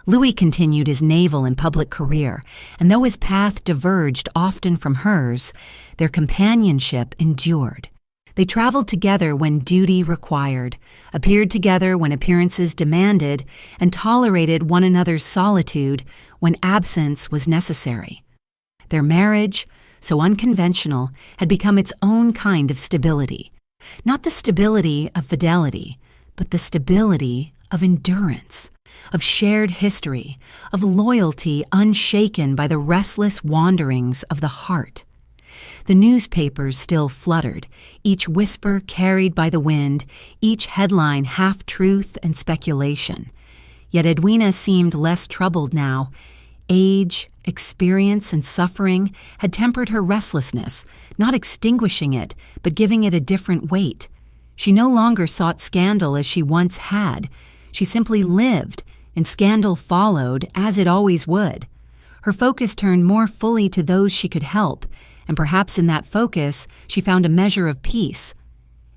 Louis continued his naval and public career, and though his path diverged often from hers, their companionship endured. They traveled together when duty required, appeared together when appearances demanded, and tolerated one another's solitude when absence was necessary. Their marriage, so unconventional, had become its own kind of stability. Not the stability of fidelity, but the stability of endurance, of shared history, of loyalty unshaken by the restless wanderings of the heart. The newspapers still fluttered, each whisper carried by the wind, each headline half-truth and speculation. Yet Edwina seemed less troubled now. Age, experience, and suffering had tempered her restlessness, not extinguishing it, but giving it a different weight. She no longer sought scandal as she once had. She simply lived, and scandal followed, as it always would. Her focus turned more fully to those she could help, and perhaps in that focus she found a measure of peace.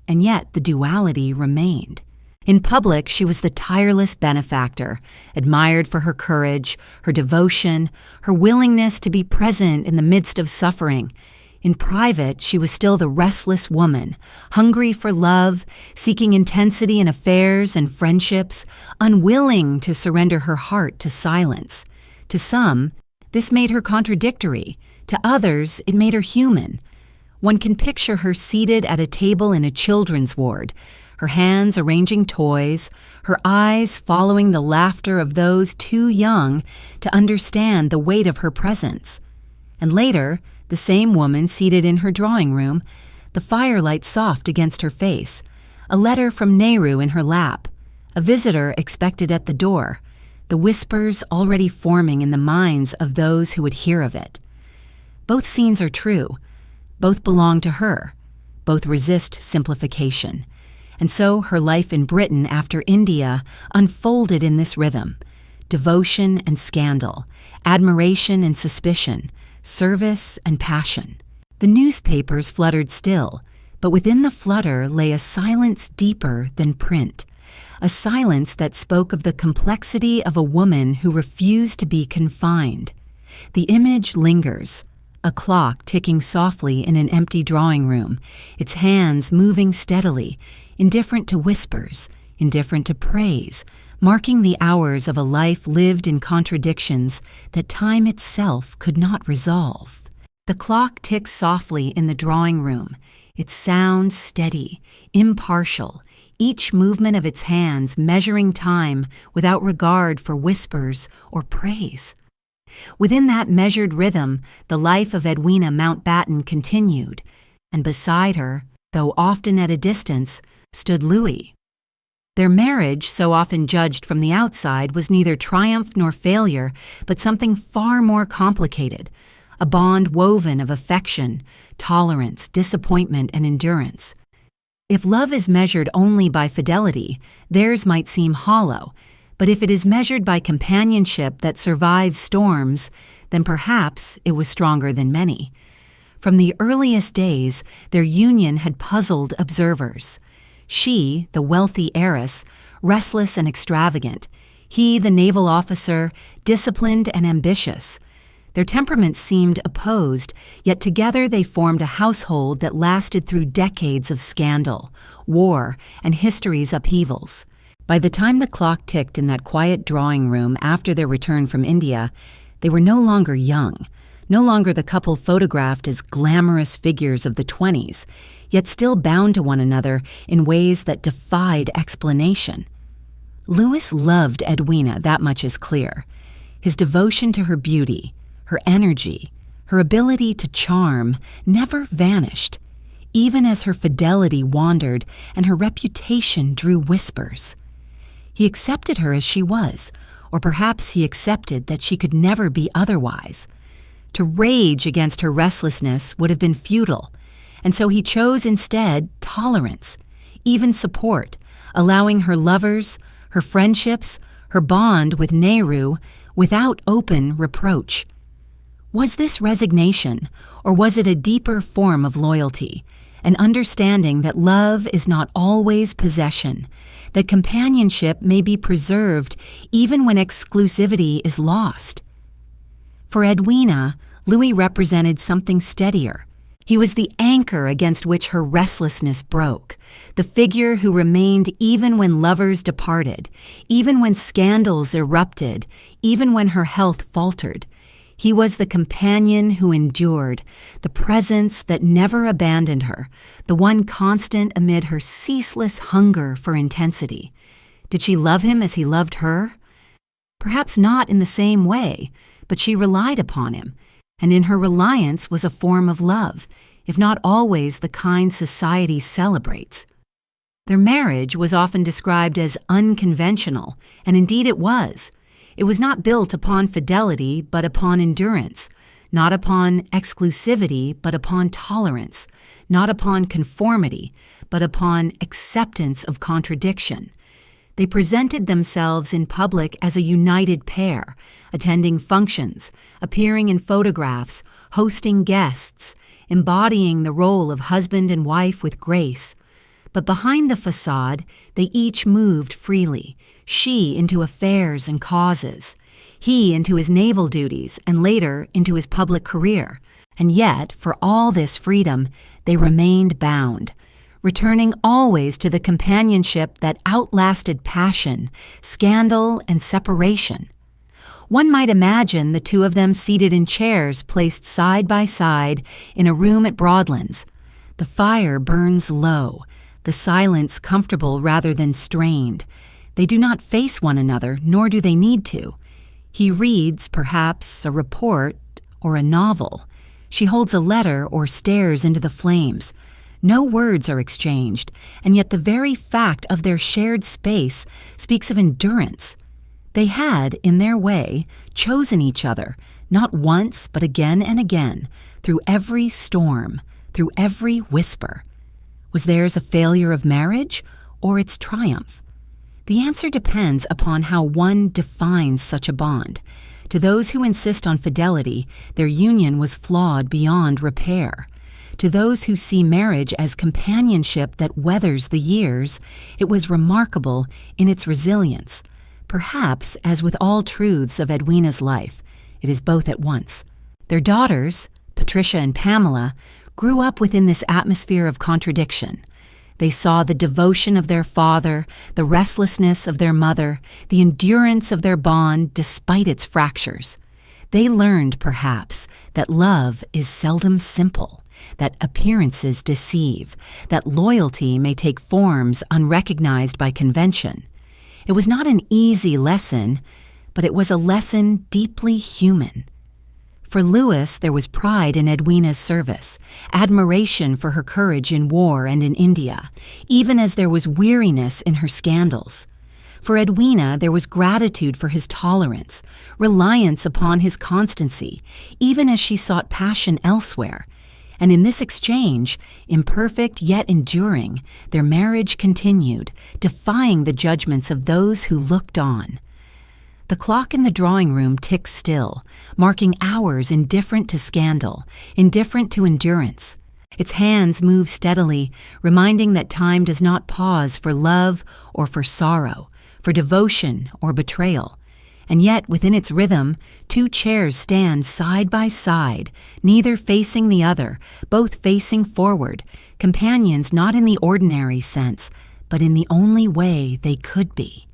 And yet the duality remained. In public, she was the tireless benefactor, admired for her courage, her devotion, her willingness to be present in the midst of suffering. In private, she was still the restless woman, hungry for love, seeking intensity in affairs and friendships, unwilling to surrender her heart to silence. To some, this made her contradictory. To others, it made her human. One can picture her seated at a table in a children's ward, her hands arranging toys, her eyes following the laughter of those too young to understand the weight of her presence. And later, the same woman seated in her drawing room, the firelight soft against her face, a letter from Nehru in her lap, a visitor expected at the door, the whispers already forming in the minds of those who would hear of it. Both scenes are true. Both belong to her. Both resist simplification. And so her life in Britain after India unfolded in this rhythm: devotion and scandal, admiration and suspicion, service and passion. The newspapers fluttered still, but within the flutter lay a silence deeper than print, a silence that spoke of the complexity of a woman who refused to be confined. The image lingers, a clock ticking softly in an empty drawing room, its hands moving steadily, indifferent to whispers, indifferent to praise, marking the hours of a life lived in contradictions that time itself could not resolve. The clock ticks softly in the drawing room, its sound steady, impartial, each movement of its hands measuring time without regard for whispers or praise. Within that measured rhythm, the life of Edwina Mountbatten continued, and beside her, though often at a distance, stood Louis. Their marriage, so often judged from the outside, was neither triumph nor failure, but something far more complicated, a bond woven of affection, tolerance, disappointment, and endurance. If love is measured only by fidelity, theirs might seem hollow, but if it is measured by companionship that survives storms, then perhaps it was stronger than many. From the earliest days, their union had puzzled observers. She, the wealthy heiress, restless and extravagant; he, the naval officer, disciplined and ambitious. Their temperaments seemed opposed, yet together they formed a household that lasted through decades of scandal, war, and history's upheavals. By the time the clock ticked in that quiet drawing room after their return from India, they were no longer young, no longer the couple photographed as glamorous figures of the 20s, yet still bound to one another in ways that defied explanation. Louis loved Edwina, that much is clear. His devotion to her beauty, her energy, her ability to charm never vanished, even as her fidelity wandered and her reputation drew whispers. He accepted her as she was, or perhaps he accepted that she could never be otherwise. To rage against her restlessness would have been futile, and so he chose instead tolerance, even support, allowing her lovers, her friendships, her bond with Nehru without open reproach. Was this resignation, or was it a deeper form of loyalty, an understanding that love is not always possession, that companionship may be preserved even when exclusivity is lost? For Edwina, Louis represented something steadier. He was the anchor against which her restlessness broke, the figure who remained even when lovers departed, even when scandals erupted, even when her health faltered. He was the companion who endured, the presence that never abandoned her, the one constant amid her ceaseless hunger for intensity. Did she love him as he loved her? Perhaps not in the same way, but she relied upon him, and in her reliance was a form of love, if not always the kind society celebrates. Their marriage was often described as unconventional, and indeed it was. It was not built upon fidelity, but upon endurance, not upon exclusivity, but upon tolerance, not upon conformity, but upon acceptance of contradiction. They presented themselves in public as a united pair, attending functions, appearing in photographs, hosting guests, embodying the role of husband and wife with grace. But behind the facade, they each moved freely, she into affairs and causes, he into his naval duties and later into his public career. And yet, for all this freedom, they remained bound, returning always to the companionship that outlasted passion, scandal, and separation. One might imagine the two of them seated in chairs placed side by side in a room at Broadlands. The fire burns low, the silence comfortable rather than strained. They do not face one another, nor do they need to. He reads, perhaps, a report or a novel. She holds a letter or stares into the flames. No words are exchanged, and yet the very fact of their shared space speaks of endurance. They had, in their way, chosen each other, not once but again and again, through every storm, through every whisper. Was theirs a failure of marriage or its triumph? The answer depends upon how one defines such a bond. To those who insist on fidelity, their union was flawed beyond repair. To those who see marriage as companionship that weathers the years, it was remarkable in its resilience. Perhaps, as with all truths of Edwina's life, it is both at once. Their daughters, Patricia and Pamela, grew up within this atmosphere of contradiction. They saw the devotion of their father, the restlessness of their mother, the endurance of their bond despite its fractures. They learned, perhaps, that love is seldom simple, that appearances deceive, that loyalty may take forms unrecognized by convention. It was not an easy lesson, but it was a lesson deeply human. For Louis, there was pride in Edwina's service, admiration for her courage in war and in India, even as there was weariness in her scandals. For Edwina, there was gratitude for his tolerance, reliance upon his constancy, even as she sought passion elsewhere. And in this exchange, imperfect yet enduring, their marriage continued, defying the judgments of those who looked on. The clock in the drawing room ticks still, marking hours indifferent to scandal, indifferent to endurance. Its hands move steadily, reminding that time does not pause for love or for sorrow, for devotion or betrayal. And yet, within its rhythm, two chairs stand side by side, neither facing the other, both facing forward, companions not in the ordinary sense, but in the only way they could be.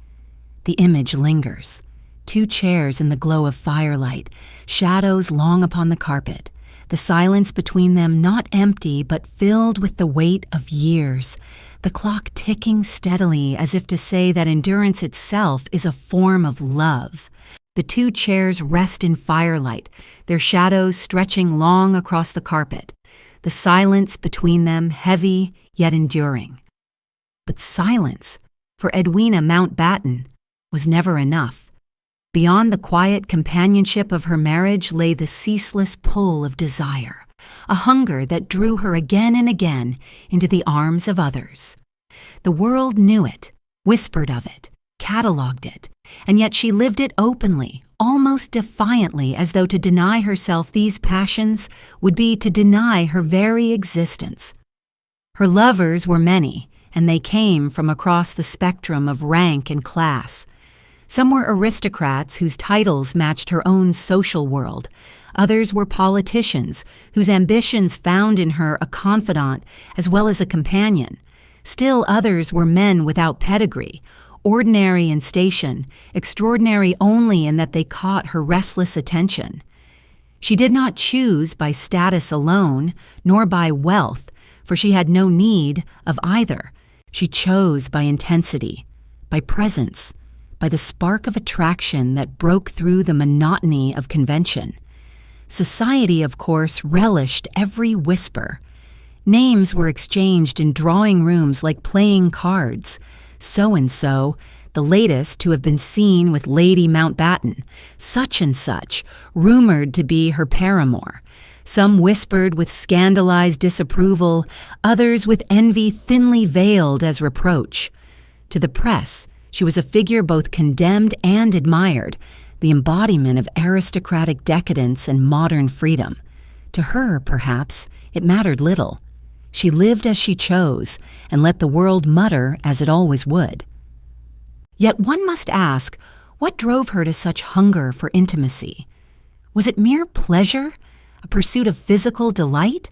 The image lingers. Two chairs in the glow of firelight, shadows long upon the carpet, the silence between them not empty but filled with the weight of years, the clock ticking steadily as if to say that endurance itself is a form of love. The two chairs rest in firelight, their shadows stretching long across the carpet, the silence between them heavy yet enduring. But silence, for Edwina Mountbatten, was never enough. Beyond the quiet companionship of her marriage lay the ceaseless pull of desire, a hunger that drew her again and again into the arms of others. The world knew it, whispered of it, catalogued it, and yet she lived it openly, almost defiantly, as though to deny herself these passions would be to deny her very existence. Her lovers were many, and they came from across the spectrum of rank and class. Some were aristocrats whose titles matched her own social world. Others were politicians whose ambitions found in her a confidant as well as a companion. Still others were men without pedigree, ordinary in station, extraordinary only in that they caught her restless attention. She did not choose by status alone, nor by wealth, for she had no need of either. She chose by intensity, by presence, by the spark of attraction that broke through the monotony of convention. Society, of course, relished every whisper. Names were exchanged in drawing rooms like playing cards. So-and-so, the latest to have been seen with Lady Mountbatten, such and such, rumored to be her paramour. Some whispered with scandalized disapproval, others with envy thinly veiled as reproach. To the press, She was a figure both condemned and admired, the embodiment of aristocratic decadence and modern freedom. To her, perhaps, it mattered little. She lived as she chose and let the world mutter as it always would. Yet one must ask, what drove her to such hunger for intimacy? Was it mere pleasure, a pursuit of physical delight?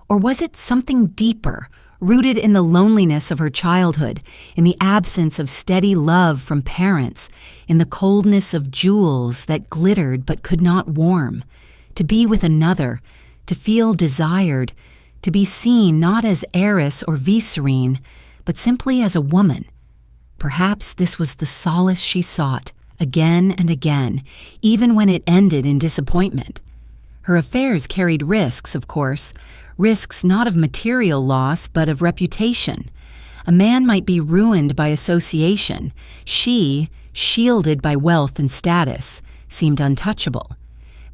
Or was it something deeper, rooted in the loneliness of her childhood, in the absence of steady love from parents, in the coldness of jewels that glittered but could not warm? To be with another, to feel desired, to be seen not as heiress or vicereine, but simply as a woman. Perhaps this was the solace she sought, again and again, even when it ended in disappointment. Her affairs carried risks, of course, risks not of material loss but of reputation. A man might be ruined by association. She, shielded by wealth and status, seemed untouchable.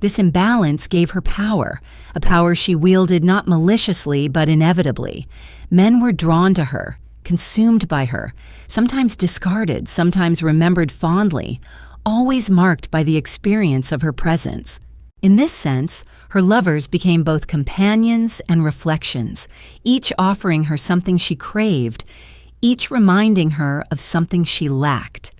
This imbalance gave her power, a power she wielded not maliciously but inevitably. Men were drawn to her, consumed by her, sometimes discarded, sometimes remembered fondly, always marked by the experience of her presence. In this sense, her lovers became both companions and reflections, each offering her something she craved, each reminding her of something she lacked.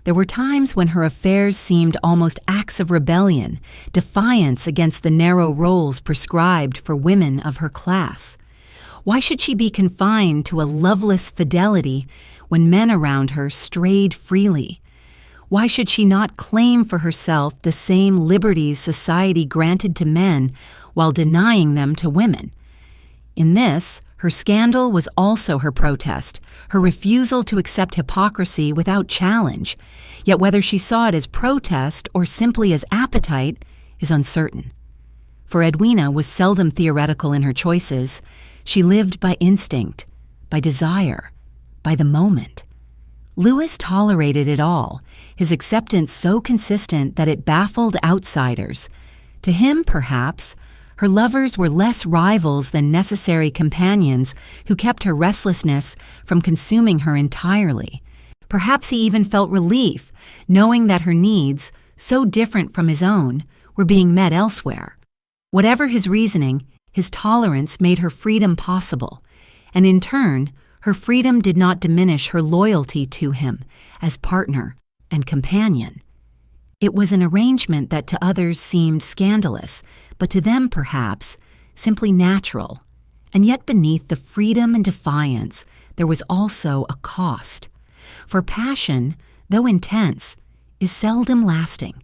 There were times when her affairs seemed almost acts of rebellion, defiance against the narrow roles prescribed for women of her class. Why should she be confined to a loveless fidelity when men around her strayed freely? Why should she not claim for herself the same liberties society granted to men while denying them to women? In this, her scandal was also her protest, her refusal to accept hypocrisy without challenge. Yet whether she saw it as protest or simply as appetite is uncertain. For Edwina was seldom theoretical in her choices. She lived by instinct, by desire, by the moment. Louis tolerated it all, his acceptance so consistent that it baffled outsiders. To him, perhaps, her lovers were less rivals than necessary companions who kept her restlessness from consuming her entirely. Perhaps he even felt relief, knowing that her needs, so different from his own, were being met elsewhere. Whatever his reasoning, his tolerance made her freedom possible, and in turn, her freedom did not diminish her loyalty to him as partner and companion. It was an arrangement that to others seemed scandalous, but to them, perhaps, simply natural. And yet beneath the freedom and defiance, there was also a cost. For passion, though intense, is seldom lasting.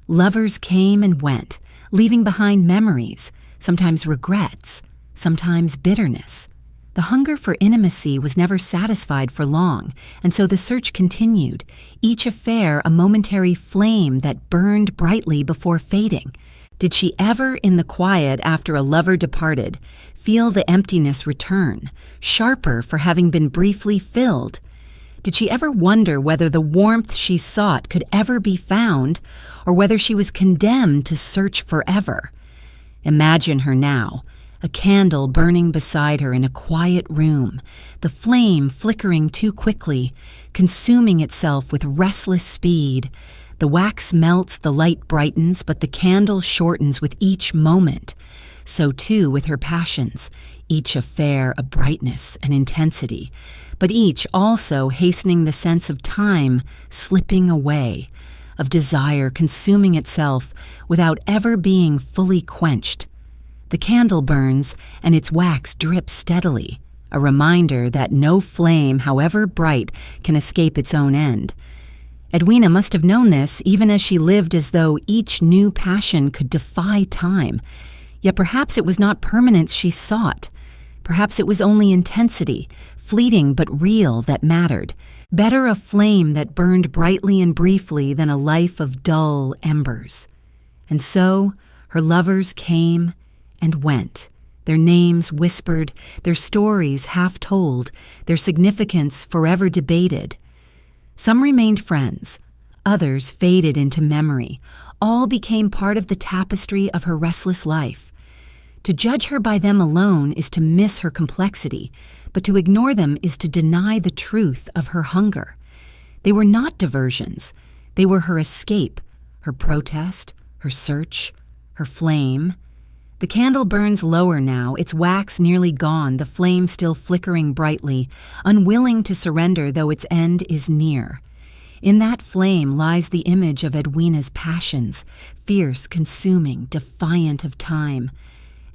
Lovers came and went, leaving behind memories, sometimes regrets, sometimes bitterness. The hunger for intimacy was never satisfied for long, and so the search continued, each affair a momentary flame that burned brightly before fading. Did she ever, in the quiet after a lover departed, feel the emptiness return, sharper for having been briefly filled? Did she ever wonder whether the warmth she sought could ever be found, or whether she was condemned to search forever? Imagine her now, a candle burning beside her in a quiet room, the flame flickering too quickly, consuming itself with restless speed. The wax melts, the light brightens, but the candle shortens with each moment. So too with her passions, each affair a brightness and intensity, but each also hastening the sense of time slipping away, of desire consuming itself without ever being fully quenched. The candle burns, and its wax drips steadily, a reminder that no flame, however bright, can escape its own end. Edwina must have known this even as she lived as though each new passion could defy time. Yet perhaps it was not permanence she sought. Perhaps it was only intensity, fleeting but real, that mattered. Better a flame that burned brightly and briefly than a life of dull embers. And so her lovers came and went, their names whispered, their stories half told, their significance forever debated. Some remained friends, others faded into memory. All became part of the tapestry of her restless life. To judge her by them alone is to miss her complexity, but to ignore them is to deny the truth of her hunger. They were not diversions. They were her escape, her protest, her search, her flame. The candle burns lower now, its wax nearly gone, the flame still flickering brightly, unwilling to surrender though its end is near. In that flame lies the image of Edwina's passions, fierce, consuming, defiant of time.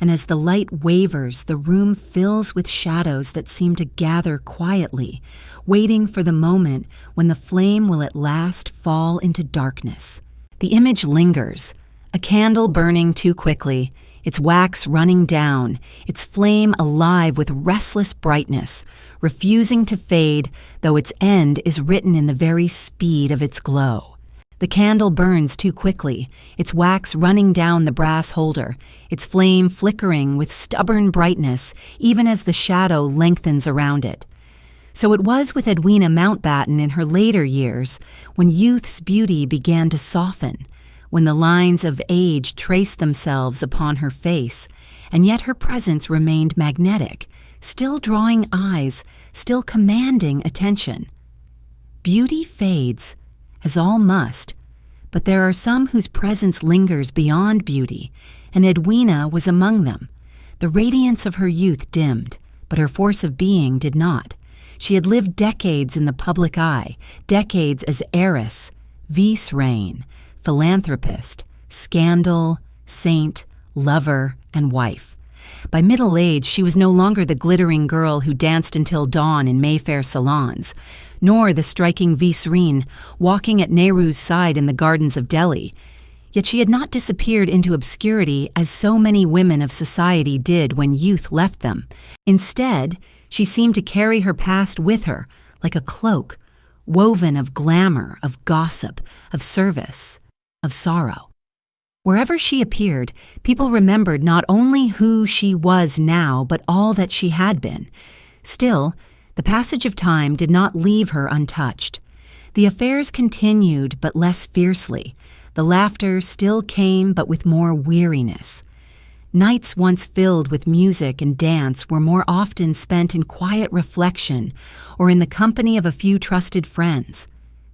And as the light wavers, the room fills with shadows that seem to gather quietly, waiting for the moment when the flame will at last fall into darkness. The image lingers, a candle burning too quickly, its wax running down, its flame alive with restless brightness, refusing to fade, though its end is written in the very speed of its glow. The candle burns too quickly, its wax running down the brass holder, its flame flickering with stubborn brightness even as the shadow lengthens around it. So it was with Edwina Mountbatten in her later years, when youth's beauty began to soften, when the lines of age traced themselves upon her face, and yet her presence remained magnetic, still drawing eyes, still commanding attention. Beauty fades, as all must, but there are some whose presence lingers beyond beauty, and Edwina was among them. The radiance of her youth dimmed, but her force of being did not. She had lived decades in the public eye, decades as heiress, vicereine, philanthropist, scandal, saint, lover, and wife. By middle age, she was no longer the glittering girl who danced until dawn in Mayfair salons, nor the striking Vicereine walking at Nehru's side in the gardens of Delhi. Yet she had not disappeared into obscurity as so many women of society did when youth left them. Instead, she seemed to carry her past with her, like a cloak, woven of glamour, of gossip, of service, of sorrow. Wherever she appeared, people remembered not only who she was now, but all that she had been. Still, the passage of time did not leave her untouched. The affairs continued, but less fiercely. The laughter still came, but with more weariness. Nights once filled with music and dance were more often spent in quiet reflection or in the company of a few trusted friends.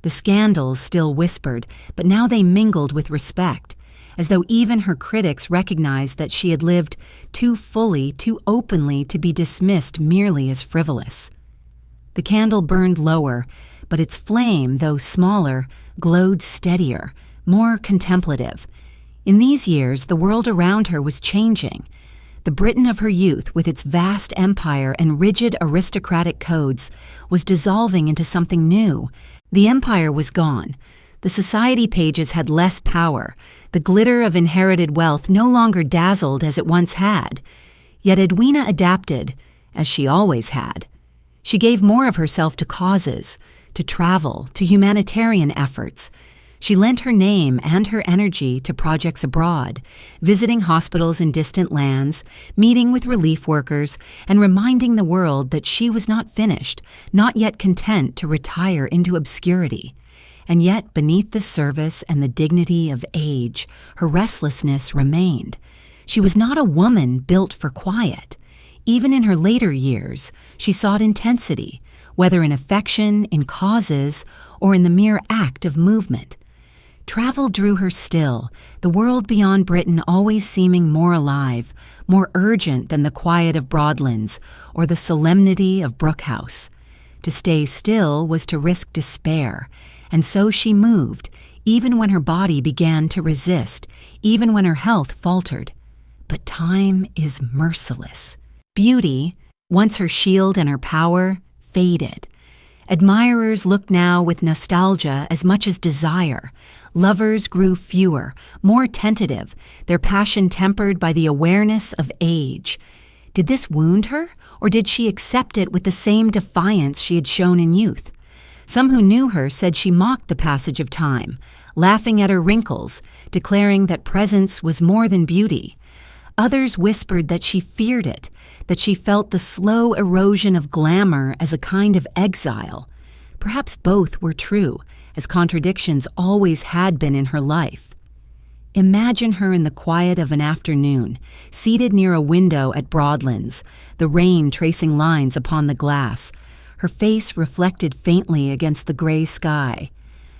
The scandals still whispered, but now they mingled with respect, as though even her critics recognized that she had lived too fully, too openly to be dismissed merely as frivolous. The candle burned lower, but its flame, though smaller, glowed steadier, more contemplative. In these years, the world around her was changing. The Britain of her youth, with its vast empire and rigid aristocratic codes, was dissolving into something new. The empire was gone. The society pages had less power. The glitter of inherited wealth no longer dazzled as it once had. Yet Edwina adapted, as she always had. She gave more of herself to causes, to travel, to humanitarian efforts. She lent her name and her energy to projects abroad, visiting hospitals in distant lands, meeting with relief workers, and reminding the world that she was not finished, not yet content to retire into obscurity. And yet, beneath the service and the dignity of age, her restlessness remained. She was not a woman built for quiet. Even in her later years, she sought intensity, whether in affection, in causes, or in the mere act of movement. Travel drew her still, the world beyond Britain always seeming more alive, more urgent than the quiet of Broadlands or the solemnity of Brookhouse. To stay still was to risk despair, and so she moved, even when her body began to resist, even when her health faltered. But time is merciless. Beauty, once her shield and her power, faded. Admirers looked now with nostalgia as much as desire. Lovers grew fewer, more tentative, their passion tempered by the awareness of age. Did this wound her, or did she accept it with the same defiance she had shown in youth? Some who knew her said she mocked the passage of time, laughing at her wrinkles, declaring that presence was more than beauty. Others whispered that she feared it, that she felt the slow erosion of glamour as a kind of exile. Perhaps both were true, as contradictions always had been in her life. Imagine her in the quiet of an afternoon, seated near a window at Broadlands, the rain tracing lines upon the glass, her face reflected faintly against the gray sky.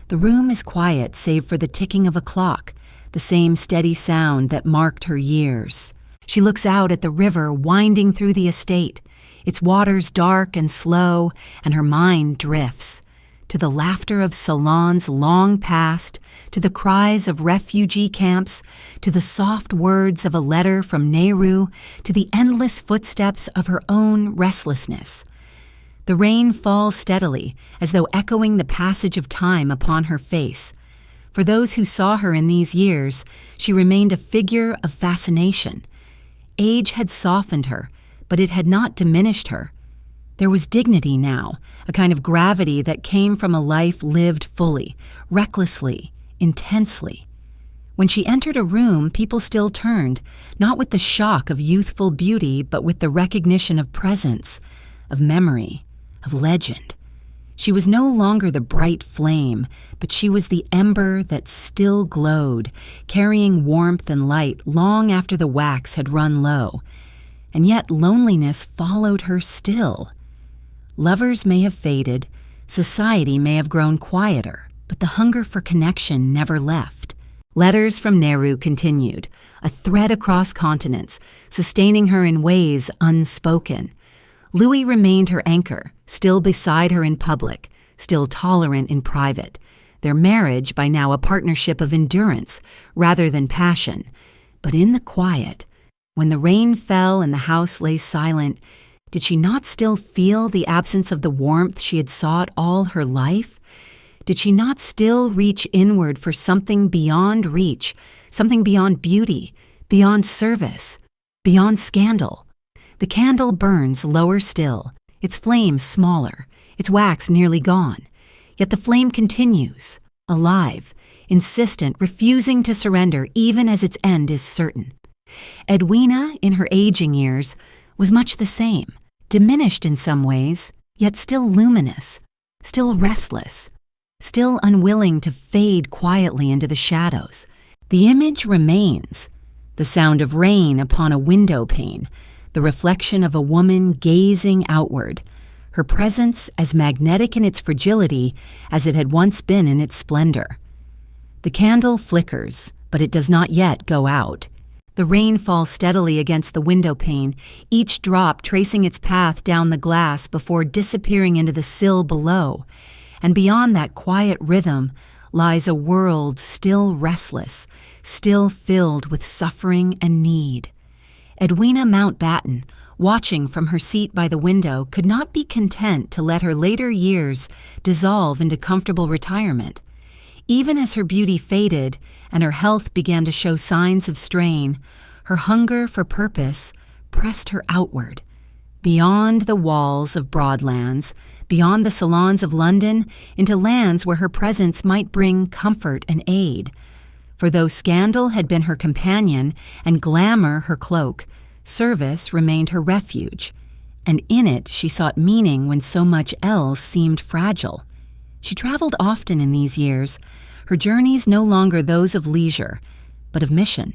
The room is quiet save for the ticking of a clock, the same steady sound that marked her years. She looks out at the river winding through the estate, its waters dark and slow, and her mind drifts to the laughter of salons long past, to the cries of refugee camps, to the soft words of a letter from Nehru, to the endless footsteps of her own restlessness. The rain falls steadily, as though echoing the passage of time upon her face. For those who saw her in these years, she remained a figure of fascination. Age had softened her, but it had not diminished her. There was dignity now, a kind of gravity that came from a life lived fully, recklessly, intensely. When she entered a room, people still turned, not with the shock of youthful beauty, but with the recognition of presence, of memory, of legend. She was no longer the bright flame, but she was the ember that still glowed, carrying warmth and light long after the wax had run low. And yet loneliness followed her still. Lovers may have faded, society may have grown quieter, but the hunger for connection never left. Letters from Nehru continued, a thread across continents, sustaining her in ways unspoken. Louis remained her anchor, still beside her in public, still tolerant in private. Their marriage, by now a partnership of endurance rather than passion. But in the quiet, when the rain fell and the house lay silent, did she not still feel the absence of the warmth she had sought all her life? Did she not still reach inward for something beyond reach, something beyond beauty, beyond service, beyond scandal? The candle burns lower still, its flame smaller, its wax nearly gone. Yet the flame continues, alive, insistent, refusing to surrender even as its end is certain. Edwina, in her aging years, was much the same, diminished in some ways, yet still luminous, still restless, still unwilling to fade quietly into the shadows. The image remains, the sound of rain upon a window pane, the reflection of a woman gazing outward, her presence as magnetic in its fragility as it had once been in its splendor. The candle flickers, but it does not yet go out. The rain falls steadily against the window pane, each drop tracing its path down the glass before disappearing into the sill below. And beyond that quiet rhythm lies a world still restless, still filled with suffering and need. Edwina Mountbatten, watching from her seat by the window, could not be content to let her later years dissolve into comfortable retirement. Even as her beauty faded and her health began to show signs of strain, her hunger for purpose pressed her outward, beyond the walls of Broadlands, beyond the salons of London, into lands where her presence might bring comfort and aid. For though scandal had been her companion and glamour her cloak, service remained her refuge, and in it she sought meaning when so much else seemed fragile. She traveled often in these years, her journeys no longer those of leisure, but of mission.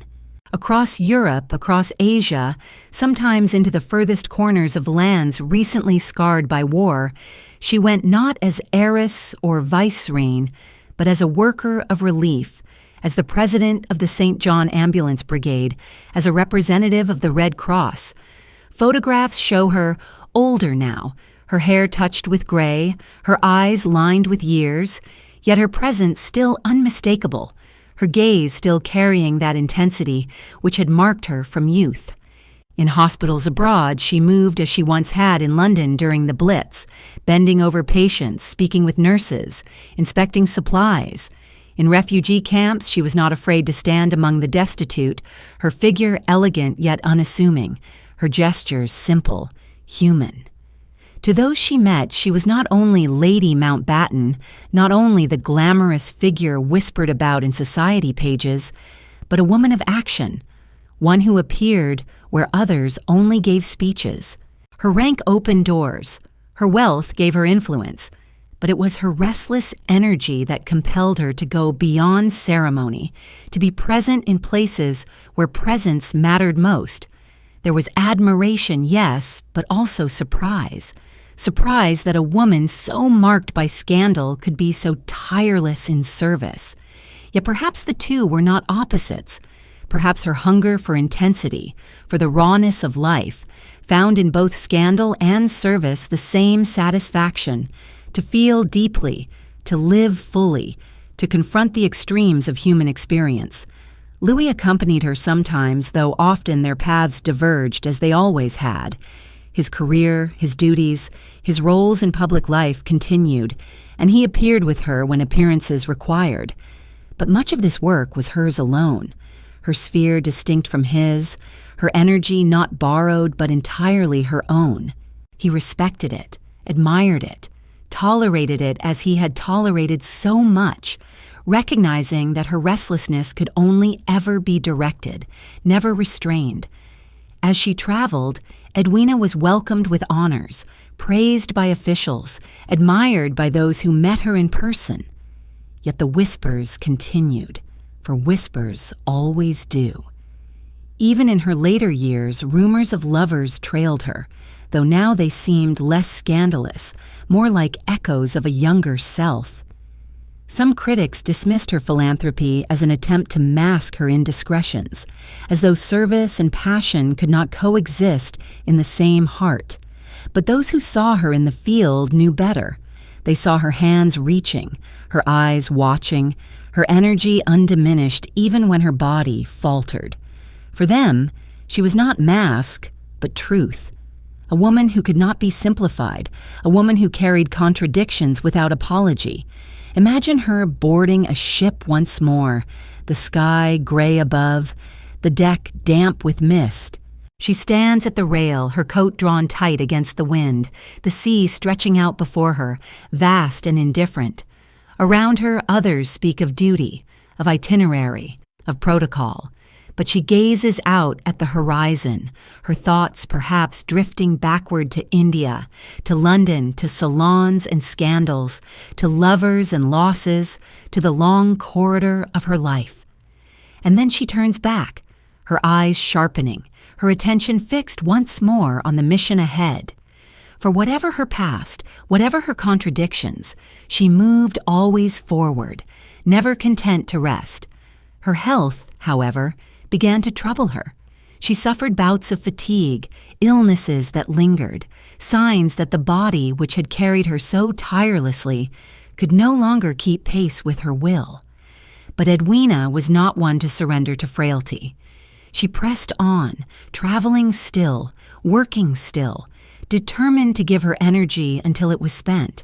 Across Europe, across Asia, sometimes into the furthest corners of lands recently scarred by war, she went not as heiress or vicereine, but as a worker of relief, as the president of the St. John Ambulance Brigade, as a representative of the Red Cross. Photographs show her older now, her hair touched with gray, her eyes lined with years, yet her presence still unmistakable, her gaze still carrying that intensity which had marked her from youth. In hospitals abroad, she moved as she once had in London during the Blitz, bending over patients, speaking with nurses, inspecting supplies. In refugee camps, she was not afraid to stand among the destitute, her figure elegant yet unassuming, her gestures simple, human. To those she met, she was not only Lady Mountbatten, not only the glamorous figure whispered about in society pages, but a woman of action, one who appeared where others only gave speeches. Her rank opened doors, her wealth gave her influence, but it was her restless energy that compelled her to go beyond ceremony, to be present in places where presence mattered most. There was admiration, yes, but also surprise. surprised that a woman so marked by scandal could be so tireless in service. Yet perhaps the two were not opposites. Perhaps her hunger for intensity, for the rawness of life, found in both scandal and service the same satisfaction, to feel deeply, to live fully, to confront the extremes of human experience. Louis accompanied her sometimes, though often their paths diverged as they always had. His career, his duties, his roles in public life continued, and he appeared with her when appearances required. But much of this work was hers alone, her sphere distinct from his, her energy not borrowed but entirely her own. He respected it, admired it, tolerated it as he had tolerated so much, recognizing that her restlessness could only ever be directed, never restrained. As she traveled, Edwina was welcomed with honors, praised by officials, admired by those who met her in person. Yet the whispers continued, for whispers always do. Even in her later years, rumors of lovers trailed her, though now they seemed less scandalous, more like echoes of a younger self. Some critics dismissed her philanthropy as an attempt to mask her indiscretions, as though service and passion could not coexist in the same heart. But those who saw her in the field knew better. They saw her hands reaching, her eyes watching, her energy undiminished even when her body faltered. For them, she was not mask, but truth. A woman who could not be simplified, a woman who carried contradictions without apology. Imagine her boarding a ship once more, the sky gray above, the deck damp with mist. She stands at the rail, her coat drawn tight against the wind, the sea stretching out before her, vast and indifferent. Around her, others speak of duty, of itinerary, of protocol. But she gazes out at the horizon, her thoughts perhaps drifting backward to India, to London, to salons and scandals, to lovers and losses, to the long corridor of her life. And then she turns back, her eyes sharpening, her attention fixed once more on the mission ahead. For whatever her past, whatever her contradictions, she moved always forward, never content to rest. Her health, however, began to trouble her. She suffered bouts of fatigue, illnesses that lingered, signs that the body which had carried her so tirelessly could no longer keep pace with her will. But Edwina was not one to surrender to frailty. She pressed on, traveling still, working still, determined to give her energy until it was spent.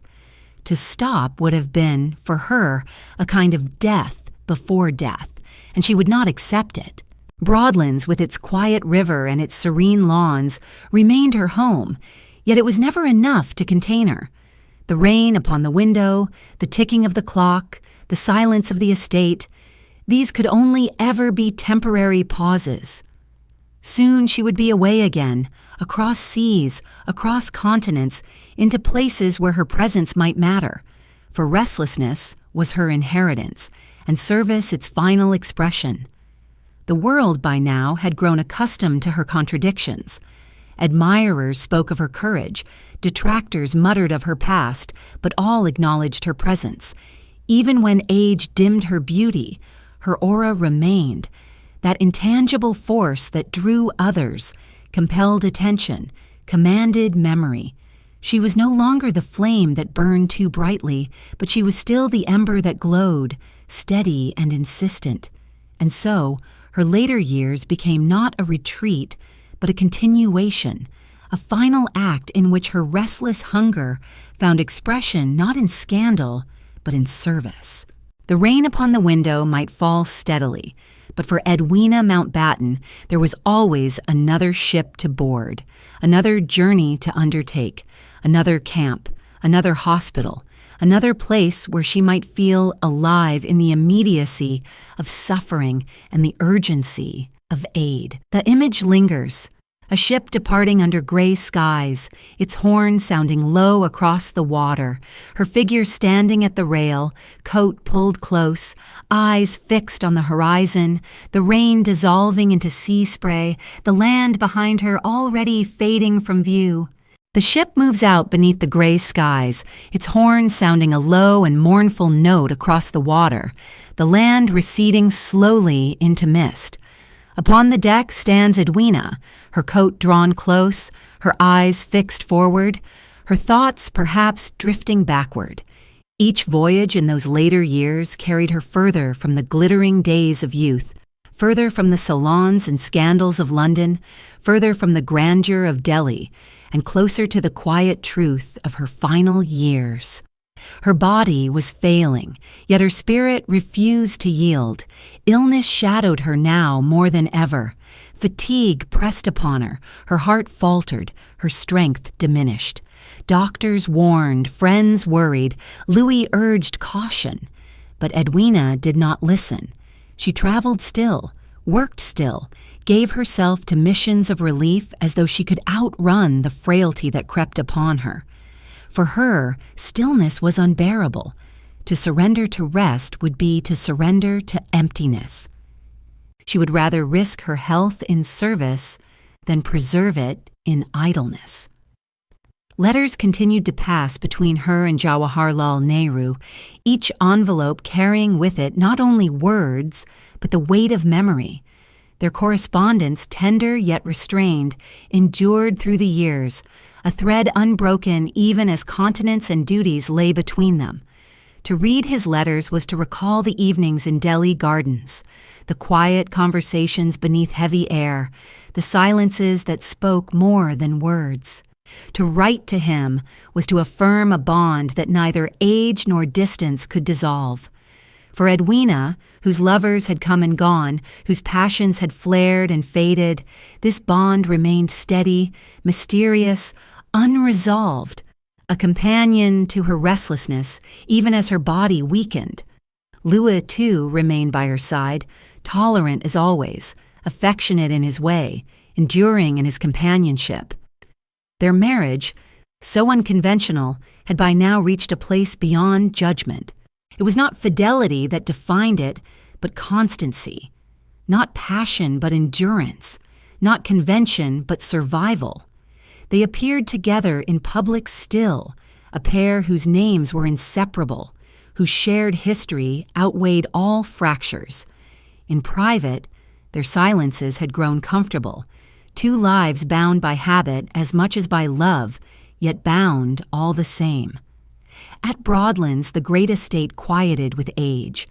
To stop would have been, for her, a kind of death before death, and she would not accept it. Broadlands, with its quiet river and its serene lawns, remained her home, yet it was never enough to contain her. The rain upon the window, the ticking of the clock, the silence of the estate, these could only ever be temporary pauses. Soon she would be away again, across seas, across continents, into places where her presence might matter, for restlessness was her inheritance, and service its final expression. The world by now had grown accustomed to her contradictions. Admirers spoke of her courage, detractors muttered of her past, but all acknowledged her presence. Even when age dimmed her beauty, her aura remained, that intangible force that drew others, compelled attention, commanded memory. She was no longer the flame that burned too brightly, but she was still the ember that glowed, steady and insistent. And so, her later years became not a retreat, but a continuation, a final act in which her restless hunger found expression not in scandal, but in service. The rain upon the window might fall steadily, but for Edwina Mountbatten there was always another ship to board, another journey to undertake, another camp, another hospital, another place where she might feel alive in the immediacy of suffering and the urgency of aid. The image lingers, a ship departing under gray skies, its horn sounding low across the water, her figure standing at the rail, coat pulled close, eyes fixed on the horizon, the rain dissolving into sea spray, the land behind her already fading from view. The ship moves out beneath the gray skies, its horn sounding a low and mournful note across the water, the land receding slowly into mist. Upon the deck stands Edwina, her coat drawn close, her eyes fixed forward, her thoughts perhaps drifting backward. Each voyage in those later years carried her further from the glittering days of youth, further from the salons and scandals of London, further from the grandeur of Delhi, and closer to the quiet truth of her final years. Her body was failing, yet her spirit refused to yield. Illness shadowed her now more than ever. Fatigue pressed upon her, her heart faltered, her strength diminished. Doctors warned, friends worried, Louis urged caution. But Edwina did not listen. She traveled still, worked still, gave herself to missions of relief as though she could outrun the frailty that crept upon her. For her, stillness was unbearable. To surrender to rest would be to surrender to emptiness. She would rather risk her health in service than preserve it in idleness. Letters continued to pass between her and Jawaharlal Nehru, each envelope carrying with it not only words, but the weight of memory. Their correspondence, tender yet restrained, endured through the years, a thread unbroken even as continents and duties lay between them. To read his letters was to recall the evenings in Delhi gardens, the quiet conversations beneath heavy air, the silences that spoke more than words. To write to him was to affirm a bond that neither age nor distance could dissolve. For Edwina, whose lovers had come and gone, whose passions had flared and faded, this bond remained steady, mysterious, unresolved, a companion to her restlessness, even as her body weakened. Louis, too, remained by her side, tolerant as always, affectionate in his way, enduring in his companionship. Their marriage, so unconventional, had by now reached a place beyond judgment. It was not fidelity that defined it, but constancy. Not passion, but endurance. Not convention, but survival. They appeared together in public still, a pair whose names were inseparable, whose shared history outweighed all fractures. In private, their silences had grown comfortable, two lives bound by habit as much as by love, yet bound all the same. At Broadlands, the great estate quieted with age.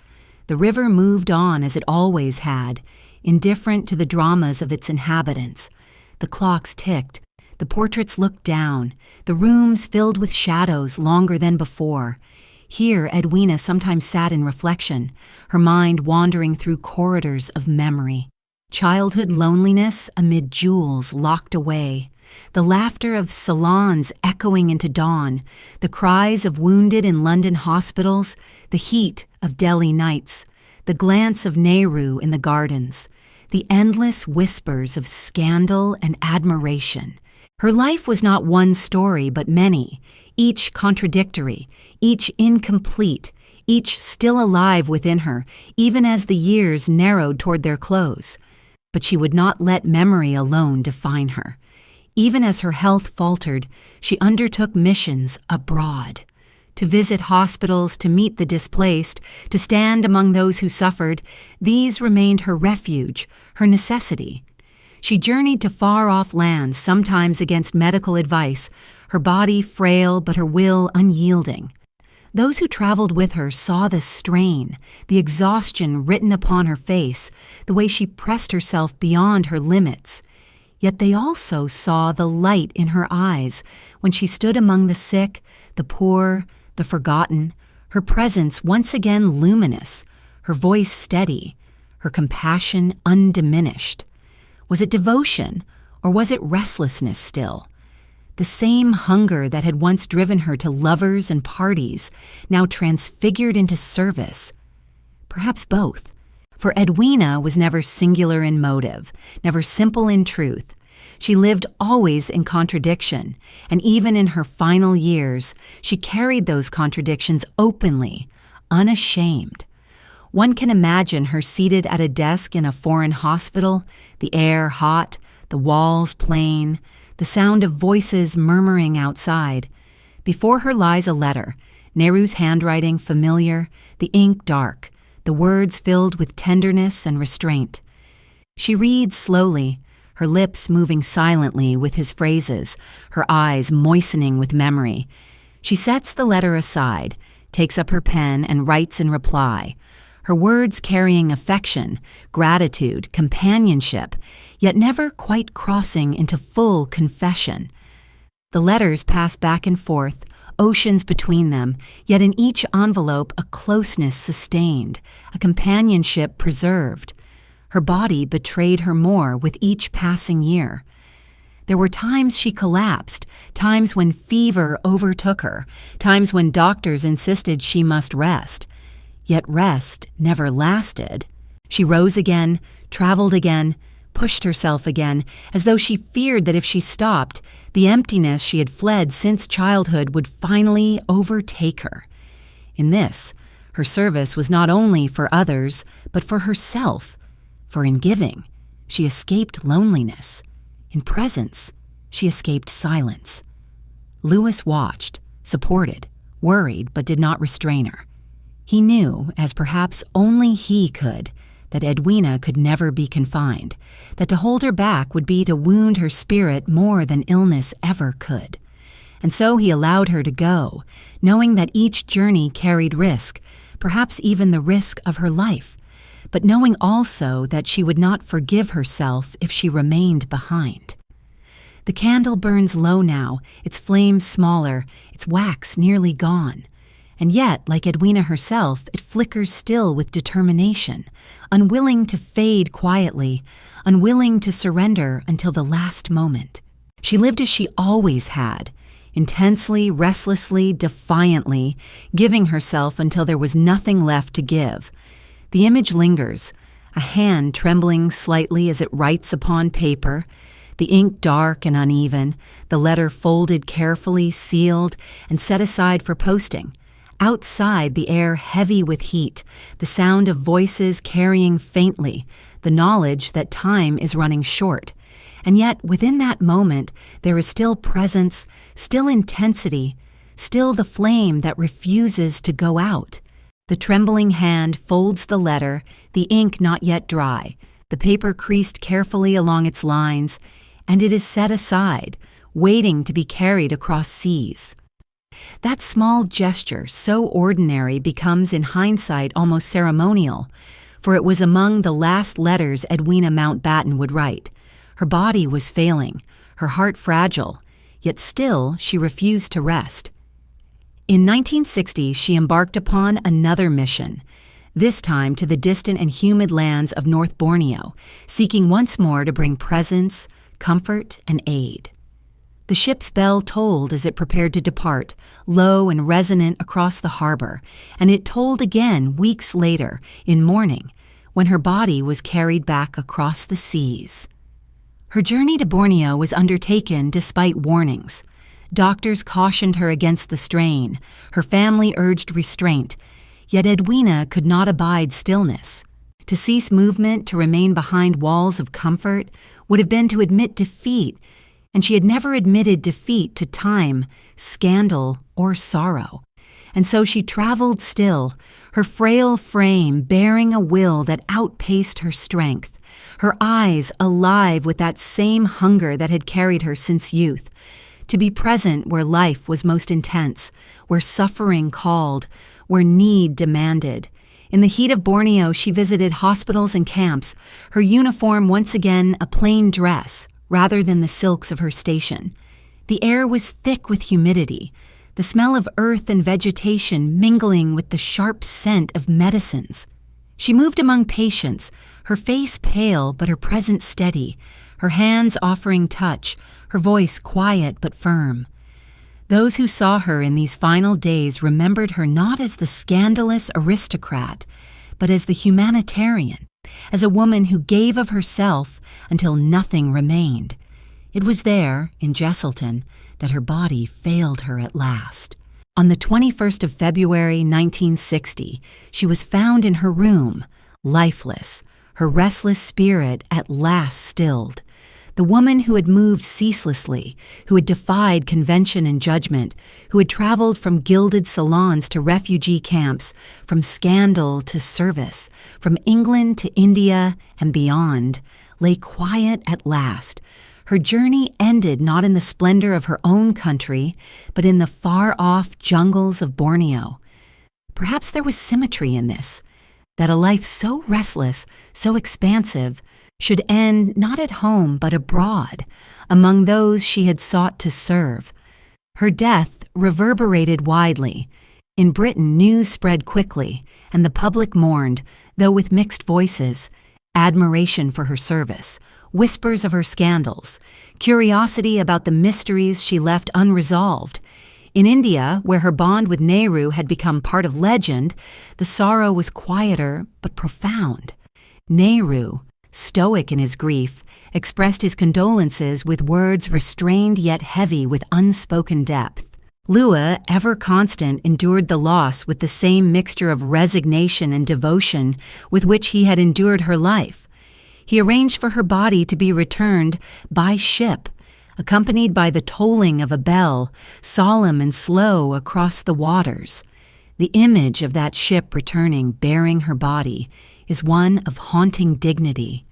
The river moved on as it always had, indifferent to the dramas of its inhabitants. The clocks ticked, the portraits looked down, the rooms filled with shadows longer than before. Here Edwina sometimes sat in reflection, her mind wandering through corridors of memory. Childhood loneliness amid jewels locked away, the laughter of salons echoing into dawn, the cries of wounded in London hospitals, the heat of Delhi nights, the glance of Nehru in the gardens, the endless whispers of scandal and admiration. Her life was not one story but many, each contradictory, each incomplete, each still alive within her, even as the years narrowed toward their close. But she would not let memory alone define her. Even as her health faltered, she undertook missions abroad. To visit hospitals, to meet the displaced, to stand among those who suffered, these remained her refuge, her necessity. She journeyed to far-off lands, sometimes against medical advice, her body frail but her will unyielding. Those who traveled with her saw the strain, the exhaustion written upon her face, the way she pressed herself beyond her limits. Yet they also saw the light in her eyes when she stood among the sick, the poor, the forgotten, her presence once again luminous, her voice steady, her compassion undiminished. Was it devotion, or was it restlessness still? The same hunger that had once driven her to lovers and parties, now transfigured into service. Perhaps both. For Edwina was never singular in motive, never simple in truth. She lived always in contradiction, and even in her final years, she carried those contradictions openly, unashamed. One can imagine her seated at a desk in a foreign hospital, the air hot, the walls plain, the sound of voices murmuring outside. Before her lies a letter, Nehru's handwriting familiar, the ink dark, the words filled with tenderness and restraint. She reads slowly, her lips moving silently with his phrases, her eyes moistening with memory. She sets the letter aside, takes up her pen and writes in reply, her words carrying affection, gratitude, companionship, yet never quite crossing into full confession. The letters pass back and forth, oceans between them, yet in each envelope a closeness sustained, a companionship preserved. Her body betrayed her more with each passing year. There were times she collapsed, times when fever overtook her, times when doctors insisted she must rest. Yet rest never lasted. She rose again, traveled again, pushed herself again, as though she feared that if she stopped, the emptiness she had fled since childhood would finally overtake her. In this, her service was not only for others, but for herself. For in giving, she escaped loneliness. In presence, she escaped silence. Louis watched, supported, worried, but did not restrain her. He knew, as perhaps only he could, that Edwina could never be confined, that to hold her back would be to wound her spirit more than illness ever could. And so he allowed her to go, knowing that each journey carried risk, perhaps even the risk of her life, but knowing also that she would not forgive herself if she remained behind. The candle burns low now, its flame smaller, its wax nearly gone. And yet, like Edwina herself, it flickers still with determination, unwilling to fade quietly, unwilling to surrender until the last moment. She lived as she always had, intensely, restlessly, defiantly, giving herself until there was nothing left to give. The image lingers, a hand trembling slightly as it writes upon paper, the ink dark and uneven, the letter folded carefully, sealed, and set aside for posting. Outside, the air heavy with heat, the sound of voices carrying faintly, the knowledge that time is running short. And yet, within that moment, there is still presence, still intensity, still the flame that refuses to go out. The trembling hand folds the letter, the ink not yet dry, the paper creased carefully along its lines, and it is set aside, waiting to be carried across seas. That small gesture, so ordinary, becomes in hindsight almost ceremonial, for it was among the last letters Edwina Mountbatten would write. Her body was failing, her heart fragile, yet still she refused to rest. In 1960, she embarked upon another mission, this time to the distant and humid lands of North Borneo, seeking once more to bring presence, comfort, and aid. The ship's bell tolled as it prepared to depart, low and resonant across the harbor, and it tolled again weeks later, in mourning, when her body was carried back across the seas. Her journey to Borneo was undertaken despite warnings. Doctors cautioned her against the strain, her family urged restraint, yet Edwina could not abide stillness. To cease movement, to remain behind walls of comfort, would have been to admit defeat, and she had never admitted defeat to time, scandal, or sorrow. And so she traveled still, her frail frame bearing a will that outpaced her strength, her eyes alive with that same hunger that had carried her since youth, to be present where life was most intense, where suffering called, where need demanded. In the heat of Borneo, she visited hospitals and camps, her uniform once again a plain dress, rather than the silks of her station. The air was thick with humidity, the smell of earth and vegetation mingling with the sharp scent of medicines. She moved among patients, her face pale but her presence steady, her hands offering touch, her voice quiet but firm. Those who saw her in these final days remembered her not as the scandalous aristocrat, but as the humanitarian, as a woman who gave of herself until nothing remained. It was there, in Jesselton, that her body failed her at last. On the 21st of February, 1960, she was found in her room, lifeless, her restless spirit at last stilled. the woman who had moved ceaselessly, who had defied convention and judgment, who had traveled from gilded salons to refugee camps, from scandal to service, from England to India and beyond, lay quiet at last. Her journey ended not in the splendor of her own country, but in the far-off jungles of Borneo. Perhaps there was symmetry in this, that a life so restless, so expansive, should end not at home but abroad, among those she had sought to serve. Her death reverberated widely. In Britain, news spread quickly, and the public mourned, though with mixed voices, admiration for her service, whispers of her scandals, curiosity about the mysteries she left unresolved. In India, where her bond with Nehru had become part of legend, the sorrow was quieter but profound. Nehru, stoic in his grief, expressed his condolences with words restrained yet heavy with unspoken depth. Louis, ever constant, endured the loss with the same mixture of resignation and devotion with which he had endured her life. He arranged for her body to be returned by ship, accompanied by the tolling of a bell, solemn and slow across the waters. The image of that ship returning, bearing her body, is one of haunting dignity.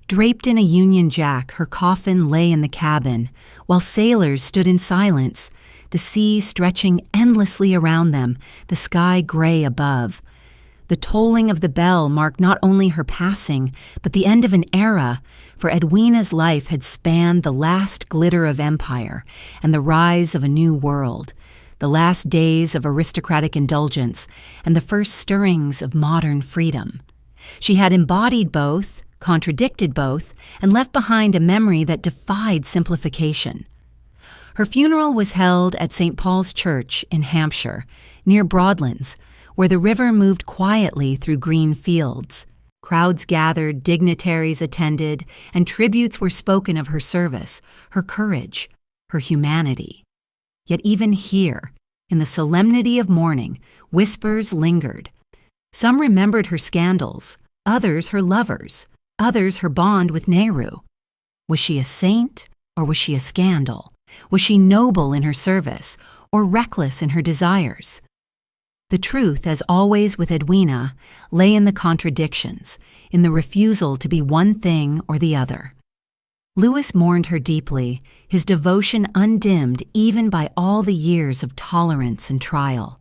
Draped in a Union Jack, her coffin lay in the cabin, while sailors stood in silence, the sea stretching endlessly around them, the sky gray above. The tolling of the bell marked not only her passing, but the end of an era, for Edwina's life had spanned the last glitter of empire and the rise of a new world, the last days of aristocratic indulgence and the first stirrings of modern freedom. She had embodied both, contradicted both, and left behind a memory that defied simplification. Her funeral was held at St. Paul's Church in Hampshire, near Broadlands, where the river moved quietly through green fields. Crowds gathered, dignitaries attended, and tributes were spoken of her service, her courage, her humanity. Yet even here, in the solemnity of mourning, whispers lingered. Some remembered her scandals, others her lovers, others her bond with Nehru. Was she a saint, or was she a scandal? Was she noble in her service, or reckless in her desires? The truth, as always with Edwina, lay in the contradictions, in the refusal to be one thing or the other. Louis mourned her deeply, his devotion undimmed even by all the years of tolerance and trial.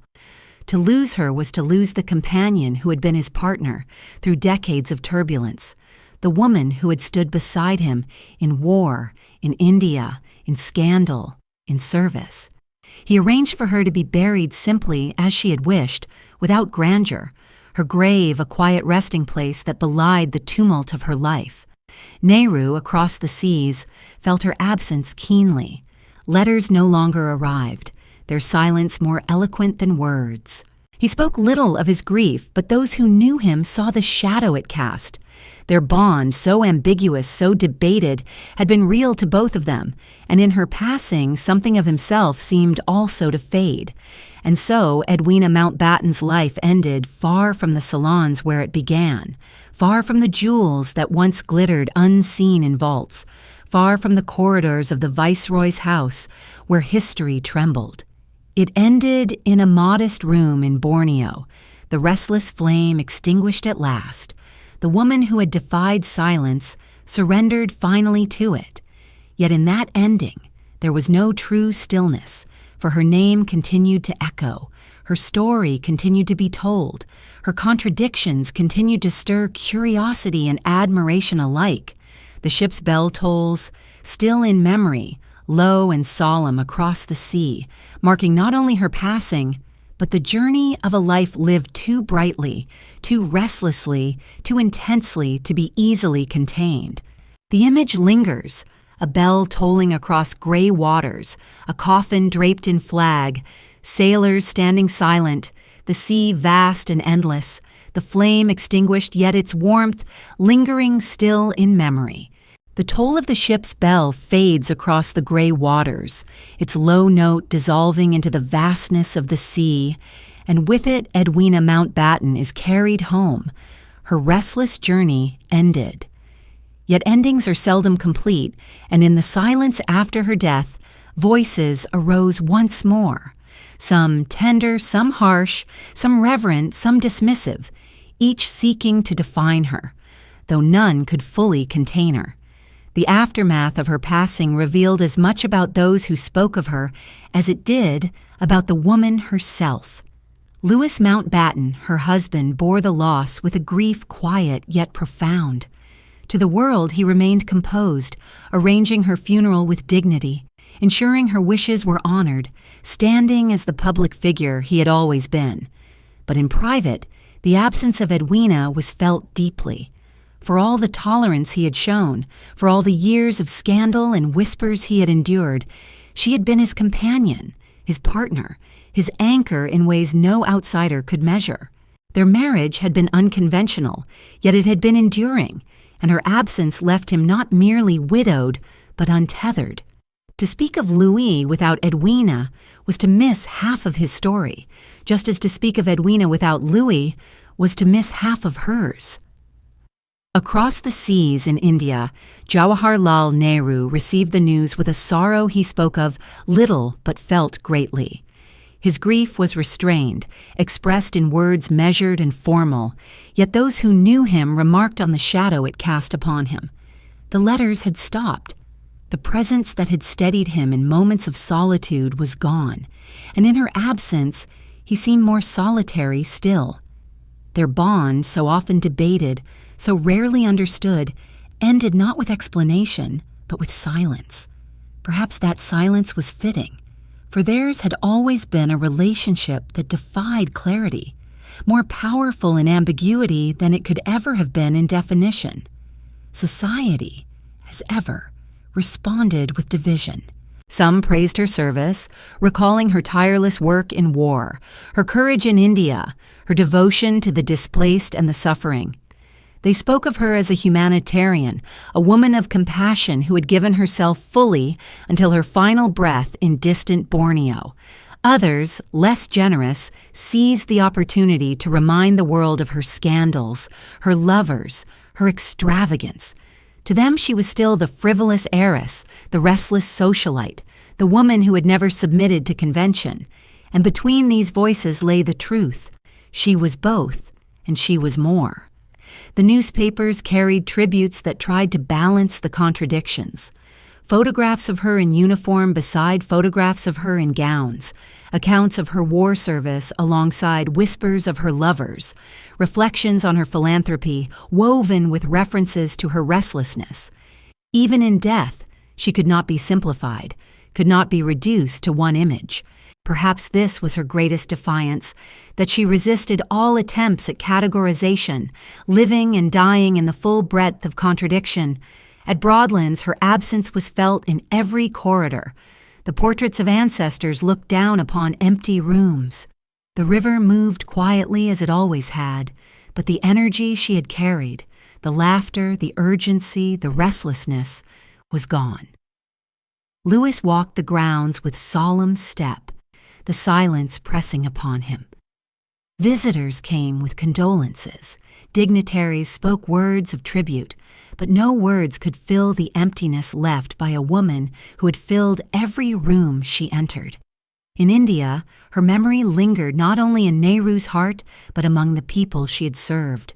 To lose her was to lose the companion who had been his partner through decades of turbulence, the woman who had stood beside him in war, in India, in scandal, in service. He arranged for her to be buried simply as she had wished, without grandeur, her grave a quiet resting place that belied the tumult of her life. Nehru, across the seas, felt her absence keenly. Letters no longer arrived, their silence more eloquent than words. He spoke little of his grief, but those who knew him saw the shadow it cast. Their bond, so ambiguous, so debated, had been real to both of them, and in her passing something of himself seemed also to fade. And so Edwina Mountbatten's life ended far from the salons where it began, far from the jewels that once glittered unseen in vaults, far from the corridors of the Viceroy's house where history trembled. It ended in a modest room in Borneo, the restless flame extinguished at last. The woman who had defied silence surrendered finally to it. Yet in that ending, there was no true stillness, for her name continued to echo, her story continued to be told, her contradictions continued to stir curiosity and admiration alike. The ship's bell tolls, still in memory, low and solemn across the sea, marking not only her passing, but the journey of a life lived too brightly, too restlessly, too intensely to be easily contained. The image lingers, a bell tolling across gray waters, a coffin draped in flag, sailors standing silent, the sea vast and endless, the flame extinguished, yet its warmth lingering still in memory. The toll of the ship's bell fades across the gray waters, its low note dissolving into the vastness of the sea, and with it Edwina Mountbatten is carried home, her restless journey ended. Yet endings are seldom complete, and in the silence after her death, voices arose once more. Some tender, some harsh, some reverent, some dismissive, each seeking to define her, though none could fully contain her. The aftermath of her passing revealed as much about those who spoke of her as it did about the woman herself. Louis Mountbatten, her husband, bore the loss with a grief quiet yet profound. To the world he remained composed, arranging her funeral with dignity, ensuring her wishes were honored, standing as the public figure he had always been. But in private, the absence of Edwina was felt deeply. For all the tolerance he had shown, for all the years of scandal and whispers he had endured, she had been his companion, his partner, his anchor in ways no outsider could measure. Their marriage had been unconventional, yet it had been enduring, and her absence left him not merely widowed, but untethered. To speak of Louis without Edwina was to miss half of his story, just as to speak of Edwina without Louis was to miss half of hers. Across the seas in India, Jawaharlal Nehru received the news with a sorrow he spoke of little but felt greatly. His grief was restrained, expressed in words measured and formal, yet those who knew him remarked on the shadow it cast upon him. The letters had stopped. The presence that had steadied him in moments of solitude was gone, and in her absence he seemed more solitary still. Their bond, so often debated, so rarely understood, ended not with explanation, but with silence. Perhaps that silence was fitting, for theirs had always been a relationship that defied clarity, more powerful in ambiguity than it could ever have been in definition. Society, as ever, responded with division. Some praised her service, recalling her tireless work in war, her courage in India, her devotion to the displaced and the suffering. They spoke of her as a humanitarian, a woman of compassion who had given herself fully until her final breath in distant Borneo. Others, less generous, seized the opportunity to remind the world of her scandals, her lovers, her extravagance. To them she was still the frivolous heiress, the restless socialite, the woman who had never submitted to convention. And between these voices lay the truth. She was both, and she was more. The newspapers carried tributes that tried to balance the contradictions. Photographs of her in uniform beside photographs of her in gowns, accounts of her war service alongside whispers of her lovers, reflections on her philanthropy woven with references to her restlessness. Even in death, she could not be simplified, could not be reduced to one image. Perhaps this was her greatest defiance, that she resisted all attempts at categorization, living and dying in the full breadth of contradiction. At Broadlands, her absence was felt in every corridor. The portraits of ancestors looked down upon empty rooms. The river moved quietly as it always had, but the energy she had carried, the laughter, the urgency, the restlessness, was gone. Louis walked the grounds with solemn step, the silence pressing upon him. Visitors came with condolences. Dignitaries spoke words of tribute, but no words could fill the emptiness left by a woman who had filled every room she entered. In India, her memory lingered not only in Nehru's heart, but among the people she had served.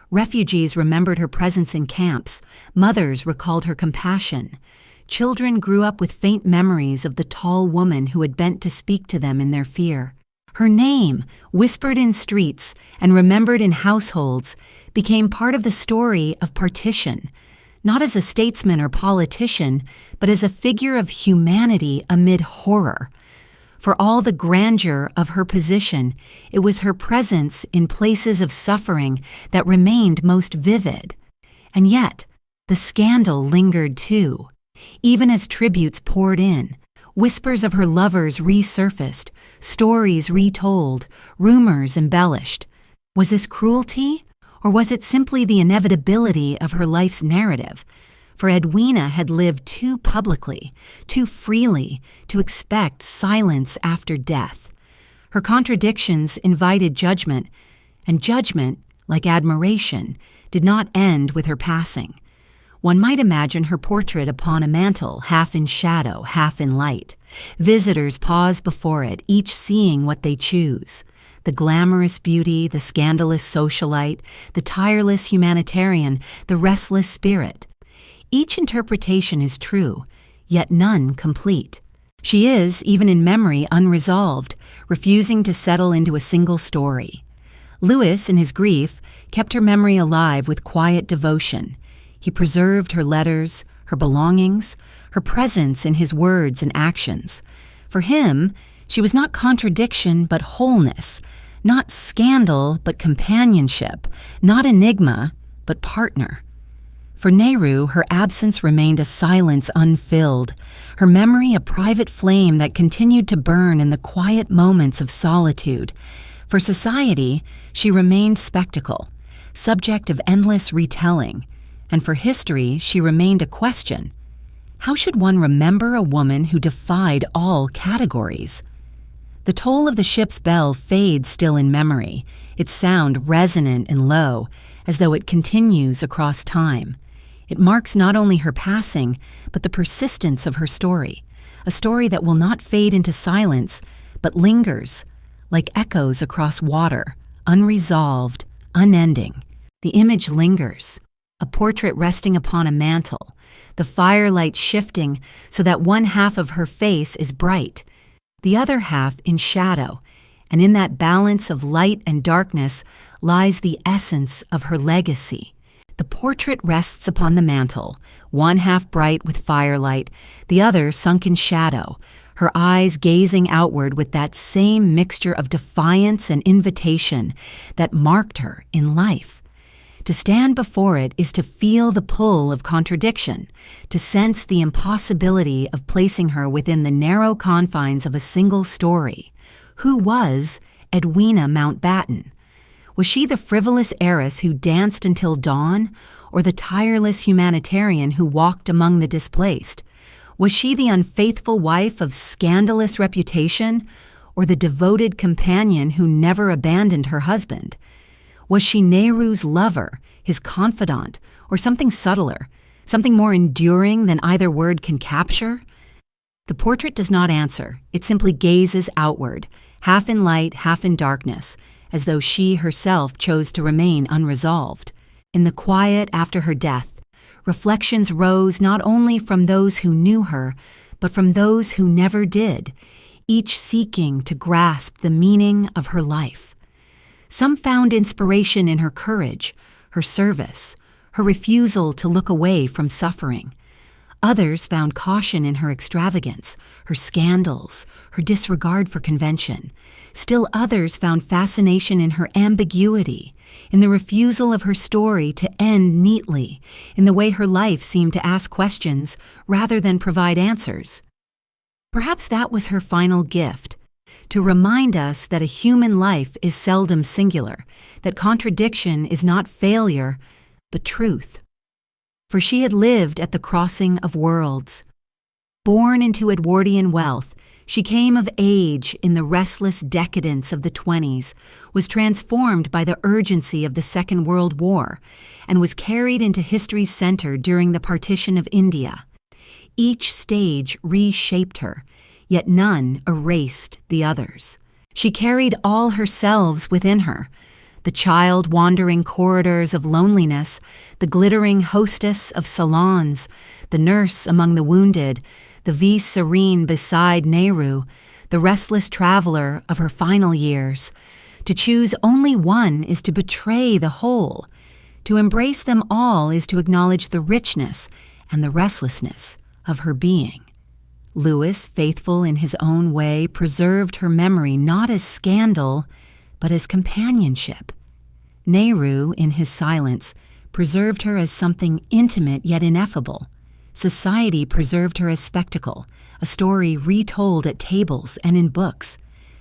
Refugees remembered her presence in camps. Mothers recalled her compassion. Children grew up with faint memories of the tall woman who had bent to speak to them in their fear. Her name, whispered in streets and remembered in households, became part of the story of partition, not as a statesman or politician, but as a figure of humanity amid horror. For all the grandeur of her position, it was her presence in places of suffering that remained most vivid. And yet, the scandal lingered too. Even as tributes poured in, whispers of her lovers resurfaced, stories retold, rumors embellished. Was this cruelty, or was it simply the inevitability of her life's narrative? For Edwina had lived too publicly, too freely, to expect silence after death. Her contradictions invited judgment, and judgment, like admiration, did not end with her passing. One might imagine her portrait upon a mantel, half in shadow, half in light. Visitors pause before it, each seeing what they choose. The glamorous beauty, the scandalous socialite, the tireless humanitarian, the restless spirit. Each interpretation is true, yet none complete. She is, even in memory, unresolved, refusing to settle into a single story. Louis, in his grief, kept her memory alive with quiet devotion. He preserved her letters, her belongings, her presence in his words and actions. For him, she was not contradiction but wholeness, not scandal but companionship, not enigma but partner. For Nehru, her absence remained a silence unfilled, her memory a private flame that continued to burn in the quiet moments of solitude. For society, she remained spectacle, subject of endless retelling, and for history, she remained a question. How should one remember a woman who defied all categories? The toll of the ship's bell fades still in memory, its sound resonant and low, as though it continues across time. It marks not only her passing, but the persistence of her story, a story that will not fade into silence, but lingers, like echoes across water, unresolved, unending. The image lingers, a portrait resting upon a mantel, the firelight shifting so that one half of her face is bright, the other half in shadow, and in that balance of light and darkness lies the essence of her legacy. The portrait rests upon the mantel, one half bright with firelight, the other sunk in shadow, her eyes gazing outward with that same mixture of defiance and invitation that marked her in life. To stand before it is to feel the pull of contradiction, to sense the impossibility of placing her within the narrow confines of a single story. Who was Edwina Mountbatten? Was she the frivolous heiress who danced until dawn, or the tireless humanitarian who walked among the displaced? Was she the unfaithful wife of scandalous reputation, or the devoted companion who never abandoned her husband? Was she Nehru's lover, his confidant, or something subtler, something more enduring than either word can capture? The portrait does not answer. It simply gazes outward, half in light, half in darkness, as though she herself chose to remain unresolved. In the quiet after her death, reflections rose not only from those who knew her, but from those who never did, each seeking to grasp the meaning of her life. Some found inspiration in her courage, her service, her refusal to look away from suffering. Others found caution in her extravagance, her scandals, her disregard for convention. Still others found fascination in her ambiguity, in the refusal of her story to end neatly, in the way her life seemed to ask questions rather than provide answers. Perhaps that was her final gift, to remind us that a human life is seldom singular, that contradiction is not failure, but truth. For she had lived at the crossing of worlds. Born into Edwardian wealth, she came of age in the restless decadence of the 20s, was transformed by the urgency of the Second World War, and was carried into history's center during the partition of India. Each stage reshaped her, yet none erased the others. She carried all her selves within her, the child wandering corridors of loneliness, the glittering hostess of salons, the nurse among the wounded, the Vicereine beside Nehru, the restless traveler of her final years. To choose only one is to betray the whole. To embrace them all is to acknowledge the richness and the restlessness of her being. Louis, faithful in his own way, preserved her memory not as scandal, but as companionship. Nehru, in his silence, preserved her as something intimate yet ineffable. Society preserved her as spectacle, a story retold at tables and in books.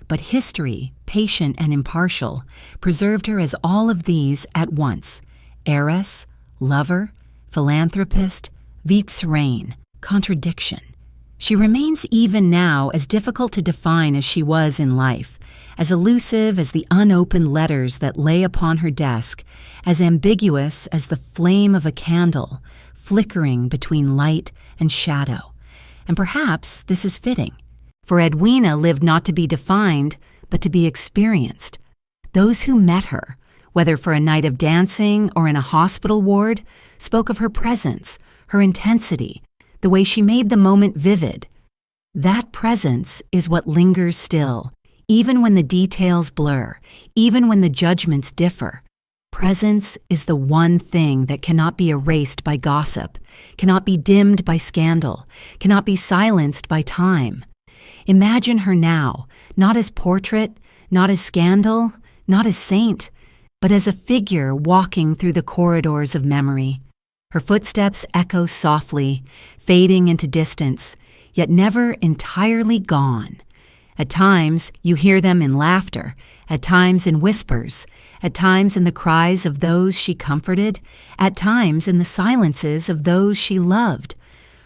But history, patient and impartial, preserved her as all of these at once: heiress, lover, philanthropist, Vicereine, contradiction. She remains even now as difficult to define as she was in life, as elusive as the unopened letters that lay upon her desk, as ambiguous as the flame of a candle, flickering between light and shadow. And perhaps this is fitting, for Edwina lived not to be defined, but to be experienced. Those who met her, whether for a night of dancing or in a hospital ward, spoke of her presence, her intensity, the way she made the moment vivid. That presence is what lingers still, even when the details blur, even when the judgments differ. Presence is the one thing that cannot be erased by gossip, cannot be dimmed by scandal, cannot be silenced by time. Imagine her now, not as portrait, not as scandal, not as saint, but as a figure walking through the corridors of memory. Her footsteps echo softly, fading into distance, yet never entirely gone. At times, you hear them in laughter, at times in whispers, at times in the cries of those she comforted, at times in the silences of those she loved.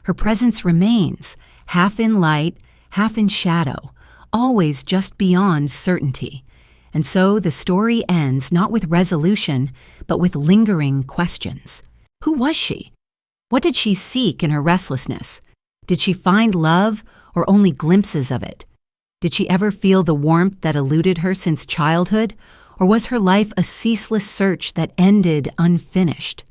Her presence remains, half in light, half in shadow, always just beyond certainty. And so the story ends not with resolution, but with lingering questions. Who was she? What did she seek in her restlessness? Did she find love or only glimpses of it? Did she ever feel the warmth that eluded her since childhood, or was her life a ceaseless search that ended unfinished?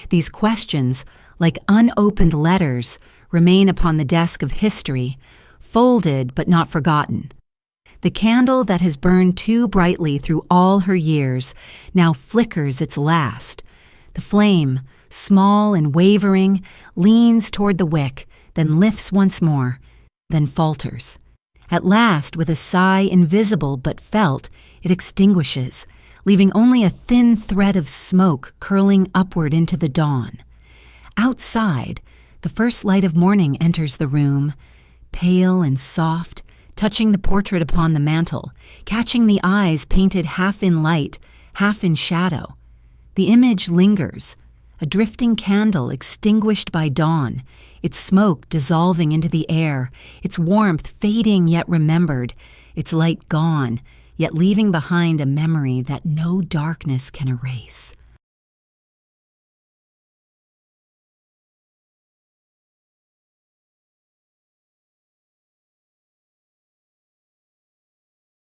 These questions, like unopened letters, remain upon the desk of history, folded but not forgotten. The candle that has burned too brightly through all her years now flickers its last. The flame, small and wavering, leans toward the wick, then lifts once more, then falters. At last, with a sigh invisible but felt, it extinguishes, leaving only a thin thread of smoke curling upward into the dawn. Outside, the first light of morning enters the room, pale and soft, touching the portrait upon the mantel, catching the eyes painted half in light, half in shadow. The image lingers, a drifting candle extinguished by dawn, its smoke dissolving into the air, its warmth fading yet remembered, its light gone, yet leaving behind a memory that no darkness can erase.